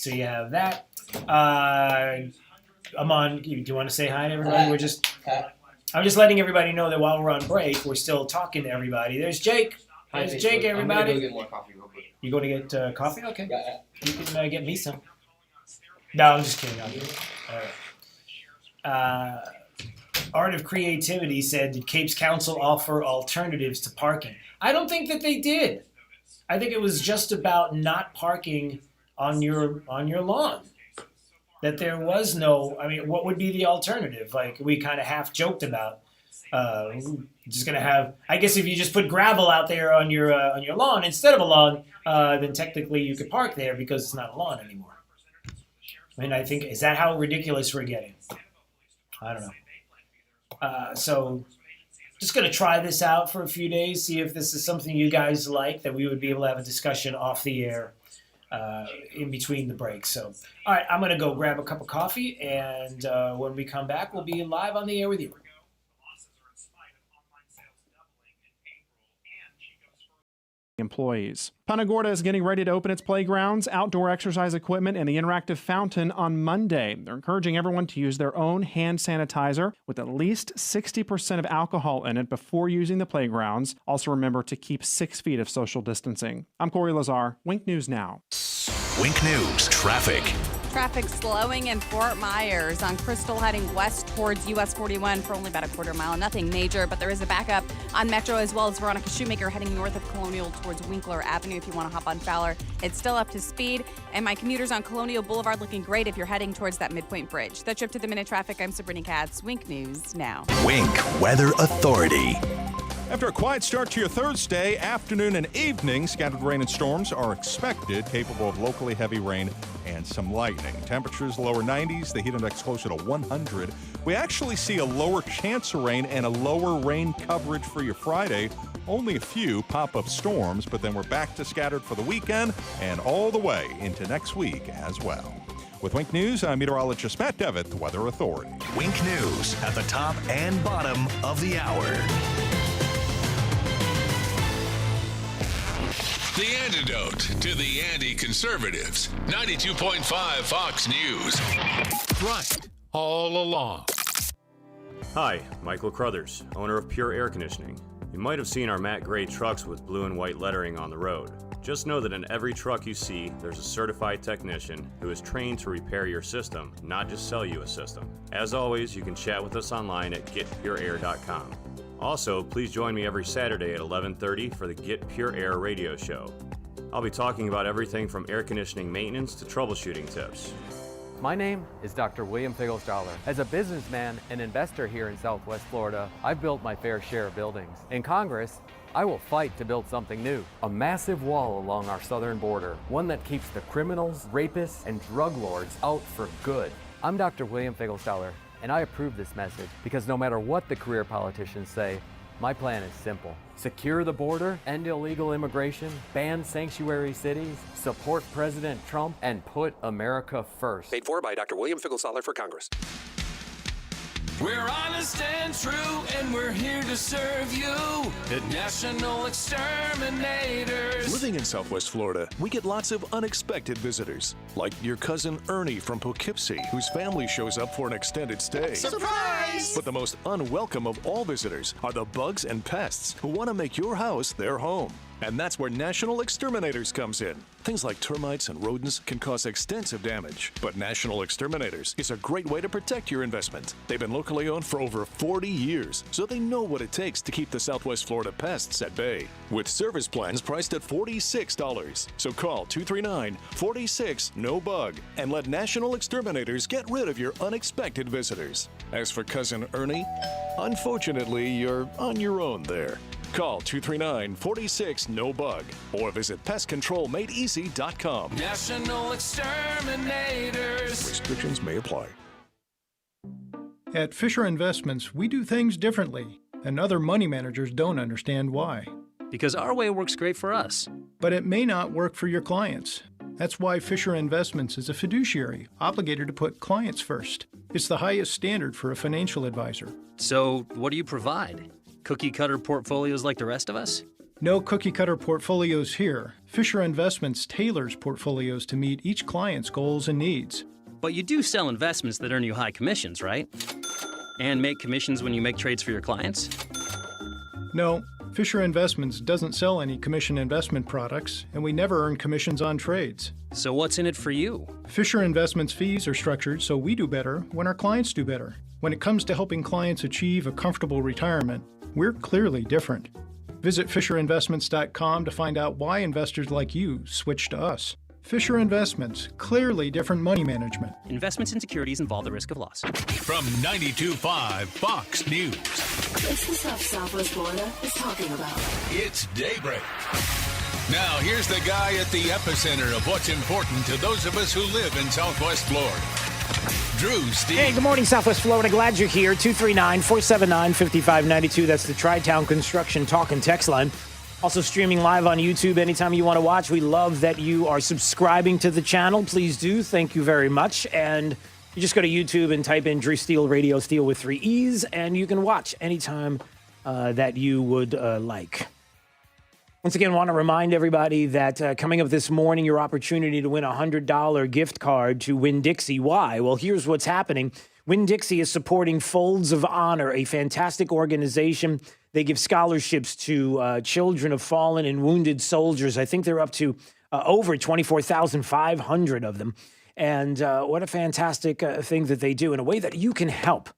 you have that. Amon, do you want to say hi to everybody? I'm just letting everybody know that while we're on break, we're still talking to everybody. There's Jake. There's Jake, everybody. I'm going to go get more coffee real quick. You going to get coffee? Okay. Yeah. You can get me some. No, I'm just kidding. All right. Art of Creativity said, did Cape's council offer alternatives to parking? I don't think that they did. I think it was just about not parking on your lawn. That there was no, what would be the alternative? Like we kind of half joked about, just gonna have. I guess if you just put gravel out there on your lawn instead of a lawn, then technically you could park there because it's not a lawn anymore. I think, is that how ridiculous we're getting? I don't know. So just gonna try this out for a few days, see if this is something you guys like, that we would be able to have a discussion off the air. In between the breaks. So, all right, I'm going to go grab a cup of coffee, and when we come back, we'll be live on the air with you. Employees. Punta Gorda is getting ready to open its playgrounds, outdoor exercise equipment, and the interactive fountain on Monday. They're encouraging everyone to use their own hand sanitizer with at least 60% of alcohol in it before using the playgrounds. Also remember to keep 6 feet of social distancing. I'm Corey Lazar, Wink News Now. Wink News traffic. Traffic slowing in Fort Myers on Crystal heading west towards US 41 for only about a quarter mile. Nothing major, but there is a backup on Metro as well as Veronica Shoemaker heading north of Colonial towards Winkler Avenue if you want to hop on Fowler. It's still up to speed, and my commuters on Colonial Boulevard looking great if you're heading towards that Midpoint Bridge. That's your up to the minute traffic. I'm Sabrina Katz. Wink News Now. Wink Weather Authority. After a quiet start to your Thursday, afternoon and evening, scattered rain and storms are expected, capable of locally heavy rain and some lightning. Temperatures lower 90s, the heat index closer to 100. We actually see a lower chance of rain and a lower rain coverage for your Friday. Only a few pop-up storms, but then we're back to scattered for the weekend and all the way into next week as well. With Wink News, I'm meteorologist Matt Devitt, the Weather Authority. Wink News at the top and bottom of the hour. The antidote to the anti-conservatives. 92.5 Fox News. Right. All along. Hi, Michael Crothers, owner of Pure Air Conditioning. You might have seen our matte gray trucks with blue and white lettering on the road. Just know that in every truck you see, there's a certified technician who is trained to repair your system, not just sell you a system. As always, you can chat with us online at getpureair.com. Also, please join me every Saturday at 11:30 for the Get Pure Air radio show. I'll be talking about everything from air conditioning maintenance to troubleshooting tips. My name is Dr. William Figglestahler. As a businessman and investor here in Southwest Florida, I've built my fair share of buildings. In Congress, I will fight to build something new. A massive wall along our southern border, one that keeps the criminals, rapists, and drug lords out for good. I'm Dr. William Figglestahler, and I approve this message because no matter what the career politicians say, my plan is simple. Secure the border, end illegal immigration, ban sanctuary cities, support President Trump, and put America first. Paid for by Dr. William Figglestahler for Congress. We're honest and true, and we're here to serve you. The National Exterminators. Living in Southwest Florida, we get lots of unexpected visitors, like your cousin Ernie from Poughkeepsie, whose family shows up for an extended stay. Surprise! But the most unwelcome of all visitors are the bugs and pests who want to make your house their home. And that's where National Exterminators comes in. Things like termites and rodents can cause extensive damage, but National Exterminators is a great way to protect your investment. They've been locally owned for over 40 years, so they know what it takes to keep the Southwest Florida pests at bay. With service plans priced at $46. So call 239-46-NO-BUG and let National Exterminators get rid of your unexpected visitors. As for Cousin Ernie, unfortunately, you're on your own there. Call 239-46-NO-BUG or visit pestcontrolmadeeasy.com. National Exterminators. Restrictions may apply. At Fisher Investments, we do things differently, and other money managers don't understand why. Because our way works great for us. But it may not work for your clients. That's why Fisher Investments is a fiduciary, obligated to put clients first. It's the highest standard for a financial advisor. So, what do you provide? Cookie-cutter portfolios like the rest of us? No cookie-cutter portfolios here. Fisher Investments tailors portfolios to meet each client's goals and needs. But you do sell investments that earn you high commissions, right? And make commissions when you make trades for your clients? No, Fisher Investments doesn't sell any commission investment products, and we never earn commissions on trades. So what's in it for you? Fisher Investments fees are structured so we do better when our clients do better. When it comes to helping clients achieve a comfortable retirement, we're clearly different. Visit FisherInvestments.com to find out why investors like you switch to us. Fisher Investments, clearly different money management. Investments in securities involve the risk of loss. From 92.5 Fox News. It's the stuff Southwest Florida is talking about. It's Daybreak. Now, here's the guy at the epicenter of what's important to those of us who live in Southwest Florida. Drew Steve. Hey, good morning, Southwest Florida. Glad you're here. 239-479-5592. That's the Tri-Town Construction Talk and Text line. Also streaming live on YouTube anytime you want to watch. We love that you are subscribing to the channel. Please do. Thank you very much. And you just go to YouTube and type in Drew Steele Radio, Steele with 3 E's, and you can watch anytime that you would like. Once again, I want to remind everybody that coming up this morning, your opportunity to win a $100 gift card to Winn-Dixie. Why? Well, here's what's happening. Winn-Dixie is supporting Folds of Honor, a fantastic organization. They give scholarships to children of fallen and wounded soldiers. I think they're up to over 24,500 of them. And what a fantastic thing that they do in a way that you can help.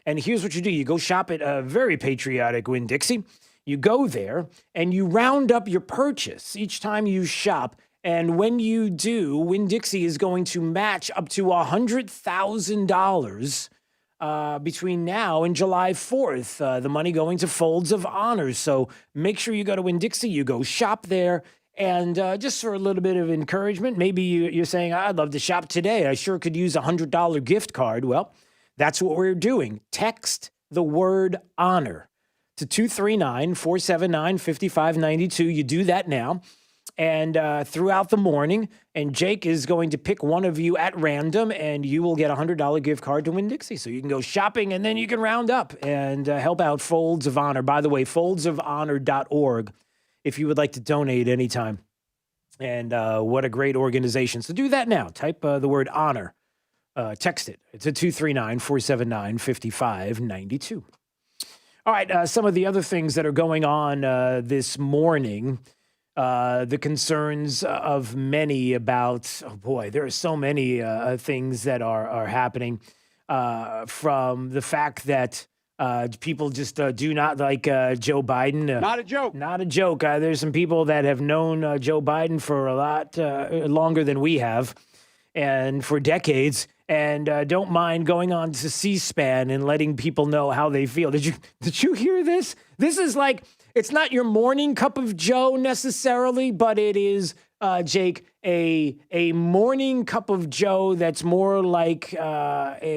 And here's what you do. You go shop at a very patriotic Winn-Dixie. You go there and you round up your purchase each time you shop. And when you do, Winn-Dixie is going to match up to $100,000 between now and July 4th. The money going to Folds of Honor. So make sure you go to Winn-Dixie, you go shop there. And just for a little bit of encouragement, maybe you're saying, I'd love to shop today. I sure could use a $100 gift card. Well, that's what we're doing. Text the word honor to 239-479-5592. You do that now. And throughout the morning, and Jake is going to pick one of you at random, and you will get a $100 gift card to Winn-Dixie. So you can go shopping, and then you can round up and help out Folds of Honor. By the way, foldsofhonor.org if you would like to donate anytime. And what a great organization. So do that now. Type the word honor. Text it. It's at 239-479-5592. All right, some of the other things that are going on this morning, the concerns of many about, oh boy, there are so many things that are happening from the fact that people just do not like Joe Biden. Not a joke. Not a joke. There's some people that have known Joe Biden for a lot longer than we have, and for decades, and don't mind going on to C-SPAN and letting people know how they feel. Did you hear this? This is like, it's not your morning cup of Joe necessarily, but it is, Jake, a morning cup of Joe that's more like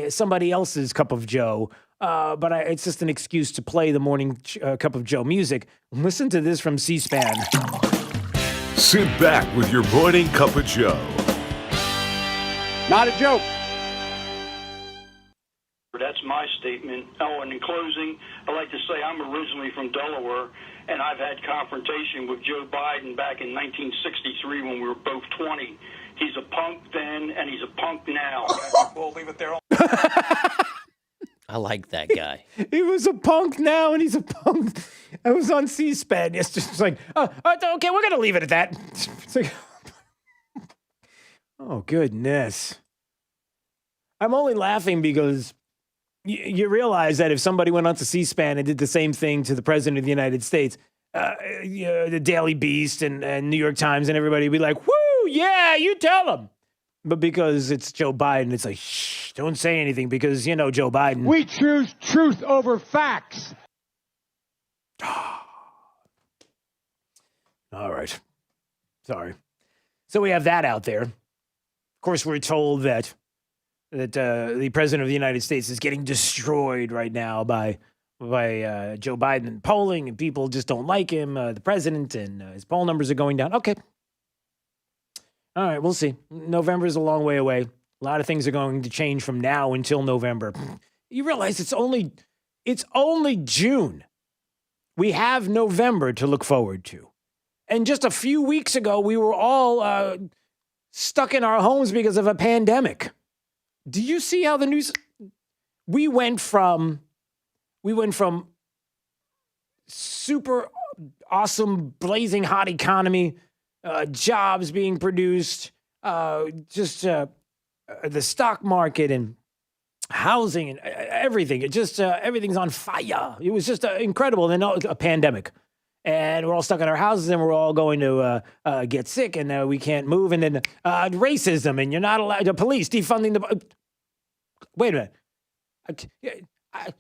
somebody else's cup of Joe. But it's just an excuse to play the morning cup of Joe music. Listen to this from C-SPAN. Sit back with your morning cup of Joe. Not a joke. That's my statement. Oh, and in closing, I'd like to say I'm originally from Delaware, and I've had confrontation with Joe Biden back in 1963 when we were both 20. He's a punk then, and he's a punk now. We'll leave it there. I like that guy. He was a punk now, and he's a punk. I was on C-SPAN yesterday. It's like, okay, we're going to leave it at that. It's like, Oh, goodness. I'm only laughing because you realize that if somebody went on to C-SPAN and did the same thing to the president of the United States, the Daily Beast and New York Times and everybody would be like, whoo, yeah, you tell them. But because it's Joe Biden, it's like, shh, don't say anything because, you know, Joe Biden. We choose truth over facts. All right. Sorry. So we have that out there. Of course, we're told that the president of the United States is getting destroyed right now by Joe Biden in polling, and people just don't like him, the president, and his poll numbers are going down. Okay. All right, we'll see. November is a long way away. A lot of things are going to change from now until November. You realize it's only June. We have November to look forward to. And just a few weeks ago, we were all stuck in our homes because of a pandemic. Do you see how the news? We went from super awesome, blazing hot economy, jobs being produced, the stock market and housing and everything. It just everything's on fire. It was just incredible. And then a pandemic. And we're all stuck in our houses, and we're all going to get sick, and we can't move. And then racism, and you're not allowed. The police defunding the. Wait a minute.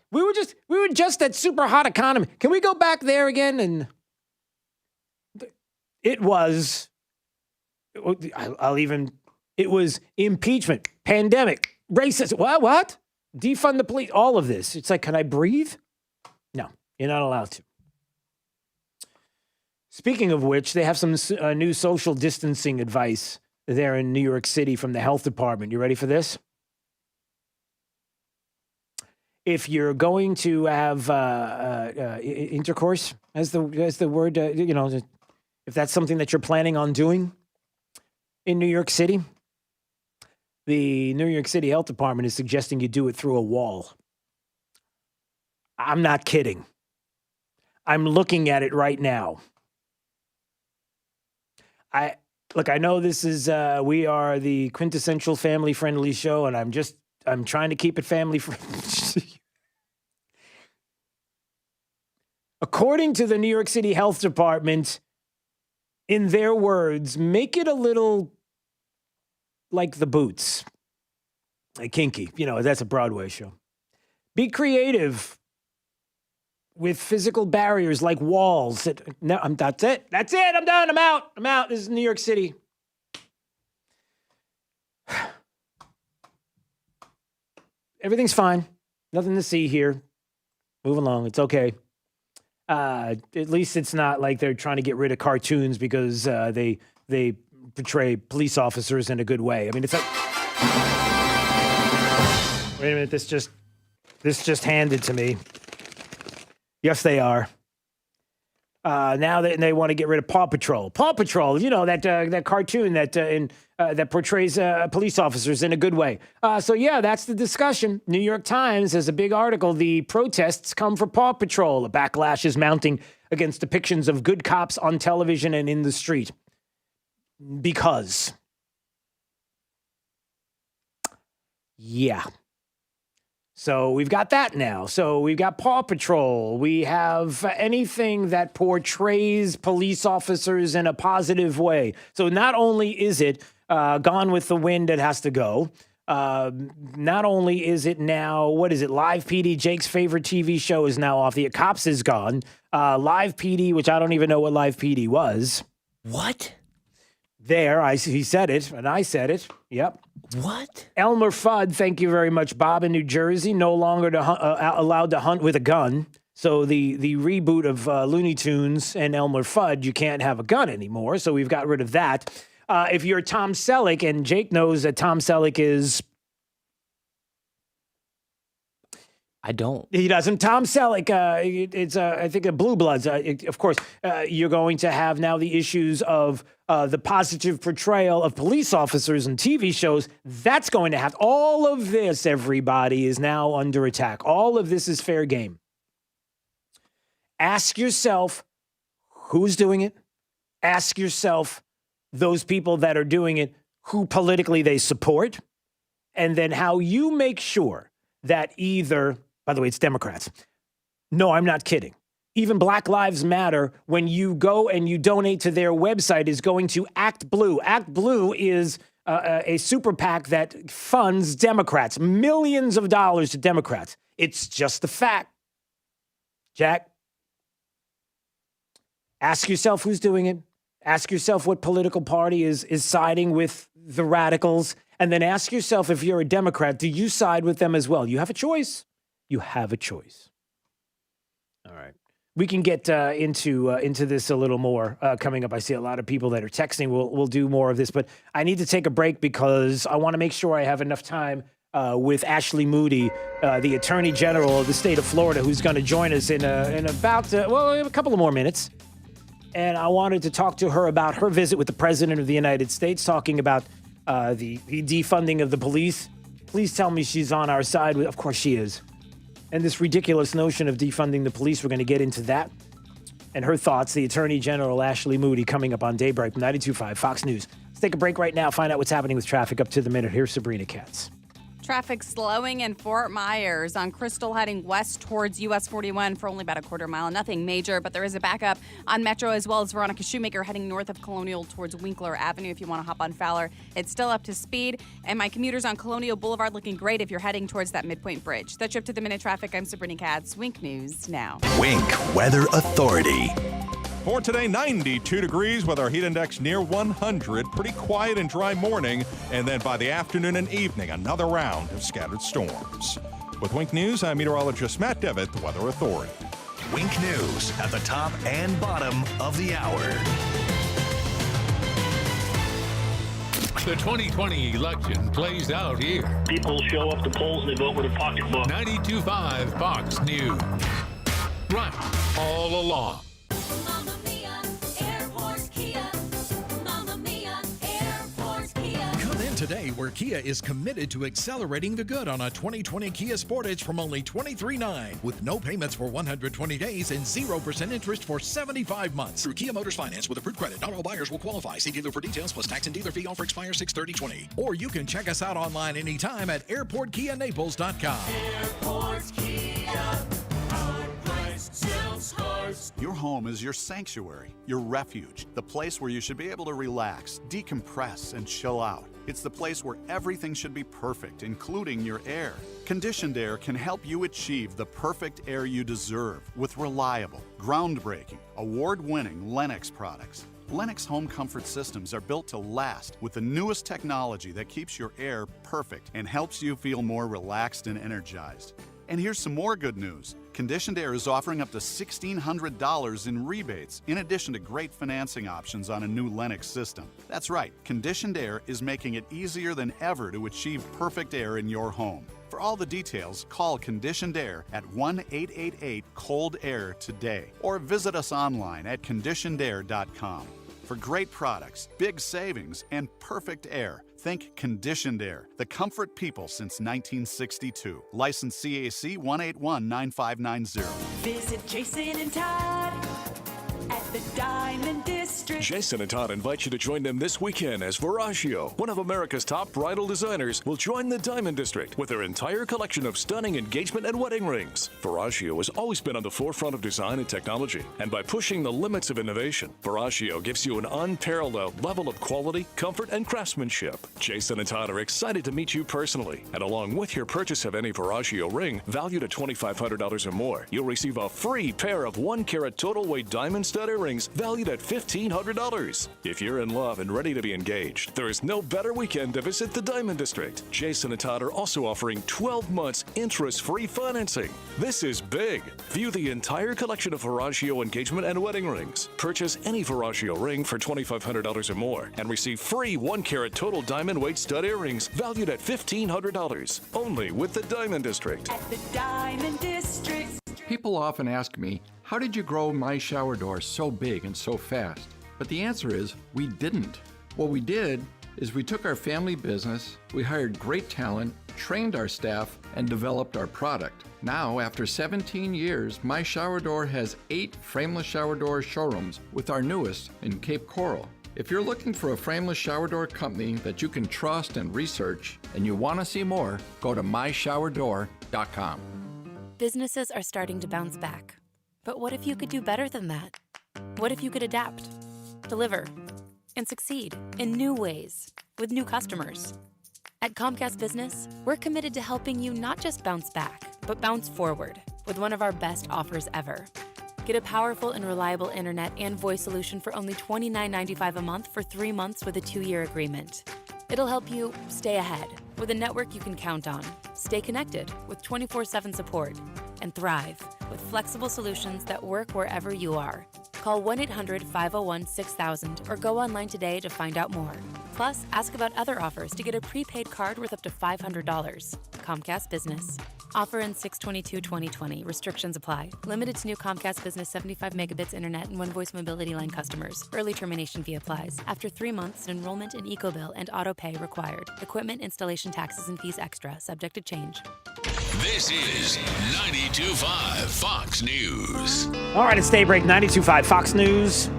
We were just that super hot economy. Can we go back there again? And it was. It was impeachment, pandemic, racism. What? Defund the police. All of this. It's like, can I breathe? No, you're not allowed to. Speaking of which, they have some new social distancing advice there in New York City from the health department. You ready for this? If you're going to have intercourse, as the word, if that's something that you're planning on doing in New York City, the New York City Health Department is suggesting you do it through a wall. I'm not kidding. I'm looking at it right now. I know this is, we are the quintessential family-friendly show, and I'm trying to keep it family-friendly. According to the New York City Health Department, in their words, make it a little like The Boots. Like kinky. That's a Broadway show. Be creative with physical barriers like walls. That's it. I'm done. I'm out. This is New York City. Everything's fine. Nothing to see here. Move along. It's okay. At least it's not like they're trying to get rid of cartoons because they portray police officers in a good way. I mean, it's like, wait a minute. This just handed to me. Yes, they are. Now they want to get rid of Paw Patrol. Paw Patrol, that cartoon that portrays police officers in a good way. So yeah, that's the discussion. New York Times has a big article. The protests come for Paw Patrol. A backlash is mounting against depictions of good cops on television and in the street. Because. Yeah. So we've got that now. So we've got Paw Patrol. We have anything that portrays police officers in a positive way. So not only is it Gone with the Wind that has to go, not only is it now, what is it, Live PD, Jake's favorite TV show is now off. The Cops is gone. Live PD, which I don't even know what Live PD was. What? There, he said it, and I said it. Yep. What? Elmer Fudd, thank you very much, Bob, in New Jersey, no longer allowed to hunt with a gun. So the reboot of Looney Tunes and Elmer Fudd, you can't have a gun anymore. So we've got rid of that. If you're Tom Selleck, and Jake knows that Tom Selleck is... I don't. He doesn't. Tom Selleck, it's, I think, a Blue Bloods. Of course, you're going to have now the issues of the positive portrayal of police officers in TV shows. That's going to have all of this, everybody, is now under attack. All of this is fair game. Ask yourself, who's doing it? Ask yourself, those people that are doing it, who politically they support, and then how you make sure that either, by the way, it's Democrats. No, I'm not kidding. Even Black Lives Matter, when you go and you donate to their website, is going to Act Blue. Act Blue is a super PAC that funds Democrats, millions of dollars to Democrats. It's just a fact. Jack, ask yourself who's doing it. Ask yourself what political party is siding with the radicals. And then ask yourself, if you're a Democrat, do you side with them as well? You have a choice. You have a choice. All right. We can get into this a little more coming up. I see a lot of people that are texting. We'll do more of this, but I need to take a break because I want to make sure I have enough time with Ashley Moody, the Attorney General of the state of Florida, who's going to join us in about a couple of more minutes. And I wanted to talk to her about her visit with the President of the United States, talking about the defunding of the police. Please tell me she's on our side. Of course she is. And this ridiculous notion of defunding the police, we're going to get into that. And her thoughts, the Attorney General, Ashley Moody, coming up on Daybreak, 92.5 Fox News. Let's take a break right now, find out what's happening with traffic up to the minute. Here's Sabrina Katz. Traffic slowing in Fort Myers on Crystal heading west towards US 41 for only about a quarter mile. Nothing major, but there is a backup on Metro as well as Veronica Shoemaker heading north of Colonial towards Winkler Avenue if you want to hop on Fowler. It's still up to speed. And my commuters on Colonial Boulevard looking great if you're heading towards that Midpoint Bridge. That's your up to the minute traffic. I'm Sabrina Katz. Wink News now. Wink Weather Authority. For today, 92 degrees with our heat index near 100. Pretty quiet and dry morning. And then by the afternoon and evening, another round of scattered storms. With Wink News, I'm meteorologist Matt Devitt, the Weather Authority. Wink News at the top and bottom of the hour. The 2020 election plays out here. People show up to polls and they vote with a pocketbook. 92.5 Fox News. Right all along. Mamma Mia, Airport Kia. Mamma Mia, Airport Kia. Come in today where Kia is committed to accelerating the good on a 2020 Kia Sportage from only $23,900 with no payments for 120 days and 0% interest for 75 months. Through Kia Motors Finance with approved credit. Not all buyers will qualify. See dealer for details plus tax and dealer fee. Offer expires 6/30/20. Or you can check us out online anytime at airportkianaples.com. Airport Kia. Your home is your sanctuary, your refuge, the place where you should be able to relax, decompress, and chill out. It's the place where everything should be perfect, including your air. Conditioned Air can help you achieve the perfect air you deserve with reliable, groundbreaking, award-winning Lennox products. Lennox home comfort systems are built to last with the newest technology that keeps your air perfect and helps you feel more relaxed and energized. And here's some more good news. Conditioned Air is offering up to $1,600 in rebates, in addition to great financing options on a new Lennox system. That's right, Conditioned Air is making it easier than ever to achieve perfect air in your home. For all the details, call Conditioned Air at 1-888-COLD-AIR today, or visit us online at conditionedair.com. For great products, big savings, and perfect air, think Conditioned Air, the comfort people since 1962. License CAC 1819590. Visit Jason and Todd at the Diamond District. Jason and Todd invite you to join them this weekend as Veraccio, one of America's top bridal designers, will join the Diamond District with their entire collection of stunning engagement and wedding rings. Veraccio has always been on the forefront of design and technology, and by pushing the limits of innovation, Veraccio gives you an unparalleled level of quality, comfort, and craftsmanship. Jason and Todd are excited to meet you personally, and along with your purchase of any Veraccio ring valued at $2,500 or more, you'll receive a free pair of 1-carat total weight diamond stud earrings valued at $1,500. If you're in love and ready to be engaged, there is no better weekend to visit the Diamond District. Jason and Todd are also offering 12 months interest-free financing. This is big. View the entire collection of Veraccio engagement and wedding rings. Purchase any Veraccio ring for $2,500 or more and receive free 1-carat total diamond weight stud earrings valued at $1,500. Only with the Diamond District. At the Diamond District. People often ask me, how did you grow my shower door so big and so fast? But the answer is, we didn't. What we did is we took our family business, we hired great talent, trained our staff, and developed our product. Now, after 17 years, my shower door has 8 frameless shower door showrooms, with our newest in Cape Coral. If you're looking for a frameless shower door company that you can trust and research, and you want to see more, go to myShowerDoor.com. Businesses are starting to bounce back. But what if you could do better than that? What if you could adapt, deliver, and succeed in new ways with new customers? At Comcast Business, we're committed to helping you not just bounce back, but bounce forward with one of our best offers ever. Get a powerful and reliable internet and voice solution for only $29.95 a month for 3 months with a 2-year agreement. It'll help you stay ahead with a network you can count on, stay connected with 24/7 support, and thrive with flexible solutions that work wherever you are. Call 1-800-501-6000 or go online today to find out more. Plus, ask about other offers to get a prepaid card worth up to $500. Comcast Business. Offer ends 6/22/2020. Restrictions apply. Limited to new Comcast Business 75 megabits internet and one voice mobility line customers. Early termination fee applies. After 3 months, enrollment in EcoBill and auto pay required. Equipment installation taxes and fees extra. Subject to change. This is 92.5 Fox News. All right, it's Daybreak 92.5 Fox News.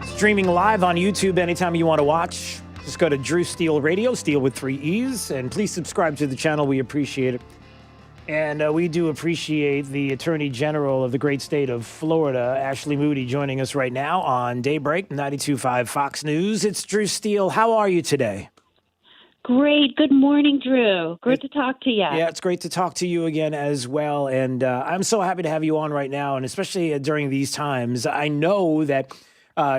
Streaming live on YouTube anytime you want to watch. Just go to Drew Steele Radio, Steele with 3 E's, and please subscribe to the channel. We appreciate it. And we do appreciate the Attorney General of the great state of Florida, Ashley Moody, joining us right now on Daybreak 92.5 Fox News. It's Drew Steele. How are you today? Great. Good morning, Drew. Great to talk to you. Yeah, it's great to talk to you again as well. And I'm so happy to have you on right now, and especially during these times. I know that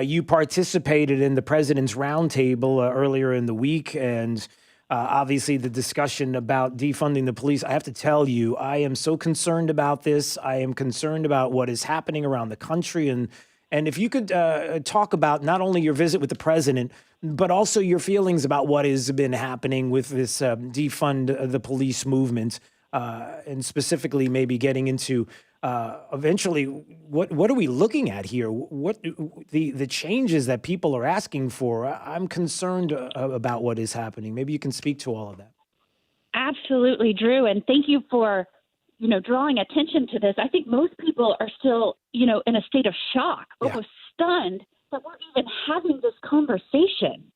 you participated in the President's Roundtable earlier in the week, and obviously the discussion about defunding the police. I have to tell you, I am so concerned about this. I am concerned about what is happening around the country. And if you could talk about not only your visit with the president, but also your feelings about what has been happening with this defund the police movement, and specifically maybe getting into eventually what are we looking at here? What the changes that people are asking for? I'm concerned about what is happening. Maybe you can speak to all of that. Absolutely, Drew, and thank you for drawing attention to this. I think most people are still in a state of shock, almost stunned that we're even having this conversation.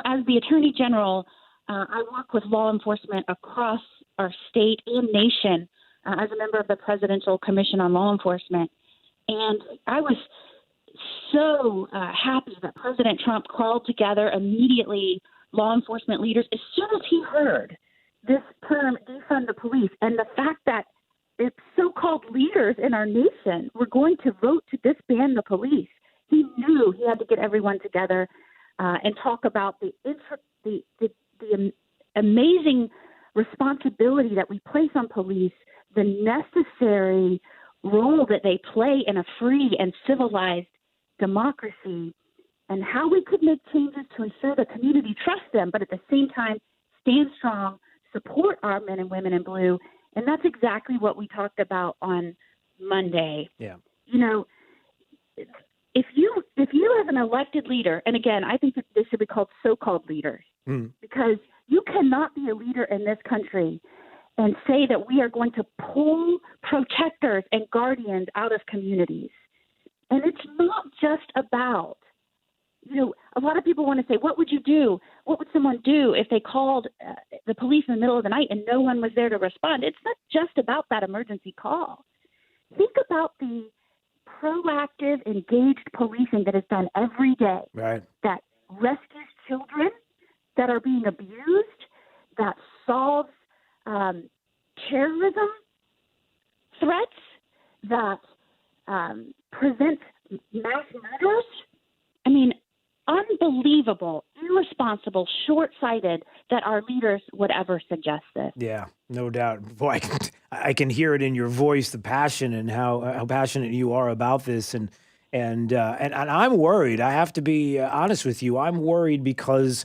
As the Attorney General, I work with law enforcement across our state and nation as a member of the Presidential Commission on Law Enforcement. And I was so happy that President Trump called together immediately law enforcement leaders as soon as he heard this term, defund the police, and the fact that the so-called leaders in our nation were going to vote to disband the police. He knew he had to get everyone together and talk about the amazing responsibility that we place on police, the necessary role that they play in a free and civilized democracy, and how we could make changes to ensure the community trusts them, but at the same time stand strong, support our men and women in blue. And that's exactly what we talked about on Monday. Yeah. If you as an elected leader, and again, I think that they should be called so-called leaders, because you cannot be a leader in this country and say that we are going to pull protectors and guardians out of communities. And it's not just about, a lot of people want to say, what would you do? What would someone do if they called the police in the middle of the night and no one was there to respond? It's not just about that emergency call. Think about the proactive, engaged policing that is done every day, right, that rescues children that are being abused, that solves terrorism threats, that prevents mass murders. I mean, unbelievable, irresponsible, short-sighted that our leaders would ever suggest this. Yeah, no doubt. Boy, I can hear it in your voice, the passion and how passionate you are about this. And I'm worried. I have to be honest with you. I'm worried because,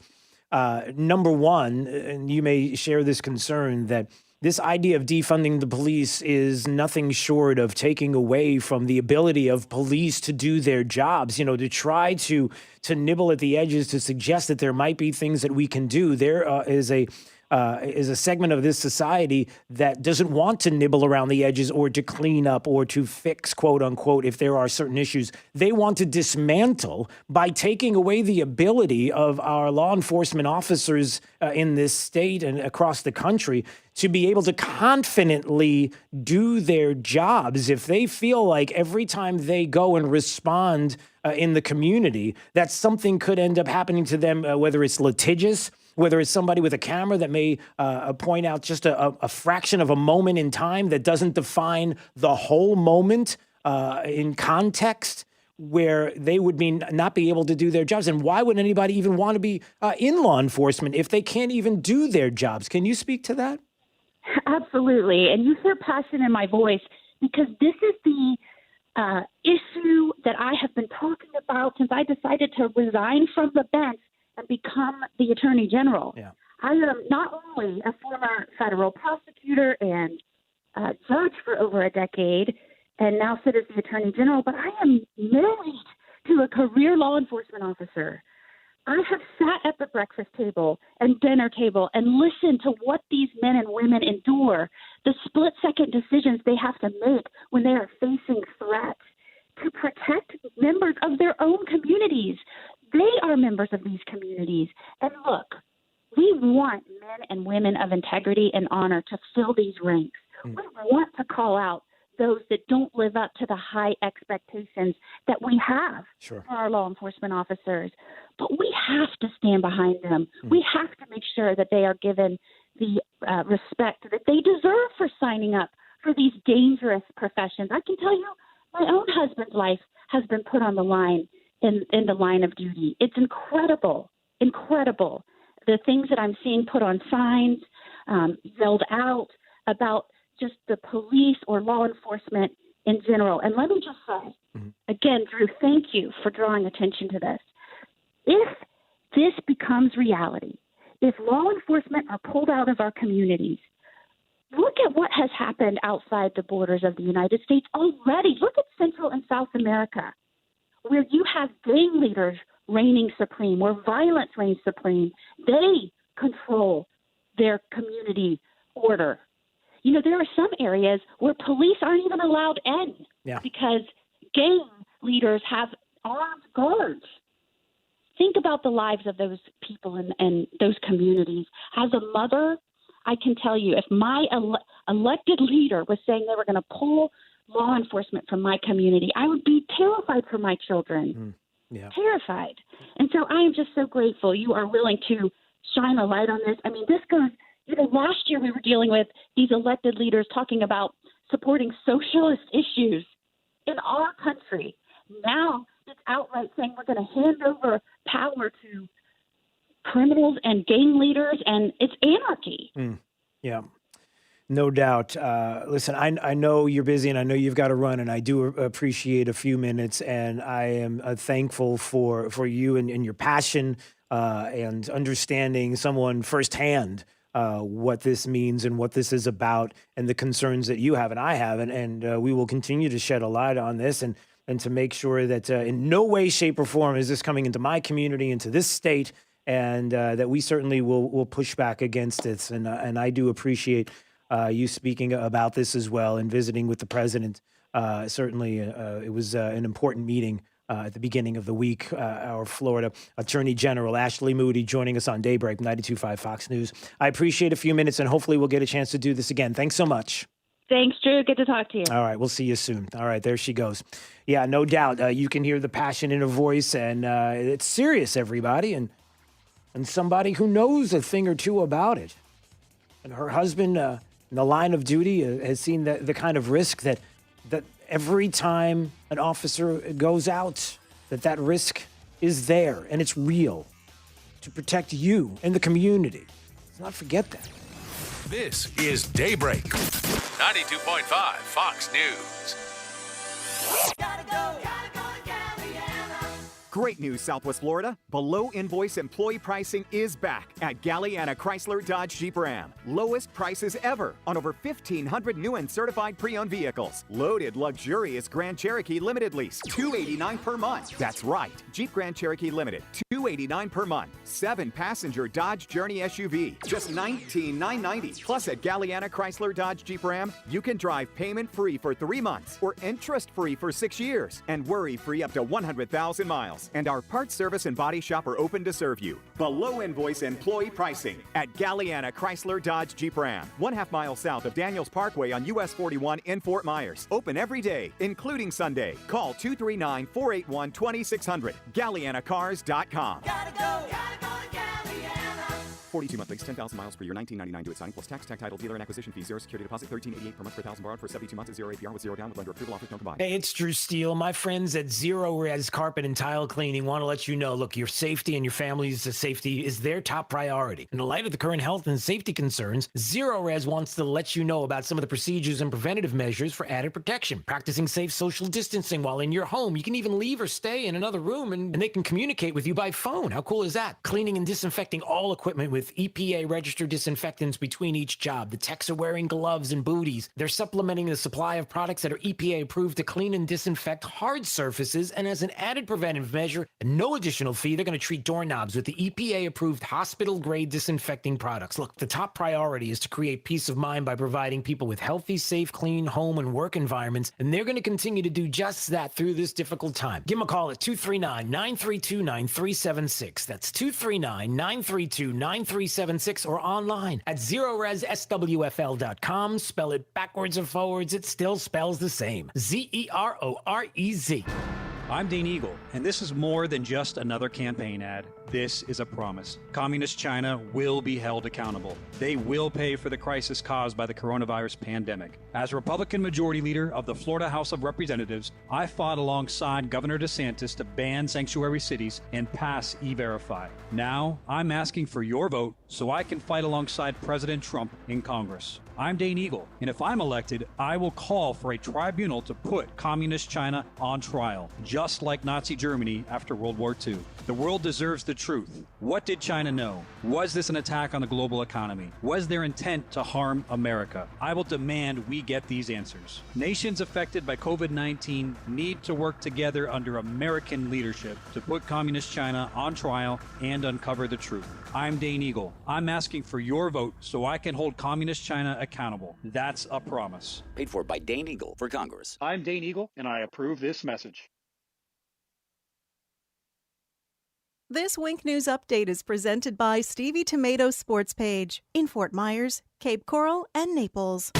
number one, and you may share this concern, that this idea of defunding the police is nothing short of taking away from the ability of police to do their jobs, to try to nibble at the edges, to suggest that there might be things that we can do. There is a is a segment of this society that doesn't want to nibble around the edges or to clean up or to fix, quote unquote, if there are certain issues. They want to dismantle by taking away the ability of our law enforcement officers in this state and across the country to be able to confidently do their jobs. If they feel like every time they go and respond in the community, that something could end up happening to them, whether it's litigious, whether it's somebody with a camera that may point out just a fraction of a moment in time that doesn't define the whole moment in context, where they would not be able to do their jobs. And why would anybody even want to be in law enforcement if they can't even do their jobs? Can you speak to that? Absolutely. And you hear passion in my voice because this is the issue that I have been talking about since I decided to resign from the bench and become the Attorney General. Yeah. I am not only a former federal prosecutor and judge for over a decade and now sit as the Attorney General, but I am married to a career law enforcement officer. I have sat at the breakfast table and dinner table and listened to what these men and women endure, the split-second decisions they have to make when they are facing threats to protect members of their own communities. They are members of these communities. And look, we want men and women of integrity and honor to fill these ranks. We want to call out those that don't live up to the high expectations that we have for our law enforcement officers. But we have to stand behind them. We have to make sure that they are given the respect that they deserve for signing up for these dangerous professions. I can tell you, my own husband's life has been put on the line in the line of duty. It's incredible, incredible. The things that I'm seeing put on signs, yelled out about just the police or law enforcement in general. And let me just say, again, Drew, thank you for drawing attention to this. If this becomes reality, if law enforcement are pulled out of our communities, look at what has happened outside the borders of the United States already. Look at Central and South America, where you have gang leaders reigning supreme, where violence reigns supreme. They control their community order. You know, there are some areas where police aren't even allowed in because gang leaders have armed guards. Think about the lives of those people and those communities. As a mother, I can tell you, if my elected leader was saying they were going to pull law enforcement from my community, I would be terrified for my children. Terrified. And so I am just so grateful you are willing to shine a light on this. I mean, this goes, last year we were dealing with these elected leaders talking about supporting socialist issues in our country. Now it's outright saying we're going to hand over power to criminals and gang leaders, and it's anarchy. Yeah, no doubt. Listen, I know you're busy and I know you've got to run, and I do appreciate a few minutes, and I am thankful for you and your passion and understanding someone firsthand what this means and what this is about and the concerns that you have and I have. And we will continue to shed a light on this and to make sure that in no way, shape, or form is this coming into my community, into this state, and that we certainly will push back against this. And I do appreciate you speaking about this as well and visiting with the president. Certainly, it was an important meeting at the beginning of the week. Our Florida Attorney General, Ashley Moody, joining us on Daybreak, 92.5 Fox News. I appreciate a few minutes, and hopefully we'll get a chance to do this again. Thanks so much. Thanks, Drew. Good to talk to you. All right. We'll see you soon. All right. There she goes. Yeah, no doubt. You can hear the passion in her voice, and it's serious, everybody, and somebody who knows a thing or two about it. And her husband in the line of duty has seen the kind of risk that every time an officer goes out, that risk is there, and it's real to protect you and the community. Let's not forget that. This is Daybreak, 92.5 Fox News. Great news, Southwest Florida. Below invoice employee pricing is back at Galliana Chrysler Dodge Jeep Ram. Lowest prices ever on over 1,500 new and certified pre-owned vehicles. Loaded, luxurious Grand Cherokee Limited lease, $289 per month. That's right, Jeep Grand Cherokee Limited, $289 per month. 7-passenger Dodge Journey SUV, just $19,990. Plus at Galliana Chrysler Dodge Jeep Ram, you can drive payment-free for 3 months or interest-free for 6 years and worry-free up to 100,000 miles. And our parts service and body shop are open to serve you. Below invoice employee pricing at Galliana Chrysler Dodge Jeep Ram, 1/2 mile south of Daniels Parkway on US 41 in Fort Myers. Open every day, including Sunday. Call 239-481-2600. GallianaCars.com. Gotta go to Galliana. 42-month lease, 10,000 miles per year, $19.99 due at signing plus tax, tag title, dealer and acquisition fee, 0 security deposit, $13.88 per month per thousand borrowed for 72 months at 0 APR with 0 down with lender approval offer, don't combine. Hey, it's Drew Steele. My friends at Zero Res Carpet and Tile Cleaning want to let you know, look, your safety and your family's safety is their top priority. In the light of the current health and safety concerns, Zero Res wants to let you know about some of the procedures and preventative measures for added protection. Practicing safe social distancing while in your home. You can even leave or stay in another room and they can communicate with you by phone. How cool is that? Cleaning and disinfecting all equipment with EPA registered disinfectants between each job. The techs are wearing gloves and booties. They're supplementing the supply of products that are EPA approved to clean and disinfect hard surfaces, and as an added preventive measure, at no additional fee, they're going to treat doorknobs with the EPA approved hospital grade disinfecting products. Look, the top priority is to create peace of mind by providing people with healthy, safe, clean home and work environments, and they're going to continue to do just that through this difficult time. Give them a call at 239-932-9376. That's 239-932-9376 or online at ZeroResSWFL.com. Spell it backwards or forwards, it still spells the same. ZEROREZ. I'm Dean Eagle, and this is more than just another campaign ad. This is a promise. Communist China will be held accountable. They will pay for the crisis caused by the coronavirus pandemic. As Republican Majority Leader of the Florida House of Representatives, I fought alongside Governor DeSantis to ban sanctuary cities and pass E-Verify. Now, I'm asking for your vote so I can fight alongside President Trump in Congress. I'm Dane Eagle, and if I'm elected, I will call for a tribunal to put Communist China on trial, just like Nazi Germany after World War II. The world deserves the truth. What did China know? Was this an attack on the global economy? Was their intent to harm America? I will demand we get these answers. Nations affected by COVID-19 need to work together under American leadership to put Communist China on trial and uncover the truth. I'm Dane Eagle. I'm asking for your vote so I can hold Communist China accountable. That's a promise. Paid for by Dane Eagle for Congress. I'm Dane Eagle, and I approve this message. This Wink News Update is presented by Stevie Tomato Sports Page in Fort Myers, Cape Coral, and Naples.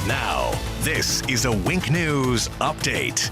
Now, this is a Wink News Update.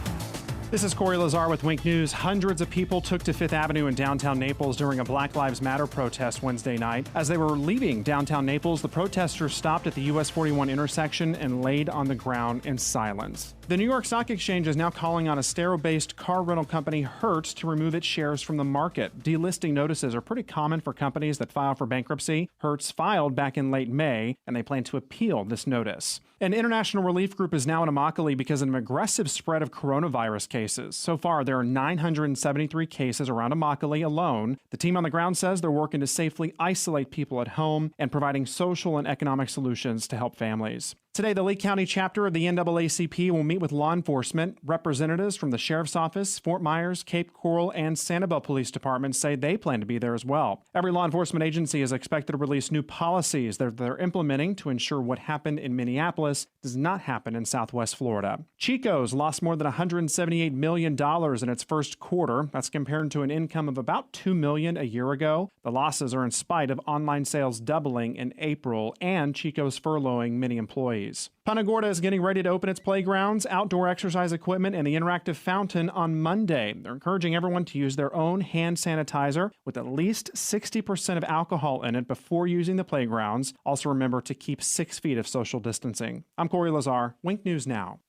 This is Corey Lazar with Wink News. Hundreds of people took to Fifth Avenue in downtown Naples during a Black Lives Matter protest Wednesday night. As they were leaving downtown Naples, the protesters stopped at the US 41 intersection and laid on the ground in silence. The New York Stock Exchange is now calling on Estero-based car rental company Hertz to remove its shares from the market. Delisting notices are pretty common for companies that file for bankruptcy. Hertz filed back in late May, and they plan to appeal this notice. An international relief group is now in Immokalee because of an aggressive spread of coronavirus cases. So far, there are 973 cases around Immokalee alone. The team on the ground says they're working to safely isolate people at home and providing social and economic solutions to help families. Today, the Lee County chapter of the NAACP will meet with law enforcement. Representatives from the Sheriff's Office, Fort Myers, Cape Coral, and Sanibel Police Departments say they plan to be there as well. Every law enforcement agency is expected to release new policies that they're implementing to ensure what happened in Minneapolis does not happen in Southwest Florida. Chico's lost more than $178 million in its first quarter. That's compared to an income of about $2 million a year ago. The losses are in spite of online sales doubling in April and Chico's furloughing many employees. Punta Gorda is getting ready to open its playgrounds, outdoor exercise equipment, and the interactive fountain on Monday. They're encouraging everyone to use their own hand sanitizer with at least 60% of alcohol in it before using the playgrounds. Also remember to keep 6 feet of social distancing. I'm Corey Lazar, Wink News Now.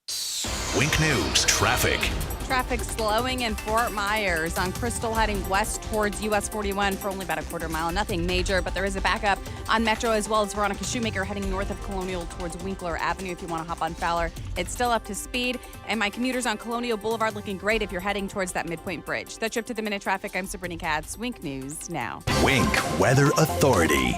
Wink News traffic. Traffic slowing in Fort Myers on Crystal heading west towards US 41 for only about a quarter mile. Nothing major, but there is a backup on Metro as well as Veronica Shoemaker heading north of Colonial towards Winkler Avenue if you want to hop on Fowler. It's still up to speed, and my commuters on Colonial Boulevard looking great if you're heading towards that Midpoint Bridge. That's your up-to-the-minute traffic. I'm Sabrina Katz. Wink News now. Wink Weather Authority.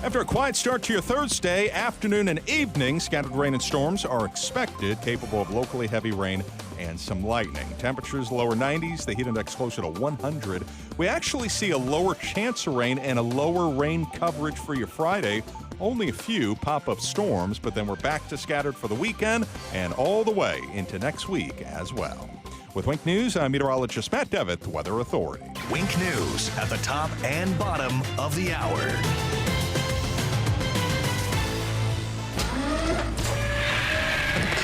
After a quiet start to your Thursday, afternoon and evening, scattered rain and storms are expected, capable of locally heavy rain and some lightning. Temperatures lower 90s, the heat index closer to 100. We actually see a lower chance of rain and a lower rain coverage for your Friday. Only a few pop-up storms, but then we're back to scattered for the weekend and all the way into next week as well. With Wink News, I'm meteorologist Matt Devitt, the Weather Authority. Wink News at the top and bottom of the hour.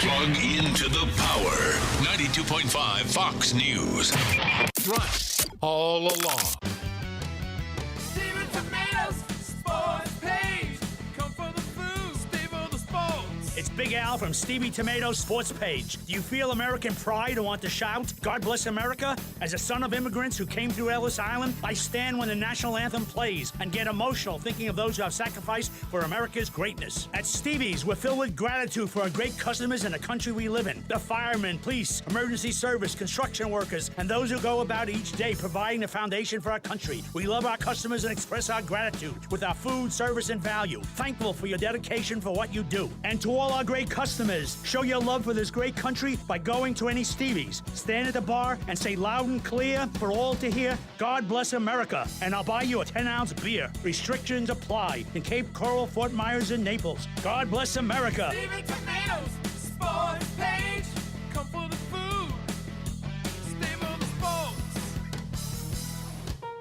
Plug into the power. 92.5 Fox News. Right. All along. Steven Tomatoes sports page. Come for the food, stay for the sports. It's Big Al from Stevie Tomatoes Sports Page. Do you feel American pride and want to shout, God bless America? As a son of immigrants who came through Ellis Island, I stand when the national anthem plays and get emotional thinking of those who have sacrificed for America's greatness. At Stevie's, we're filled with gratitude for our great customers and the country we live in. The firemen, police, emergency service, construction workers, and those who go about each day providing the foundation for our country. We love our customers and express our gratitude with our food, service, and value. Thankful for your dedication for what you do. And to all our great customers, show your love for this great country by going to any Stevie's. Stand at the bar and say loud and clear for all to hear, God bless America, and I'll buy you a 10-ounce beer. Restrictions apply in Cape Coral, Fort Myers, and Naples. God bless America. Steven Tomatoes sports page. Come for the food, stay for the sports.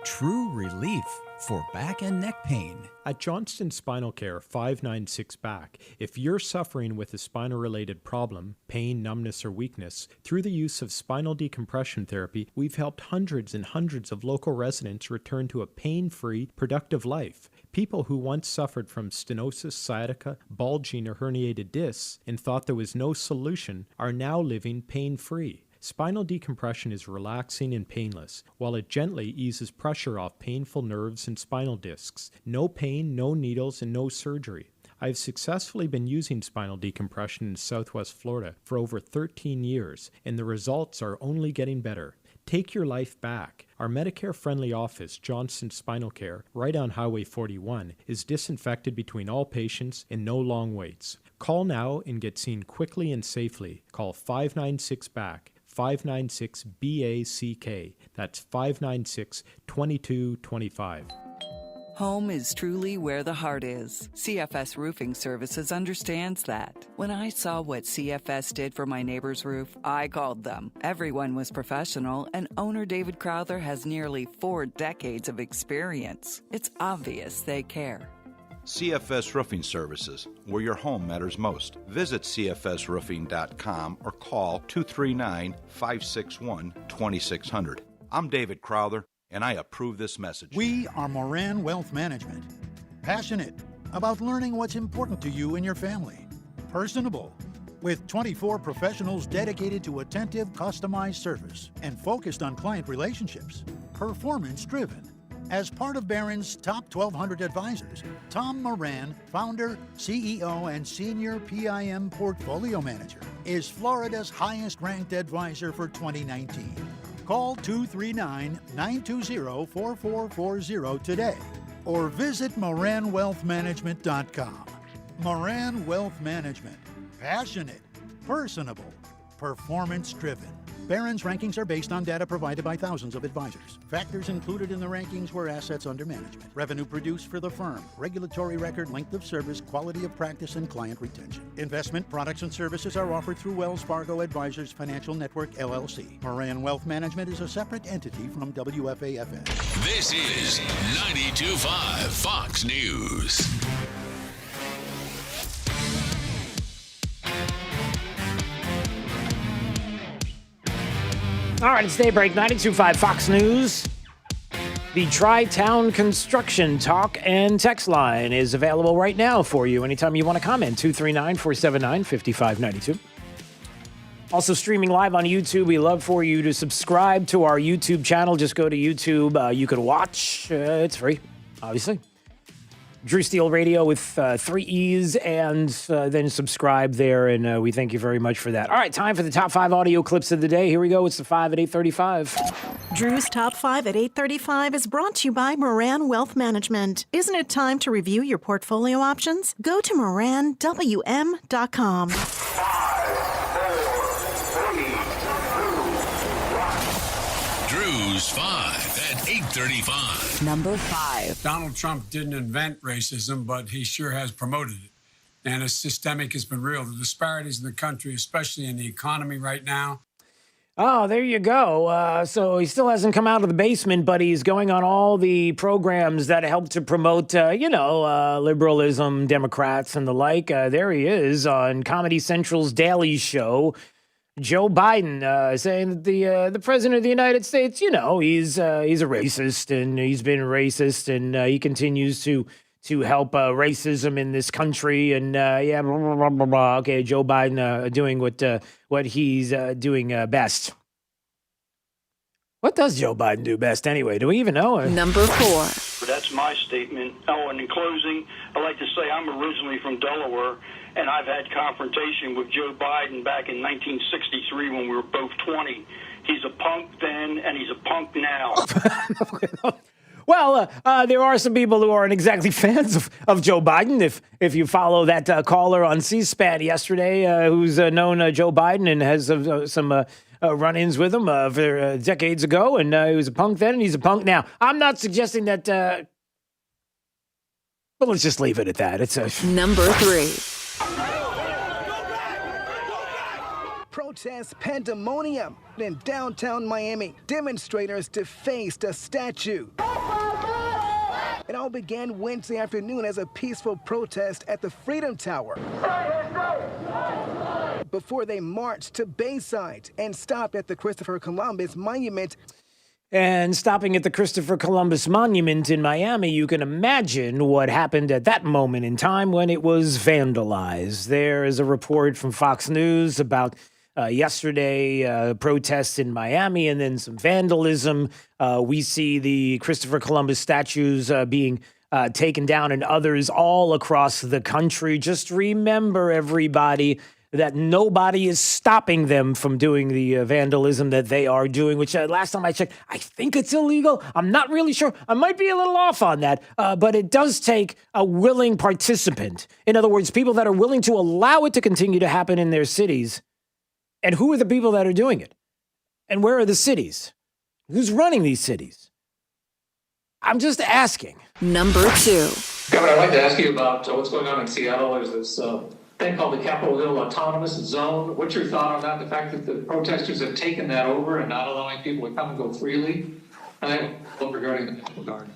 True relief for back and neck pain. At Johnston Spinal Care 596 Back, if you're suffering with a spinal-related problem, pain, numbness, or weakness, through the use of spinal decompression therapy, we've helped hundreds and hundreds of local residents return to a pain-free, productive life. People who once suffered from stenosis, sciatica, bulging, or herniated discs and thought there was no solution are now living pain-free. Spinal decompression is relaxing and painless, while it gently eases pressure off painful nerves and spinal discs. No pain, no needles, and no surgery. I've successfully been using spinal decompression in Southwest Florida for over 13 years, and the results are only getting better. Take your life back. Our Medicare-friendly office, Johnston Spinal Care, right on Highway 41, is disinfected between all patients and no long waits. Call now and get seen quickly and safely. Call 596-BACK. 596-BACK. That's 596-2225. Home is truly where the heart is. CFS Roofing Services understands that. When I saw what CFS did for my neighbor's roof, I called them. Everyone was professional, and owner David Crowther has nearly 4 decades of experience. It's obvious they care. CFS Roofing Services, where your home matters most. Visit cfsroofing.com or call 239-561-2600. I'm David Crowther, and I approve this message. We are Moran Wealth Management. Passionate about learning what's important to you and your family. Personable, with 24 professionals dedicated to attentive, customized service and focused on client relationships. Performance-driven. As part of Barron's top 1,200 advisors, Tom Moran, founder, CEO, and senior PIM portfolio manager, is Florida's highest-ranked advisor for 2019. Call 239-920-4440 today or visit MoranWealthManagement.com. Moran Wealth Management. Passionate, personable, performance-driven. Barron's rankings are based on data provided by thousands of advisors. Factors included in the rankings were assets under management, revenue produced for the firm, regulatory record, length of service, quality of practice, and client retention. Investment products and services are offered through Wells Fargo Advisors Financial Network, LLC. Moran Wealth Management is a separate entity from WFAFN. This is 92.5 Fox News. All right, it's Daybreak, 92.5 Fox News. The Tri-Town Construction Talk and Text line is available right now for you anytime you want to comment. 239-479-5592. Also streaming live on YouTube. We love for you to subscribe to our YouTube channel. Just go to YouTube. You can watch. It's free, obviously. Drew Steele Radio with 3 E's, and then subscribe there, and we thank you very much for that. All right, time for the top 5 audio clips of the day. Here we go. It's the 5 at 8:35. Drew's Top 5 at 8:35 is brought to you by Moran Wealth Management. Isn't it time to review your portfolio options? Go to moranwm.com. Drew's 5 at 8:35. Number 5. Donald Trump didn't invent racism, but he sure has promoted it. And it's systemic, it's been real. The disparities in the country, especially in the economy right now. Oh, there you go. So he still hasn't come out of the basement, but he's going on all the programs that help to promote, liberalism, Democrats, and the like. There he is on Comedy Central's Daily Show. Joe Biden saying that the president of the United States, he's a racist, and he's been racist, and he continues to help racism in this country, and blah, blah, blah, blah, blah. Okay, Joe Biden doing what he's doing best. What does Joe Biden do best anyway? Do we even know? Number 4. That's my statement. Oh, and in closing, I'd like to say I'm originally from Delaware, and I've had confrontation with Joe Biden back in 1963 when we were both 20. He's a punk then, and he's a punk now. Well, there are some people who aren't exactly fans of Joe Biden. If you follow that caller on C-SPAN yesterday, who's known Joe Biden and has some run-ins with him for decades ago, and he was a punk then, and he's a punk now. I'm not suggesting that, but let's just leave it at that. It's Number 3. Protest pandemonium in downtown Miami. Demonstrators defaced a statue. It all began Wednesday afternoon as a peaceful protest at the Freedom Tower before they marched to Bayside and stopped at the Christopher Columbus Monument. And stopping at the Christopher Columbus Monument in Miami, you can imagine what happened at that moment in time when it was vandalized. There is a report from Fox News about yesterday protests in Miami and then some vandalism. We see the Christopher Columbus statues being taken down and others all across the country. Just remember, everybody, that nobody is stopping them from doing the vandalism that they are doing, which last time I checked, I think it's illegal. I'm not really sure. I might be a little off on that, but it does take a willing participant. In other words, people that are willing to allow it to continue to happen in their cities. And who are the people that are doing it? And where are the cities? Who's running these cities? I'm just asking. Number 2. Governor, I'd like to ask you about what's going on in Seattle. There's this thing called the Capitol Hill Autonomous Zone. What's your thought on that? The fact that the protesters have taken that over and not allowing people to come and go freely? And regarding the National Guard.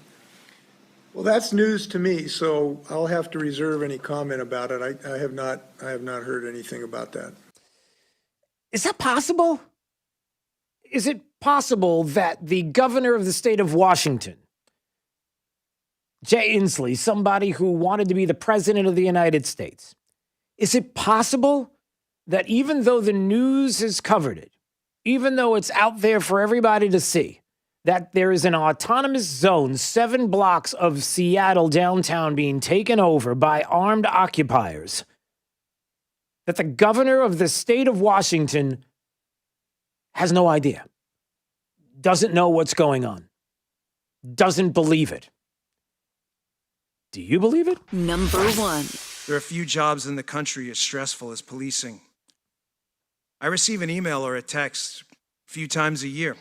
Well, that's news to me, so I'll have to reserve any comment about it. I have not heard anything about that. Is that possible? Is it possible that the governor of the state of Washington, Jay Inslee, somebody who wanted to be the president of the United States, is it possible that even though the news has covered it, even though it's out there for everybody to see, that there is an autonomous zone 7 blocks of Seattle downtown being taken over by armed occupiers, that the governor of the state of Washington has no idea, doesn't know what's going on, doesn't believe it? Do you believe it? Number 1. There are few jobs in the country as stressful as policing. I receive an email or a text a few times a year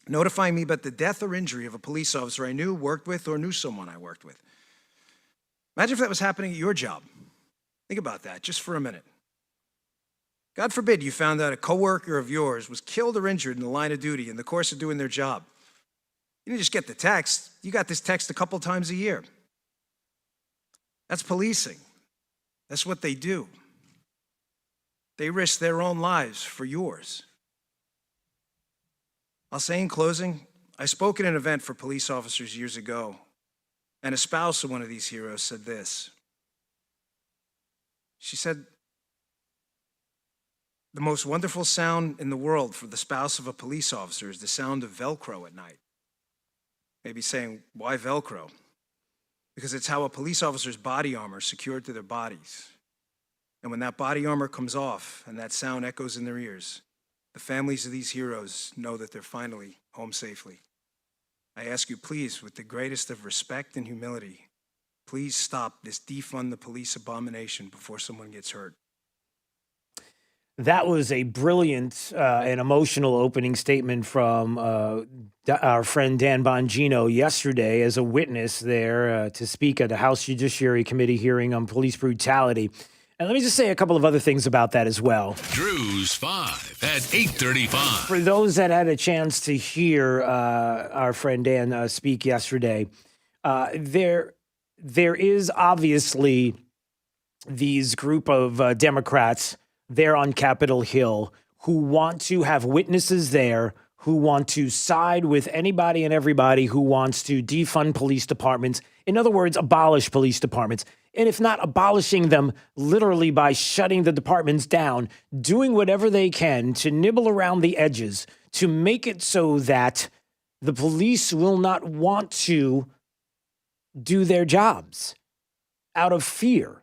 notifying me about the death or injury of a police officer I knew, worked with, or knew someone I worked with. Imagine if that was happening at your job. Think about that just for a minute. God forbid you found out a coworker of yours was killed or injured in the line of duty in the course of doing their job. You didn't just get the text. You got this text a couple times a year. That's policing. That's what they do. They risk their own lives for yours. I'll say in closing, I spoke at an event for police officers years ago, and a spouse of one of these heroes said this. She said, The most wonderful sound in the world for the spouse of a police officer is the sound of Velcro at night. Maybe saying, why Velcro? Because it's how a police officer's body armor is secured to their bodies. And when that body armor comes off and that sound echoes in their ears, the families of these heroes know that they're finally home safely. I ask you, please, with the greatest of respect and humility, please stop this defund the police abomination before someone gets hurt. That was a brilliant and emotional opening statement from our friend Dan Bongino yesterday as a witness there to speak at the House Judiciary Committee hearing on police brutality. And let me just say a couple of other things about that as well. Drew's 5 at 8:35. For those that had a chance to hear our friend Dan speak yesterday, there is obviously these group of Democrats there on Capitol Hill who want to have witnesses there, who want to side with anybody and everybody who wants to defund police departments. In other words, abolish police departments. And if not abolishing them literally by shutting the departments down, doing whatever they can to nibble around the edges to make it so that the police will not want to do their jobs out of fear.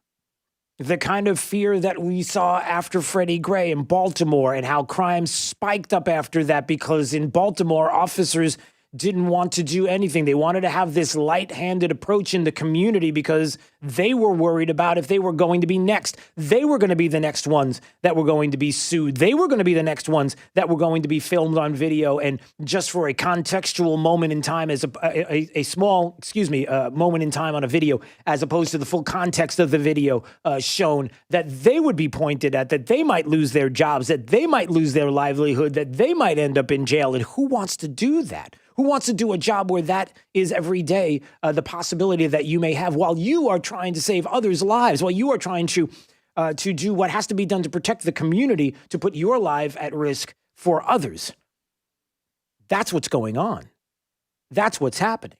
The kind of fear that we saw after Freddie Gray in Baltimore and how crime spiked up after that because in Baltimore, officers didn't want to do anything. They wanted to have this light-handed approach in the community because they were worried about if they were going to be next. They were going to be the next ones that were going to be sued. They were going to be the next ones that were going to be filmed on video. And just for a contextual moment in time, as a small, moment in time on a video, as opposed to the full context of the video shown, that they would be pointed at, that they might lose their jobs, that they might lose their livelihood, that they might end up in jail. And who wants to do that? Who wants to do a job where that is every day the possibility that you may have while you are trying to save others' lives, while you are trying to do what has to be done to protect the community, to put your life at risk for others? That's what's going on. That's what's happening.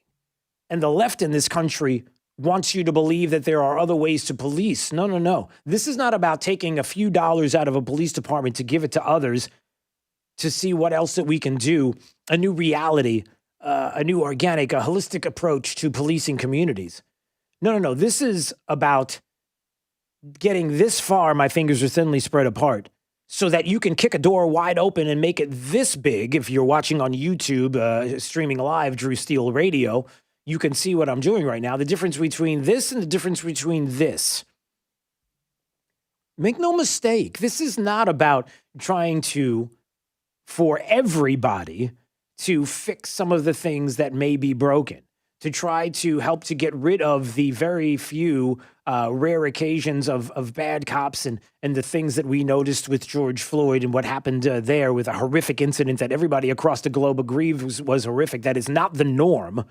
And the left in this country wants you to believe that there are other ways to police. No, no, no. This is not about taking a few dollars out of a police department to give it to others to see what else that we can do, a new reality, a new organic, a holistic approach to policing communities. No, no, no. This is about getting this far, my fingers are thinly spread apart, so that you can kick a door wide open and make it this big. If you're watching on YouTube, streaming live, Drew Steele Radio, you can see what I'm doing right now. The difference between this and the difference between this. Make no mistake, this is not about trying to, for everybody, to fix some of the things that may be broken, to try to help to get rid of the very few rare occasions of bad cops and the things that we noticed with George Floyd and what happened there with a horrific incident that everybody across the globe agrees was horrific. That is not the norm.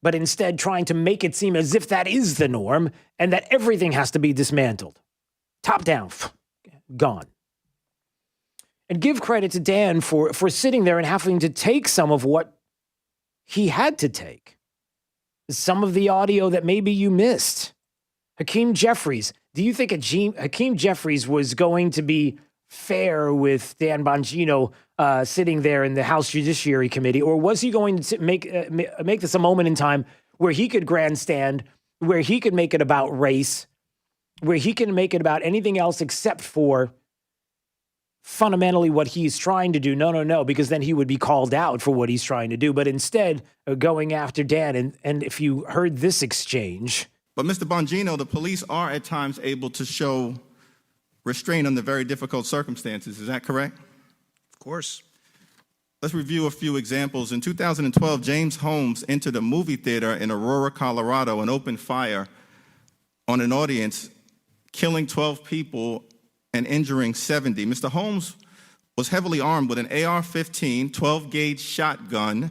But instead trying to make it seem as if that is the norm and that everything has to be dismantled. Top down, gone. And give credit to Dan for sitting there and having to take some of what he had to take. Some of the audio that maybe you missed. Hakeem Jeffries. Do you think Hakeem Jeffries was going to be fair with Dan Bongino sitting there in the House Judiciary Committee? Or was he going to make this a moment in time where he could grandstand, where he could make it about race, where he can make it about anything else except for fundamentally what he's trying to do? No, no, no, because then he would be called out for what he's trying to do. But instead, going after Dan, and if you heard this exchange. But Mr. Bongino, the police are at times able to show restraint under very difficult circumstances. Is that correct? Of course. Let's review a few examples. In 2012, James Holmes entered a movie theater in Aurora, Colorado, and opened fire on an audience, killing 12 people and injuring 70. Mr. Holmes was heavily armed with an AR-15, 12-gauge shotgun,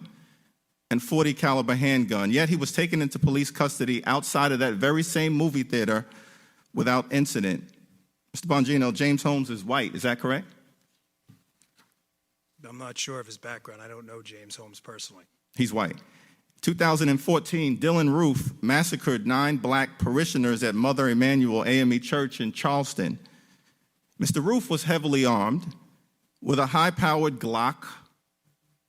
and 40 caliber handgun. Yet he was taken into police custody outside of that very same movie theater without incident. Mr. Bongino, James Holmes is white. Is that correct? I'm not sure of his background. I don't know James Holmes personally. He's white. 2014, Dylan Roof massacred 9 black parishioners at Mother Emanuel AME Church in Charleston. Mr. Roof was heavily armed with a high-powered Glock,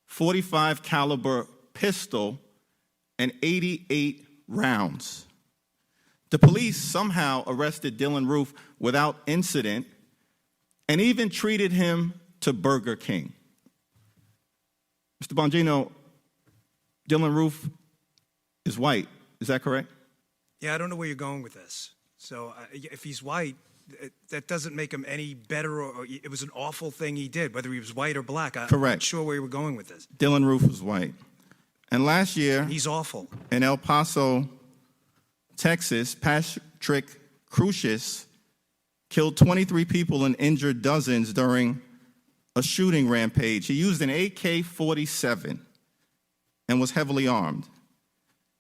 45 caliber pistol, and 88 rounds. The police somehow arrested Dylan Roof without incident and even treated him to Burger King. Mr. Bongino, Dylan Roof is white. Is that correct? Yeah, I don't know where you're going with this. So if he's white, that doesn't make him any better, or it was an awful thing he did, whether he was white or black. I'm not sure where you were going with this. Dylan Roof was white. And last year, he's awful. In El Paso, Texas, Patrick Crucius killed 23 people and injured dozens during a shooting rampage. He used an AK-47 and was heavily armed.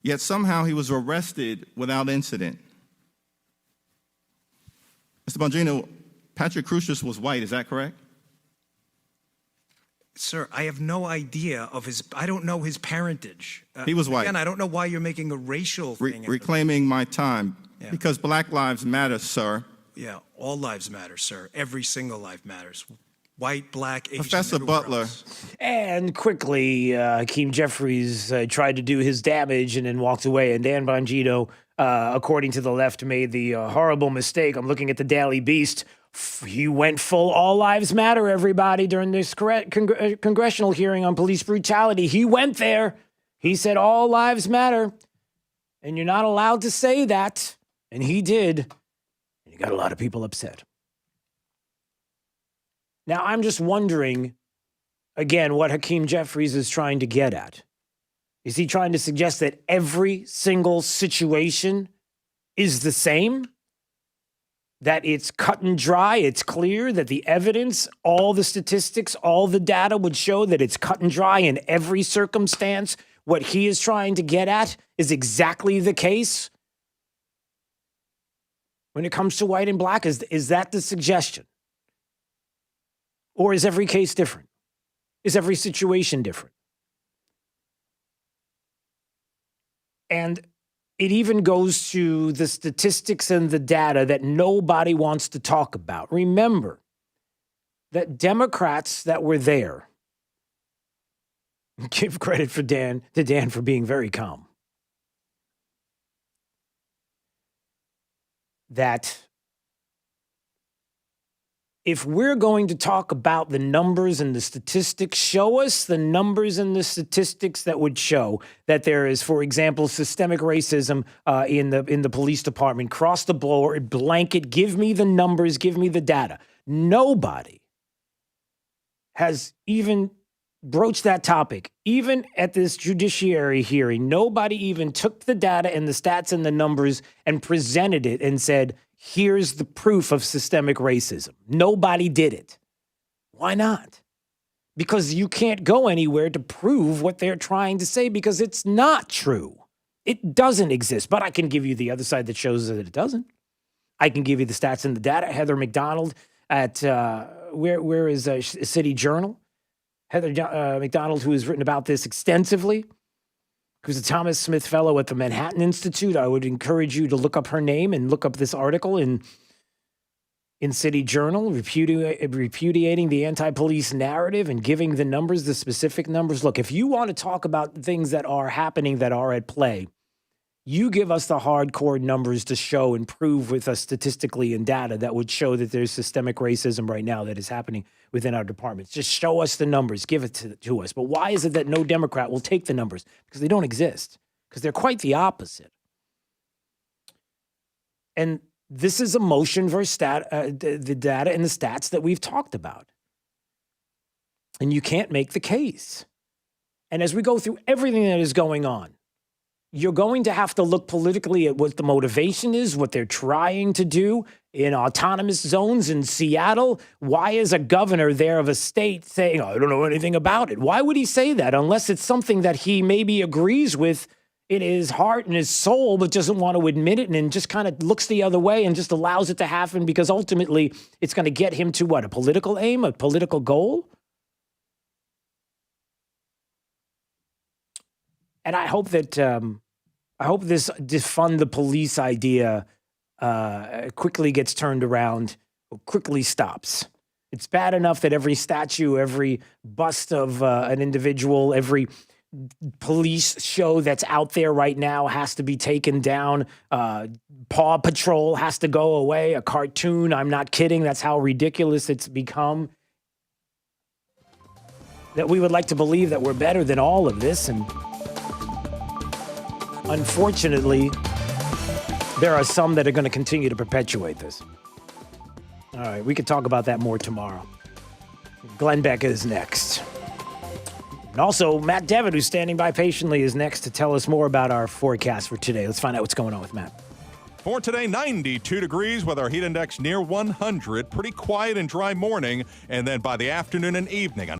Yet somehow he was arrested without incident. Mr. Bongino, Patrick Crucius was white, is that correct? Sir, I have no idea of I don't know his parentage. He was white. Again, I don't know why you're making a racial thing. Reclaiming my time. Yeah. Because Black lives matter, sir. Yeah, all lives matter, sir. Every single life matters. White, black, Asian, Professor Butler. Else. And quickly, Hakeem Jeffries tried to do his damage and then walked away. And Dan Bongino, according to the left, made the horrible mistake. I'm looking at the Daily Beast. He went full all lives matter, everybody, during this congressional hearing on police brutality. He went there. He said all lives matter. And you're not allowed to say that. And he did. And he got a lot of people upset. Now, I'm just wondering, again, what Hakeem Jeffries is trying to get at. Is he trying to suggest that every single situation is the same? That it's cut and dry, it's clear, that the evidence, all the statistics, all the data would show that it's cut and dry in every circumstance? What he is trying to get at is exactly the case? When it comes to white and black, is that the suggestion? Or is every case different? Is every situation different? And it even goes to the statistics and the data that nobody wants to talk about. Remember that Democrats that were there, give credit to Dan for being very calm, that if we're going to talk about the numbers and the statistics, show us the numbers and the statistics that would show that there is, for example, systemic racism in the police department, cross the board, blanket. Give me the numbers, give me the data. Nobody has even broached that topic. Even at this judiciary hearing, nobody even took the data and the stats and the numbers and presented it and said, here's the proof of systemic racism. Nobody did it. Why not? Because you can't go anywhere to prove what they're trying to say because it's not true. It doesn't exist. But I can give you the other side that shows that it doesn't. I can give you the stats and the data. Heather McDonald at, where is City Journal? Heather McDonald, who has written about this extensively, who's a Thomas Smith Fellow at the Manhattan Institute. I would encourage you to look up her name and look up this article in City Journal, repudiating the anti-police narrative and giving the numbers, the specific numbers. Look, if you want to talk about things that are happening, that are at play, you give us the hardcore numbers to show and prove with us statistically and data that would show that there's systemic racism right now that is happening within our departments. Just show us the numbers, give it to us. But why is it that no Democrat will take the numbers? Because they don't exist, because they're quite the opposite. And this is emotion versus the data and the stats that we've talked about. And you can't make the case. And as we go through everything that is going on, you're going to have to look politically at what the motivation is, what they're trying to do in autonomous zones in Seattle. Why is a governor there of a state saying, I don't know anything about it? Why would he say that unless it's something that he maybe agrees with in his heart and his soul, but doesn't want to admit it and just kind of looks the other way and just allows it to happen because ultimately it's going to get him to what? A political aim, a political goal? And I hope that this defund the police idea quickly gets turned around quickly stops. It's bad enough that every statue, every bust of an individual, every police show that's out there right now has to be taken down. Paw Patrol has to go away. A cartoon, I'm not kidding. That's how ridiculous it's become. That we would like to believe that we're better than all of this. And unfortunately, there are some that are going to continue to perpetuate this. All right, we could talk about that more tomorrow. Glenn Beck is next. And also, Matt Devitt, who's standing by patiently, is next to tell us more about our forecast for today. Let's find out what's going on with Matt. For today, 92 degrees with our heat index near 100. Pretty quiet and dry morning. And then by the afternoon and evening,